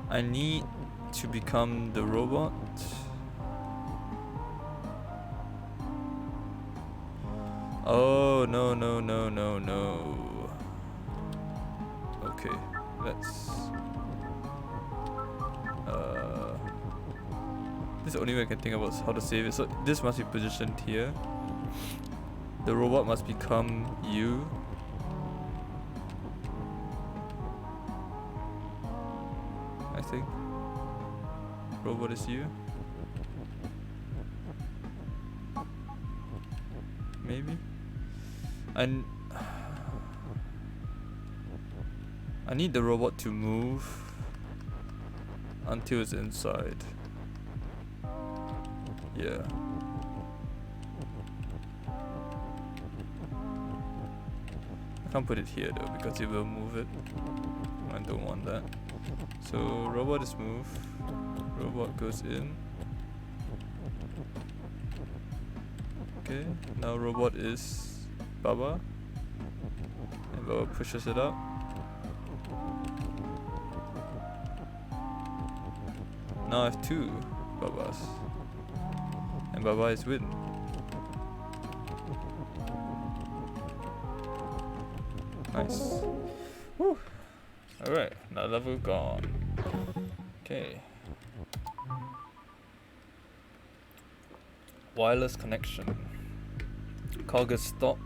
I need to become the robot. Oh no. Okay, let's this is the only way I can think about how to save it. So this must be positioned here. The robot must become you. I think robot is you. Maybe. And I need the robot to move until it's inside. Yeah. I can't put it here though because it will move it. I don't want that. So robot is move. Robot goes in. Okay, now robot is Baba. And Baba pushes it up. Now I have 2 Babas. And Baba is win. Nice. Woo! Alright, now level gone. Okay. Wireless connection. Cog stop.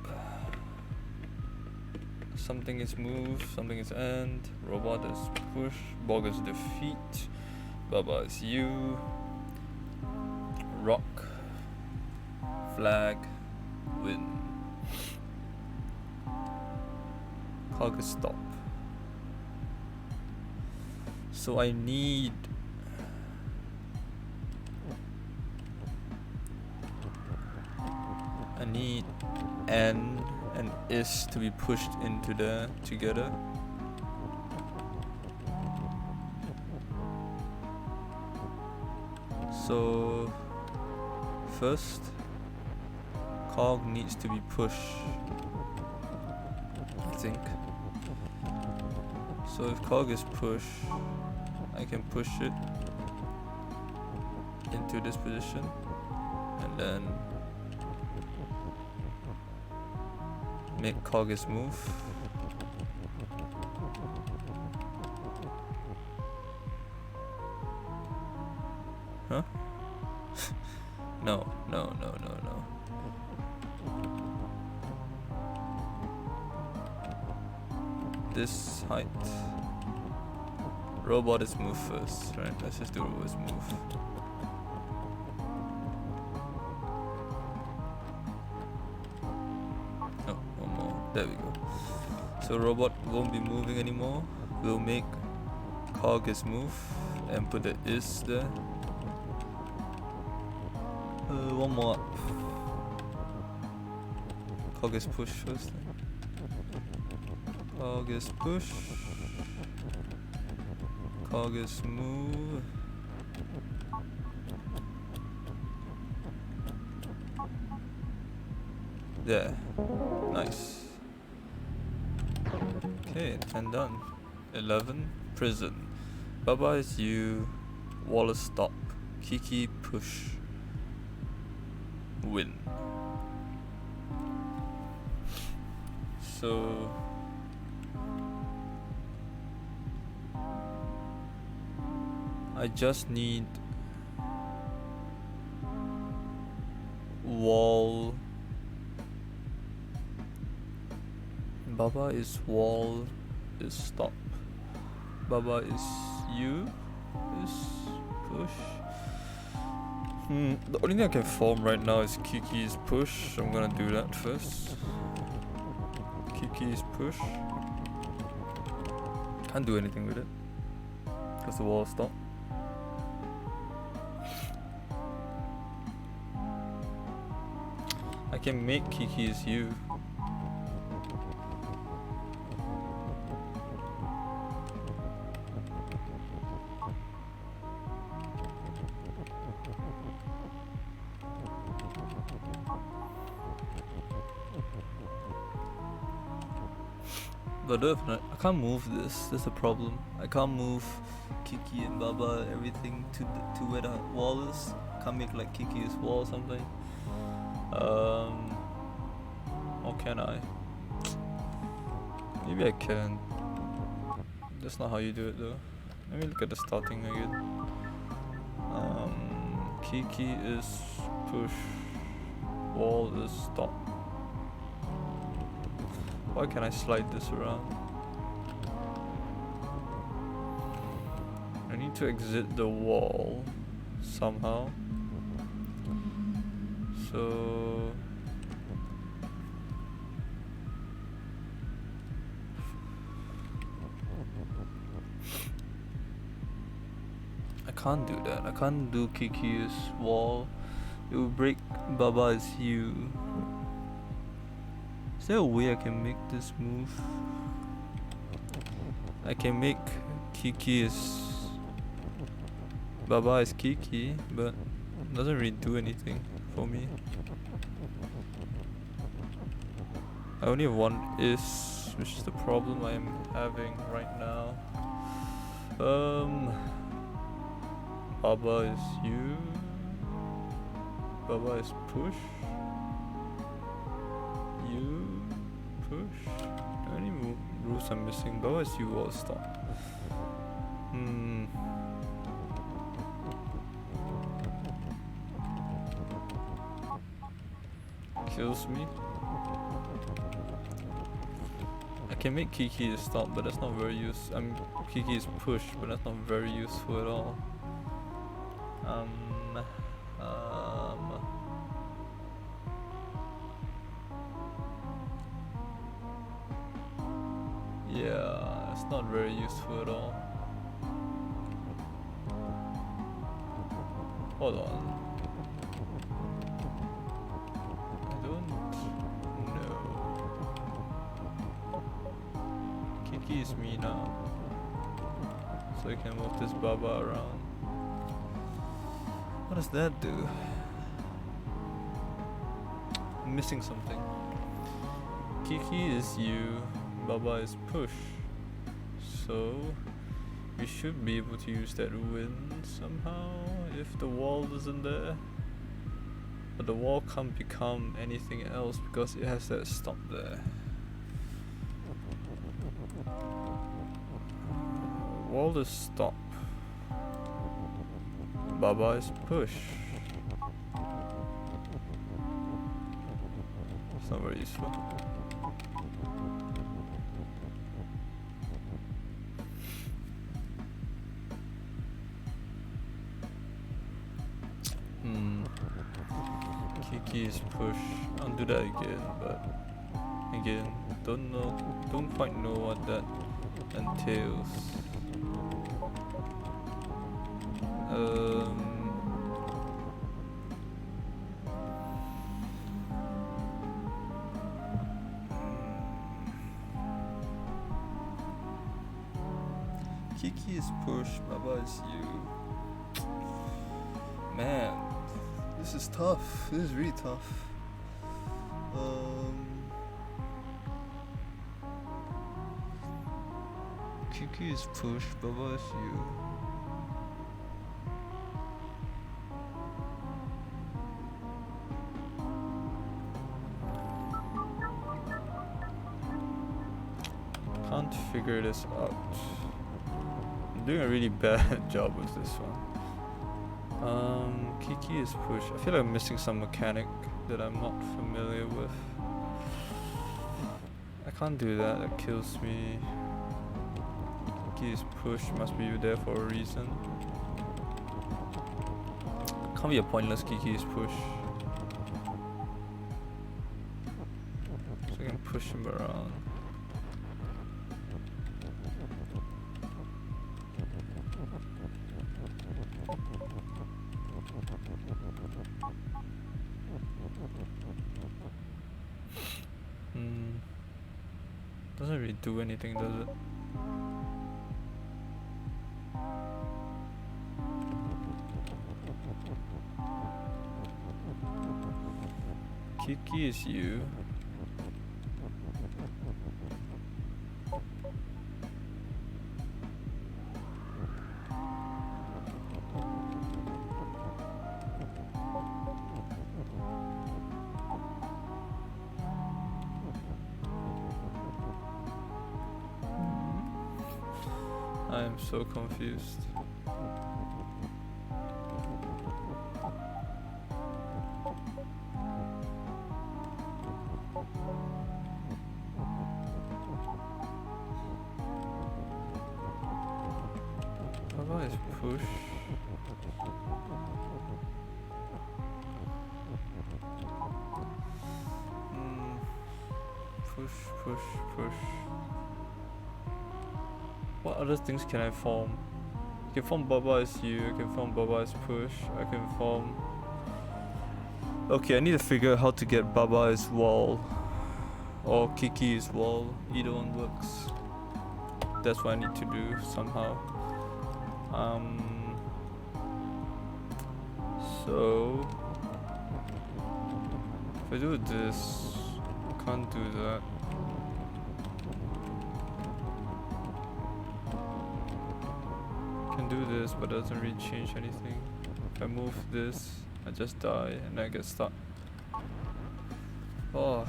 Something is move, something is end. Robot is push. Bog is defeat. Baba is you. Rock. Flag. Win. Cog stop. So I need N and is to be pushed into there together. So first Cog needs to be pushed, I think. So if Cog is pushed, I can push it into this position and then make Cog's move. Huh? No. This height. Robot is move first, right? Let's just do robot's move. Oh, one more. There we go. So robot won't be moving anymore. We'll make Cog his move and put the is there. One more up. Cog is push first. Cog is push. Cog is move. There. Nice. Okay, 10 done. 11. Prison. Baba is you. Wallace stop. KleidiKey push. Win. So I just need wall. Baba is wall is stop. Baba is you is push. The only thing I can form right now is KleidiKey's push. I'm gonna do that first. KleidiKey's push. Can't do anything with it because the wall stopped. I can make KleidiKey's you. But I can't move this. That's the problem. I can't move KleidiKey and Baba everything to where the wall is. Can't make like KleidiKey's wall or something. Or can I? Maybe I can. That's not how you do it though. Let me look at the starting again. KleidiKey is push. Wall is stop. Why can I slide this around? I need to exit the wall somehow. So I can't do that. I can't do KleidiKey's wall. It will break Baba's you. Is there a way I can make this move? I can make KleidiKey's Baba is KleidiKey, but it doesn't really do anything for me. I only have one is, which is the problem I am having right now. Baba is you. Baba is push. You push. How many rules I'm missing? Baba is you all stop. Kills me. I can make KleidiKey stop, but that's not very useful. KleidiKey is push, but that's not very useful at all. Yeah, it's not very useful at all. Hold on. I don't know. KleidiKey is me now. So I can move this Baba around. What does that do? I'm missing something. Kiki is you, Baba is push. So we should be able to use that win somehow if the wall isn't there. But the wall can't become anything else because it has that stop there. Wall is stop. Baba is push. It's not very useful. Kiki is push. I'll do that again, but again, don't quite know what that entails. Kiki is push, Baba is you. Man, this is tough. This is really tough. Kiki is push, Baba is you. Can't figure this out. I'm doing a really bad job with this one. Kiki is push. I feel like I'm missing some mechanic that I'm not familiar with. I can't do that, that kills me. Kiki is push, must be there for a reason. Can't be a pointless Kiki is push. So I can push him around. Doesn't really do anything, does it? Kiki is you. I am so confused. Baba is push. Push. What other things can I form? I can form Baba as you, I can form Baba as push, I can form... Okay, I need to figure out how to get Baba as wall. Or Kiki as wall, either one works. That's what I need to do somehow. So... if I do this, I can't do that. Do this, but it doesn't really change anything. If I move this, I just die and I get stuck. Oh.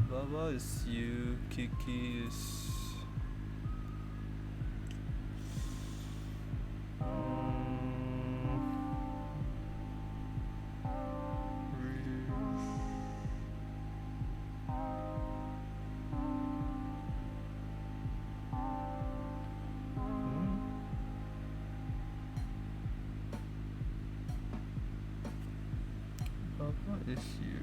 Baba is you, Kiki is... Baba is you.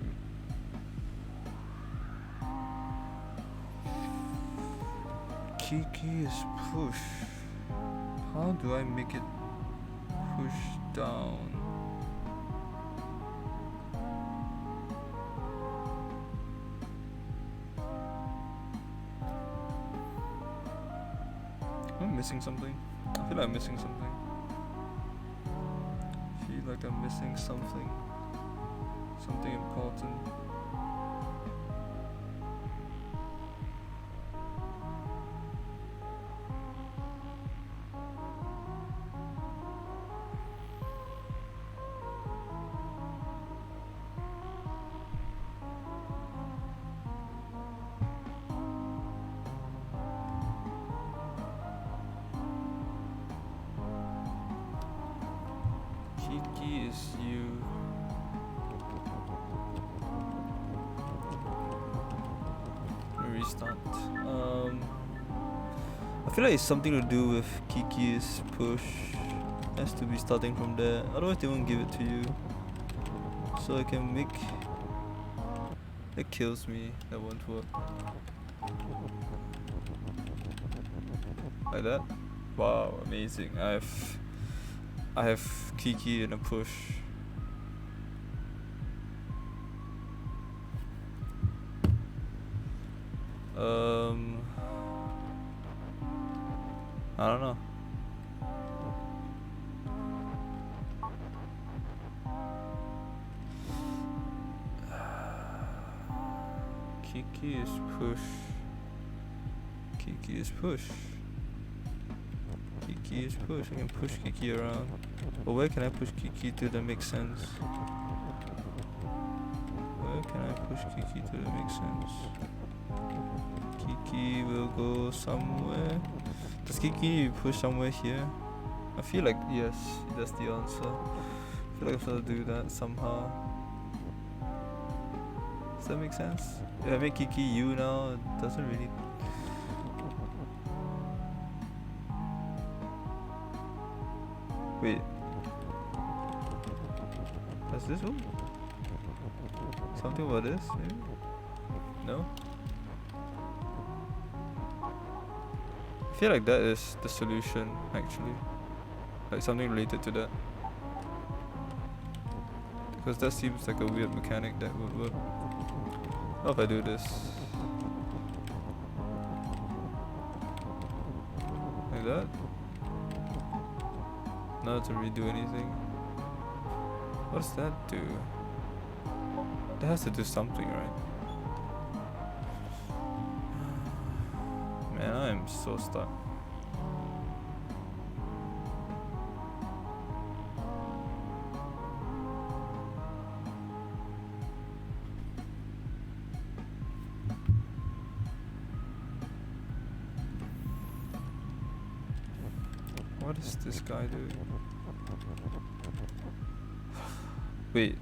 Kiki is push. How do I make it push down? Am I missing something? I feel like I'm missing something. Something important. KleidiKey is you. Restart. I feel like it's something to do with KleidiKey's push. It has to be starting from there. Otherwise, they won't give it to you. So I can make. It kills me. That won't work. Like that. Wow, amazing. I have KleidiKey in a push. I don't know. KleidiKey is push. KleidiKey is push. KleidiKey is push. I can push KleidiKey around. But where can I push KleidiKey to that makes sense? Where can I push KleidiKey to that makes sense? KleidiKey will go somewhere. Does KleidiKey push somewhere here? I feel like yes, that's the answer. I feel like I'm supposed to do that somehow. Does that make sense? If I make KleidiKey U now, it doesn't really. Wait. Does this one? Something about this, maybe? No? I feel like that is the solution, actually. Like something related to that. Because that seems like a weird mechanic that would work. What if I do this? Like that? Not to redo anything. What does that do? That has to do something, right? Man, I am so stuck. What is this guy doing? Wait.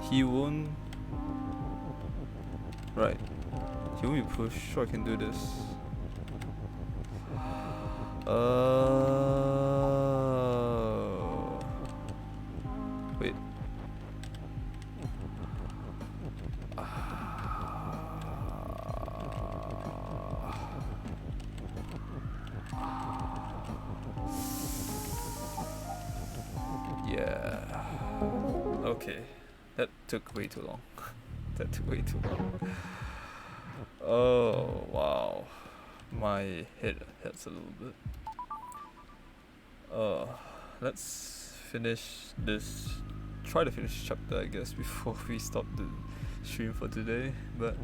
He won't. Right. He won't be pushed, so I can do this. Wait. Yeah. Okay. That took way too long. That took way too long. Oh, wow. My head hurts a little bit. Let's finish this. Try to finish chapter, I guess, before we stop the stream for today. But,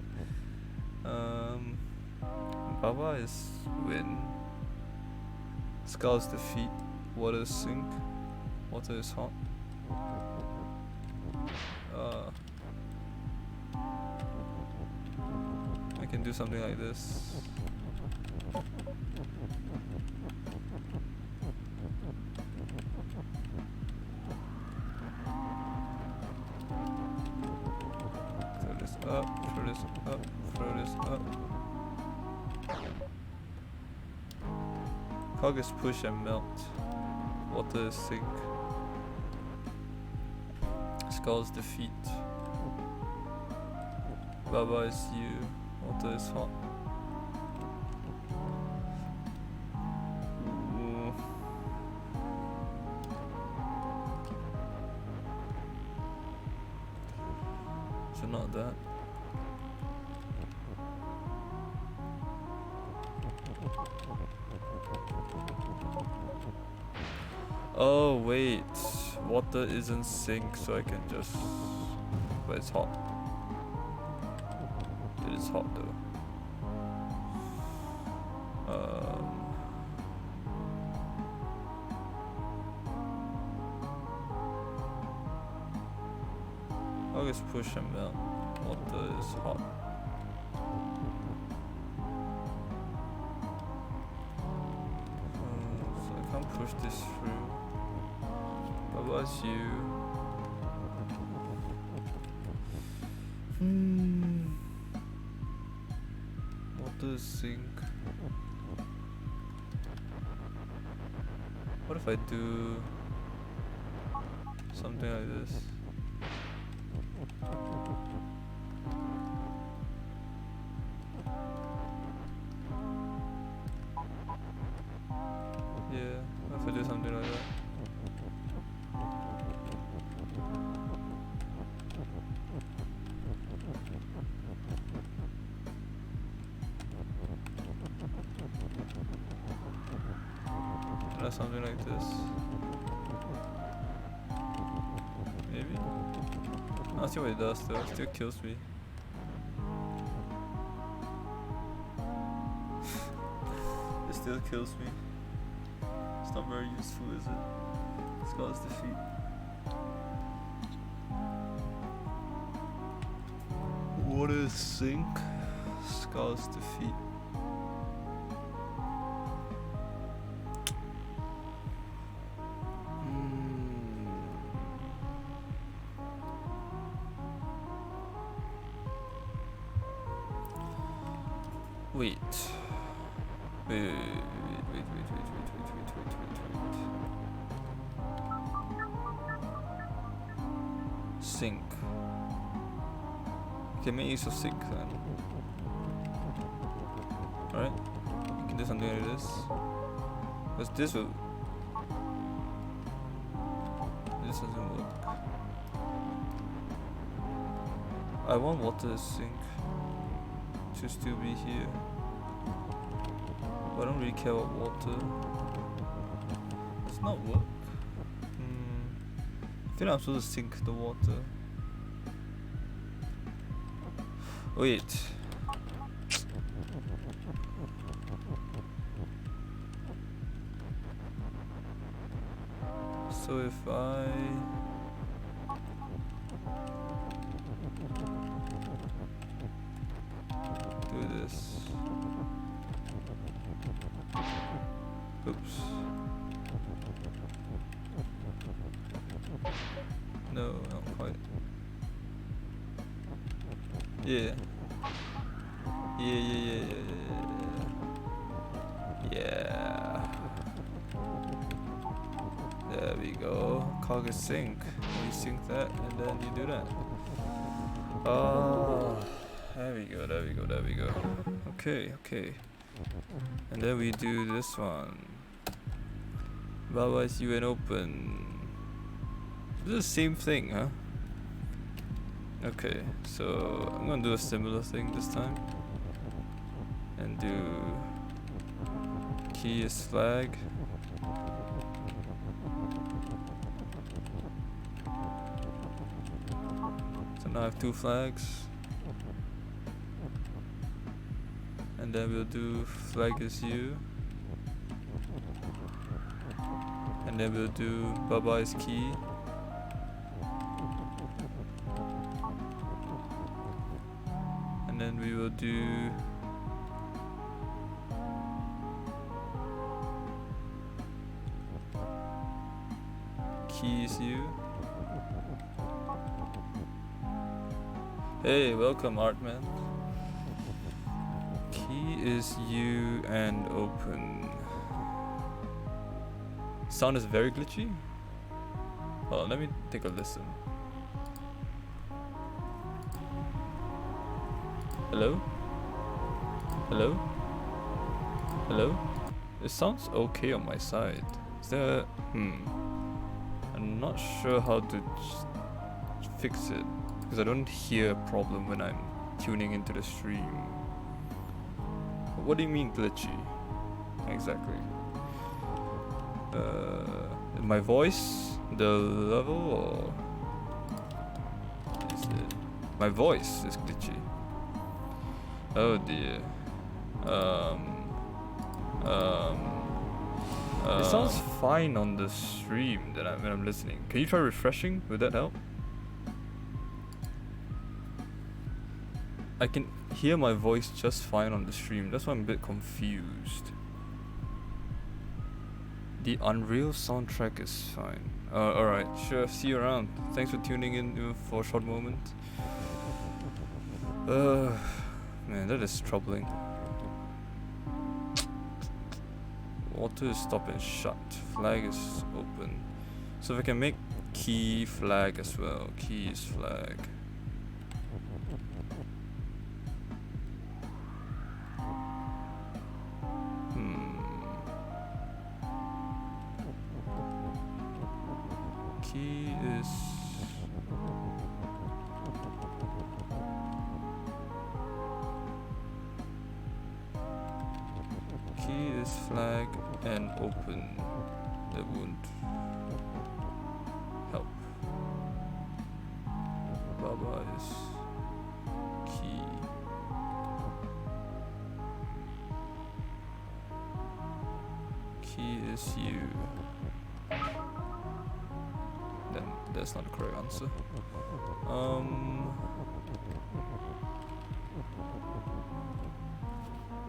Baba is win. Skull's defeat. Water sink. Water is hot. I can do something like this. Throw this up, throw this up, throw this up. Cog is push and melt. Water is sink. Skull's defeat. Baba is you. Water is hot. Ooh. So not that. Oh wait. water isn't sink, so I can just. But it's hot. It is hot though. I'll just push and melt. Water is hot. So I can't push this through. But what's you? Water sink. What if I do something like this? Yeah, what if I do something like that? Or something like this. Maybe? I'll see what it does though, it still kills me. It still kills me. It's not very useful, is it? Scar's defeat. Water sink. Scar's defeat. Wait. Wait. Sink. Okay, make use of sink then. Alright. You can do something like this. Because this will. This doesn't work. I want water sink to still be here. But I don't really care about water. Does not work. I think I'm supposed to sink the water. Wait. So if I do this. Oops. No, not quite. Yeah. Yeah. There we go. Cog sink. You sink that and then you do that. Oh, there we go. Okay. And then we do this one. Otherwise you and open. This is the same thing, huh? Okay, so I'm gonna do a similar thing this time. And do key is flag. So now I have two flags. And then we'll do flag is you. And then we'll do Baba is key. And then we will do key is you. Hey, welcome Artman. Key is you and open. Sound is very glitchy. Well, let me take a listen. Hello? It sounds okay on my side. Is there I'm not sure how to fix it because I don't hear a problem when I'm tuning into the stream. What do you mean glitchy? Exactly. My voice the level, or is it my voice is glitchy? Oh dear. It sounds fine on the stream when I'm listening. Can you try refreshing? Would that help? I can hear my voice just fine on the stream. That's why I'm a bit confused. The Unreal soundtrack is fine. Alright, sure. See you around. Thanks for tuning in even for a short moment. Man, that is troubling. Water is stop and shut. Flag is open. So if I can make key flag as well. Key is flag. Key is flag and open. That won't help. Baba is key. Key is you. Then that's not the correct answer.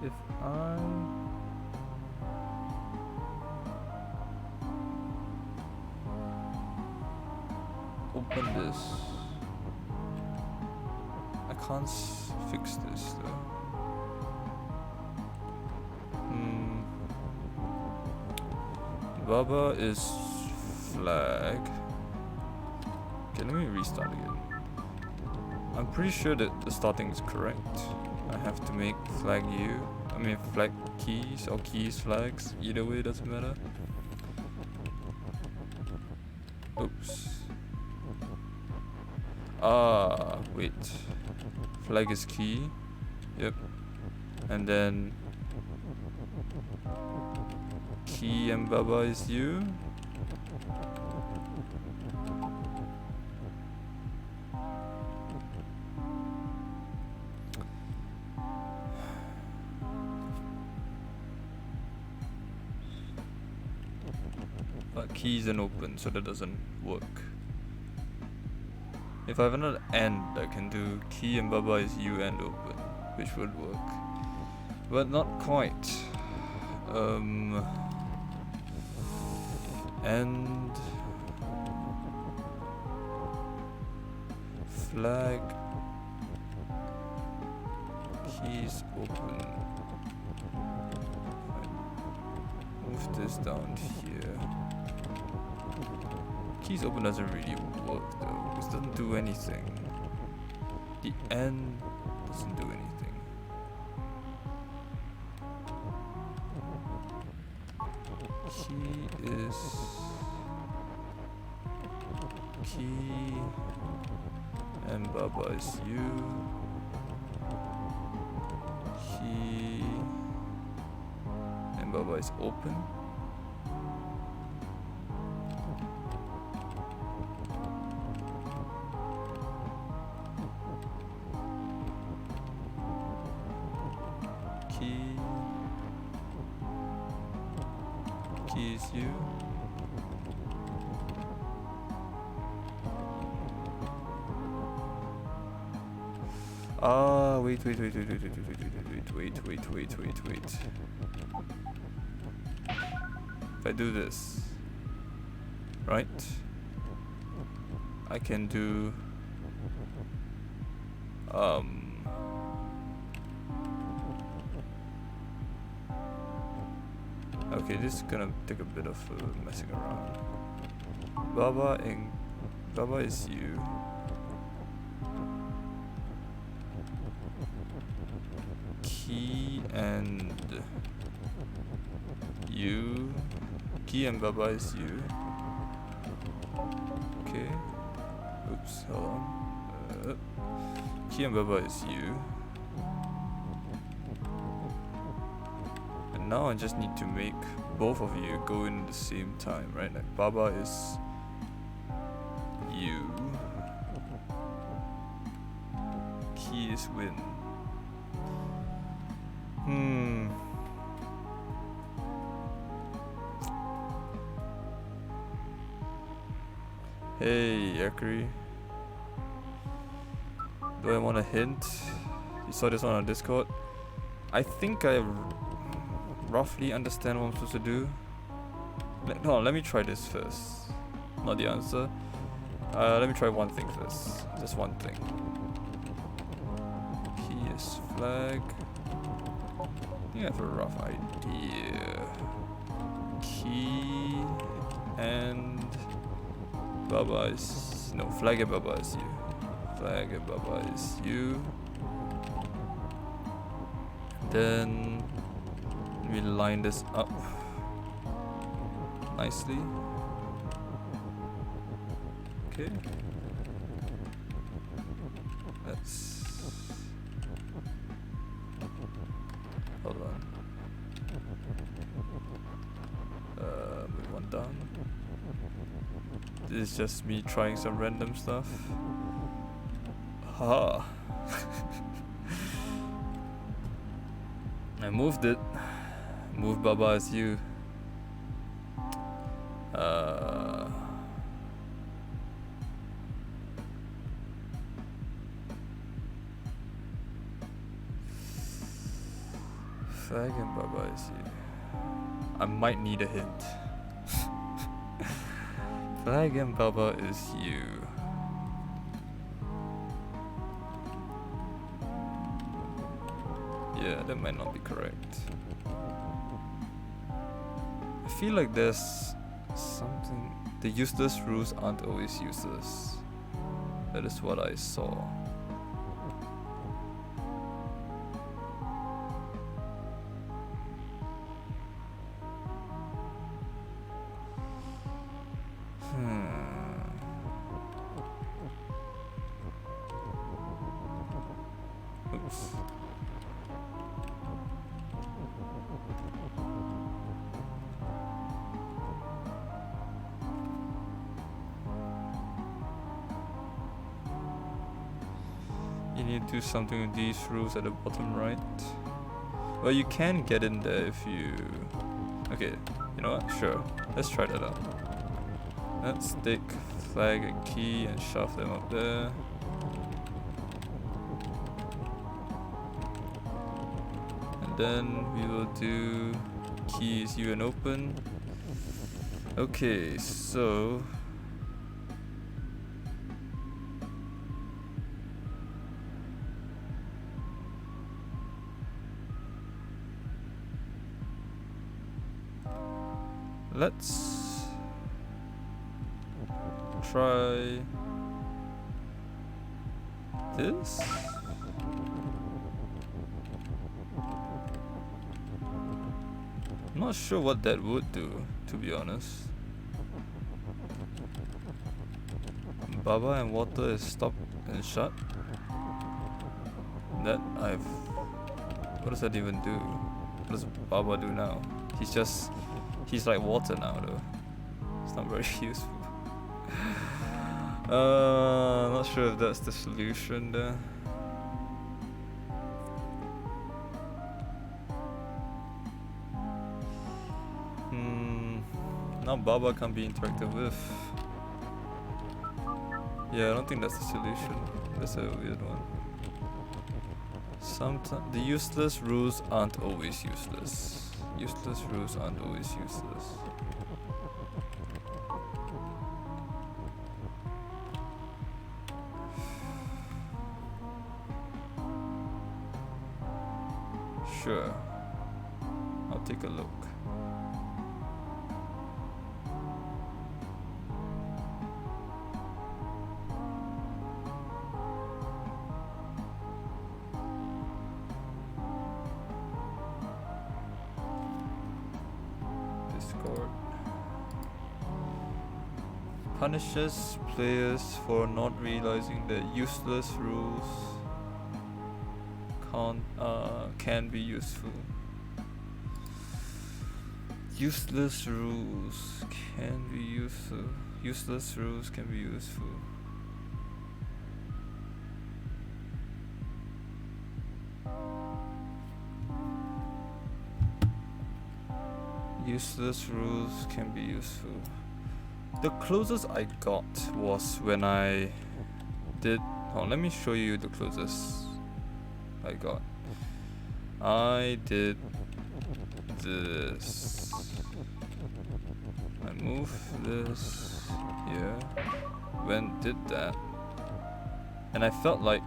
If I open this, I can't fix this though. Baba is flag. Okay, let me restart again. I'm pretty sure that the starting is correct. I have to make flag you. I mean flag keys or keys flags. Either way, doesn't matter. Oops. Wait. Flag is key. Yep. And then key and Baba is you. But key isn't open, so that doesn't work. If I have another AND, I can do key and Baba is you and open, which would work. But not quite. And flag keys open. Move this down here. Keys open doesn't really work though. This doesn't do anything. The N doesn't do anything. Key is key and Baba is you. Key and Baba is open. Key is you. Wait. If I do this, right? I can do okay, this is gonna take a bit of messing around. Baba is you. Key and you. Key and Baba is you. Okay. Oops, hold on. Key and Baba is you. And now I just need to make both of you go in at the same time, right? Like Baba is you. Key is win. Hey, Akri. Do I want a hint? You saw this one on Discord? I think I roughly understand what I'm supposed to do. No, let me try this first. Not the answer. Let me try one thing first. Just one thing. Key is flag. I think I have a rough idea. Key and Baba is no, flag and Baba is you. Flag and Baba is you. Then we line this up nicely. Okay. Let's hold on. Move one down. This is just me trying some random stuff. Ha! I moved it. Move Baba as you. Flag and Baba is you. I might need a hint. Flag and Baba is you. Yeah, that might not be correct. I feel like there's something. The useless rules aren't always useless. That is what I saw. Oops. You need to do something with these rules at the bottom right. Well, you can get in there if you... Okay, you know what? Sure. Let's try that out. Let's take flag and key and shove them up there. And then we will do keys U and open. Okay, so... let's try this. I'm not sure what that would do, to be honest. Baba and water is stop and shut. That I've... what does that even do? What does Baba do now? He's like water now though. It's not very useful. Not sure if that's the solution there. Now Baba can't be interacted with. Yeah, I don't think that's the solution. That's a weird one. Sometimes the useless rules aren't always useless. Useless rules aren't always useless. Sure. I'll take a look. Punishes players for not realizing that useless rules can be useful. Useless rules can be useful. Useless rules can be useful. Useless rules can be useful. The closest I got was when I did. Oh, let me show you the closest I got. I did this. I moved this here. Did that. And I felt like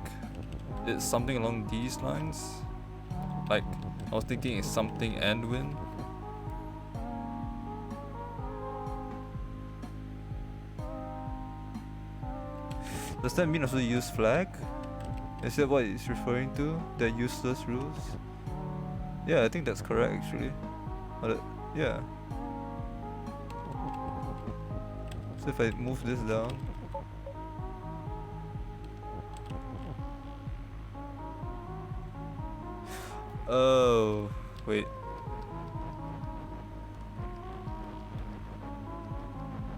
it's something along these lines. Like, I was thinking it's something and win. Does that mean also use flag? Is that what it's referring to? The useless rules? Yeah, I think that's correct actually. Yeah. So if I move this down. Oh, wait.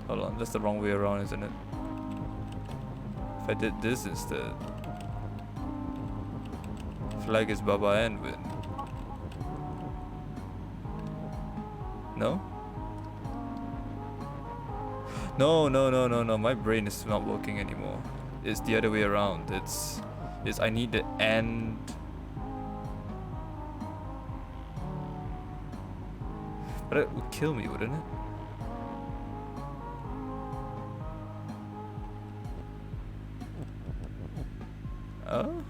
Hold on, that's the wrong way around, isn't it? If I did this instead. Flag is Baba and win. No? No. My brain is not working anymore. It's the other way around. It's I need the and. But it would kill me, wouldn't it? Oh?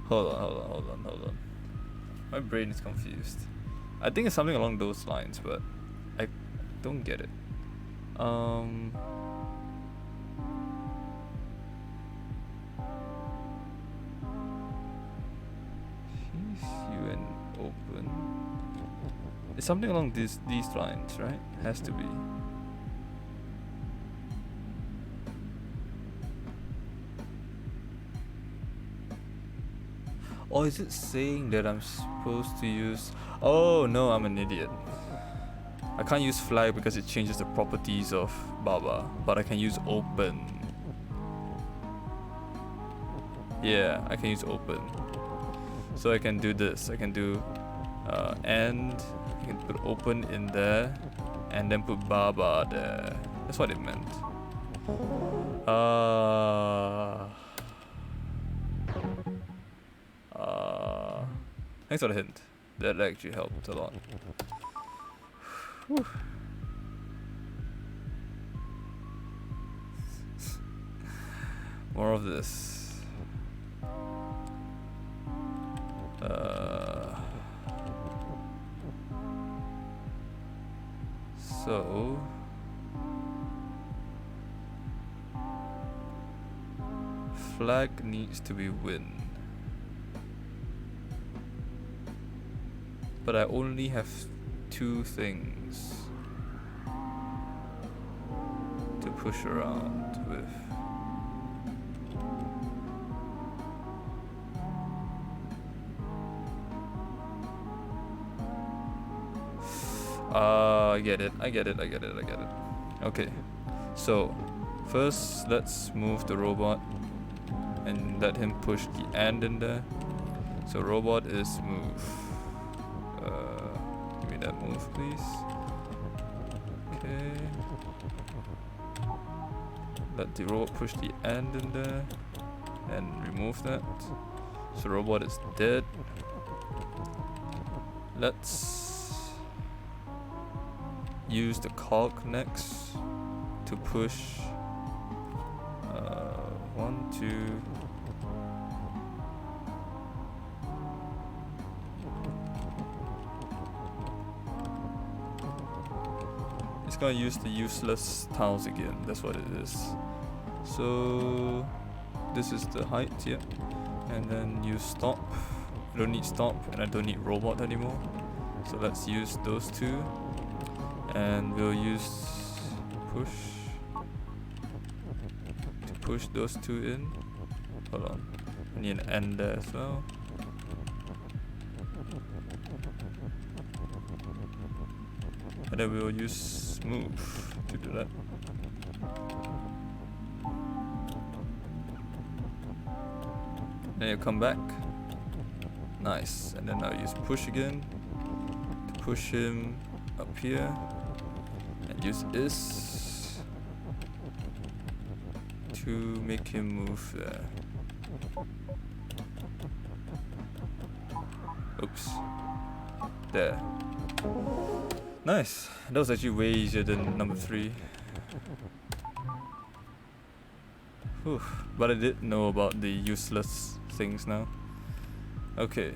Hold on. My brain is confused. I think it's something along those lines, but I don't get it. UN open. It's something along these lines, right? Has to be. Or is it saying that I'm supposed to use... Oh no, I'm an idiot. I can't use flag because it changes the properties of Baba, but I can use open. Yeah, I can use open. So I can do this. I can do and I can put open in there and then put Baba there. That's what it meant. Thanks for the hint. That actually helped a lot. Whew. More of this. So flag needs to be win. But I only have two things to push around with. I get it. Okay, so first let's move the robot and let him push the and in there. So robot is move. Give me that move, please. Okay. Let the robot push the and in there and remove that. So robot is dead. Let's use the cog next to push 1, 2. It's gonna use the useless tiles again, that's what it is. So this is the height, yeah. And then use stop. I don't need stop and I don't need robot anymore. So let's use those two. And we'll use push to push those two in. Hold on, I need an end there as well. And then we'll use move to do that. Then you come back. Nice. And then I'll use push again. push him up here and use this to make him move there. Oops. There. Nice. That was actually way easier than number 3. Whew. But I did know about the useless things now. Okay.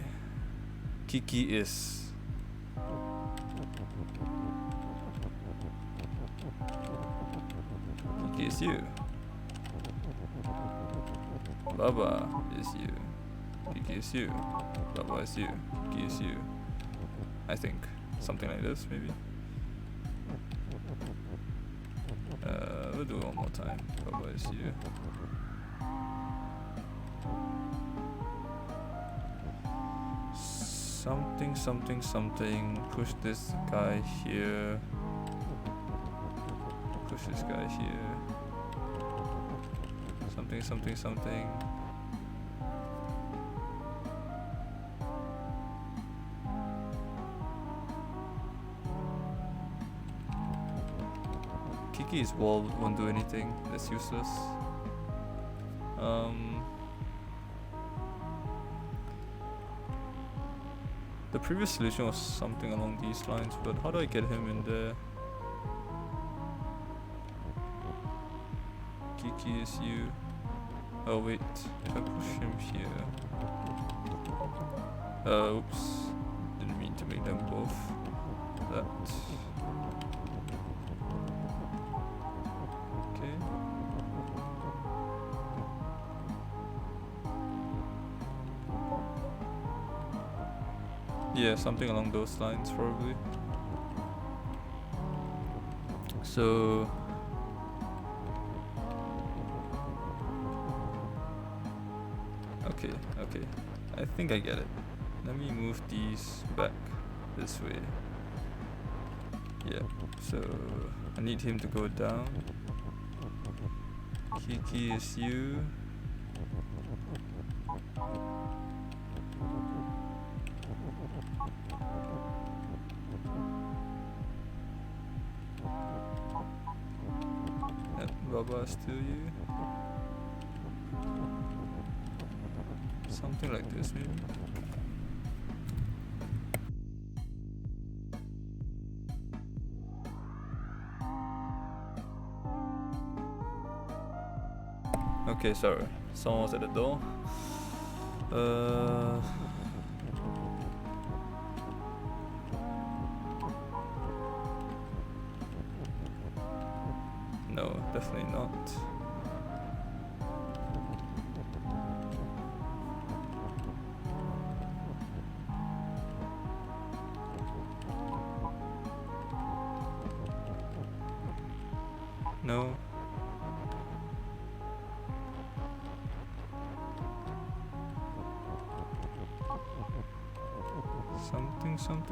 KleidiKey is KleidiKey is you. Baba is you. KleidiKey is you. Baba is you. KleidiKey is you. I think. Something like this, maybe. We'll do it one more time. Baba is you. Something, something, something. Push this guy here. Push this guy here. Something, something, something. KleidiKey's wall won't do anything. That's useless. The previous solution was something along these lines, but how do I get him in there? KleidiKey is you. Oh wait, if I push him here. Oops. Didn't mean to make them both that. Okay. Yeah, something along those lines probably. So okay. I think I get it. Let me move these back this way. Yeah, so I need him to go down. KleidiKey is you. And Baba is still you. Something like this, maybe. Okay, sorry. Someone was at the door. No, definitely not. No.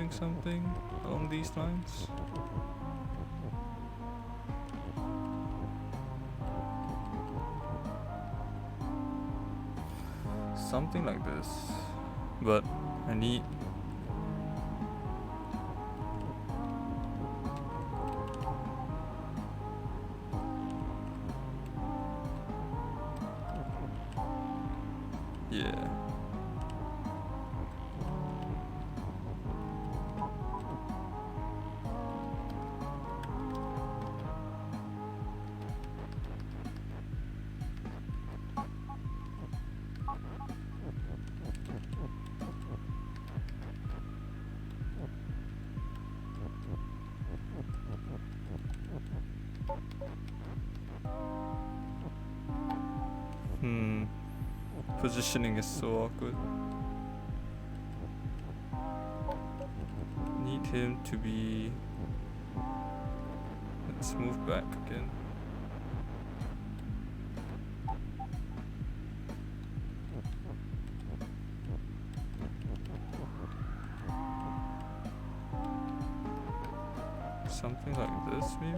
Something along these lines. Something like this. But I need yeah. Positioning is so awkward. Need him to be... Let's move back again. Something like this, maybe?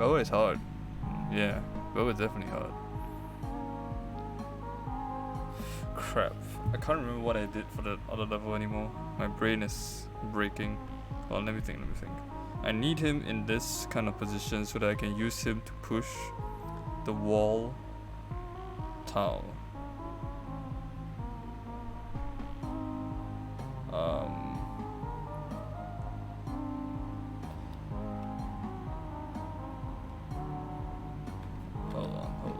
Boa is hard. Yeah, Boa is definitely hard. Crap. I can't remember what I did for the other level anymore. My brain is breaking. Well, let me think. I need him in this kind of position so that I can use him to push the wall tile. Hold on.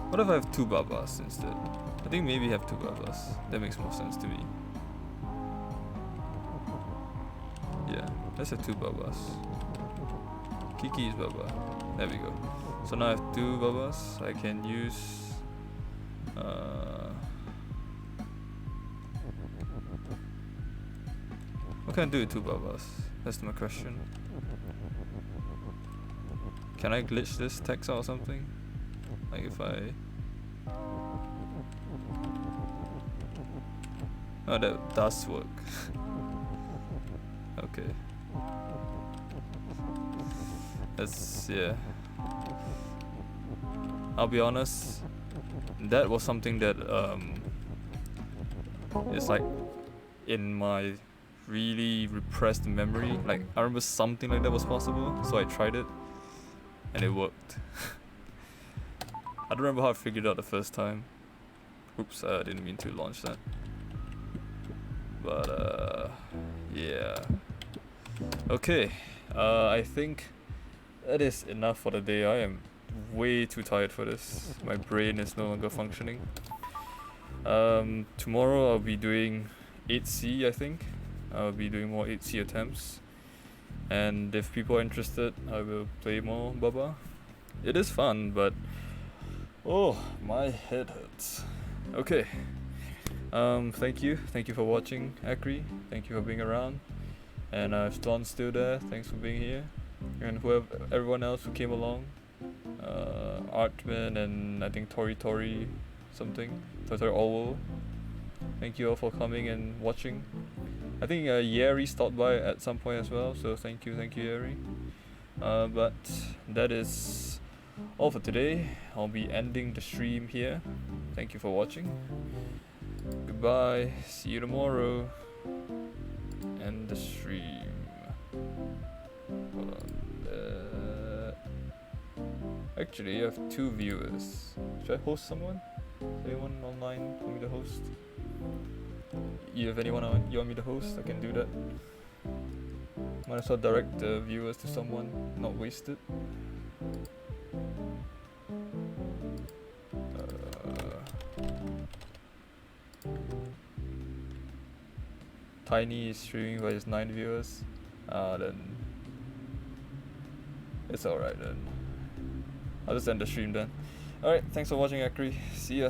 What if I have 2 Babas instead? I think maybe have 2 Babas. That makes more sense to me. Yeah, let's have 2 Babas. Kiki is Baba. There we go. So now I have 2 Babas. I can use... what can I do with 2 Babas? That's my question. Can I glitch this text out or something? Like if I... Oh, that does work. Okay. That's... yeah. I'll be honest, that was something that is like in my really repressed memory. Like I remember something like that was possible, so I tried it and it worked. I don't remember how I figured it out the first time. Oops, I didn't mean to launch that. But yeah. Okay, I think that is enough for the day. I am way too tired for this. My brain is no longer functioning. Tomorrow I'll be doing 8C, I think. I'll be doing more 8C attempts. And if people are interested, I will play more Baba. It is fun, but oh, my head hurts. Okay. Thank you for watching, Akri. Thank you for being around. And if Don's still there, thanks for being here. And everyone else who came along. Artman and I think Tori something. Tori Owo. Thank you all for coming and watching. I think Yeri stopped by at some point as well, so thank you Yeri. But that is all for today. I'll be ending the stream here. Thank you for watching. Goodbye. See you tomorrow. End the stream. Hold on. Actually, I have 2 viewers. Should I host someone? Is anyone online want me to host? You have anyone you want me to host? I can do that. Might as well direct the viewers to someone, not waste it. Tiny is streaming by his 9 viewers. Then it's alright then. I'll just end the stream then. Alright, thanks for watching, Akri. See ya.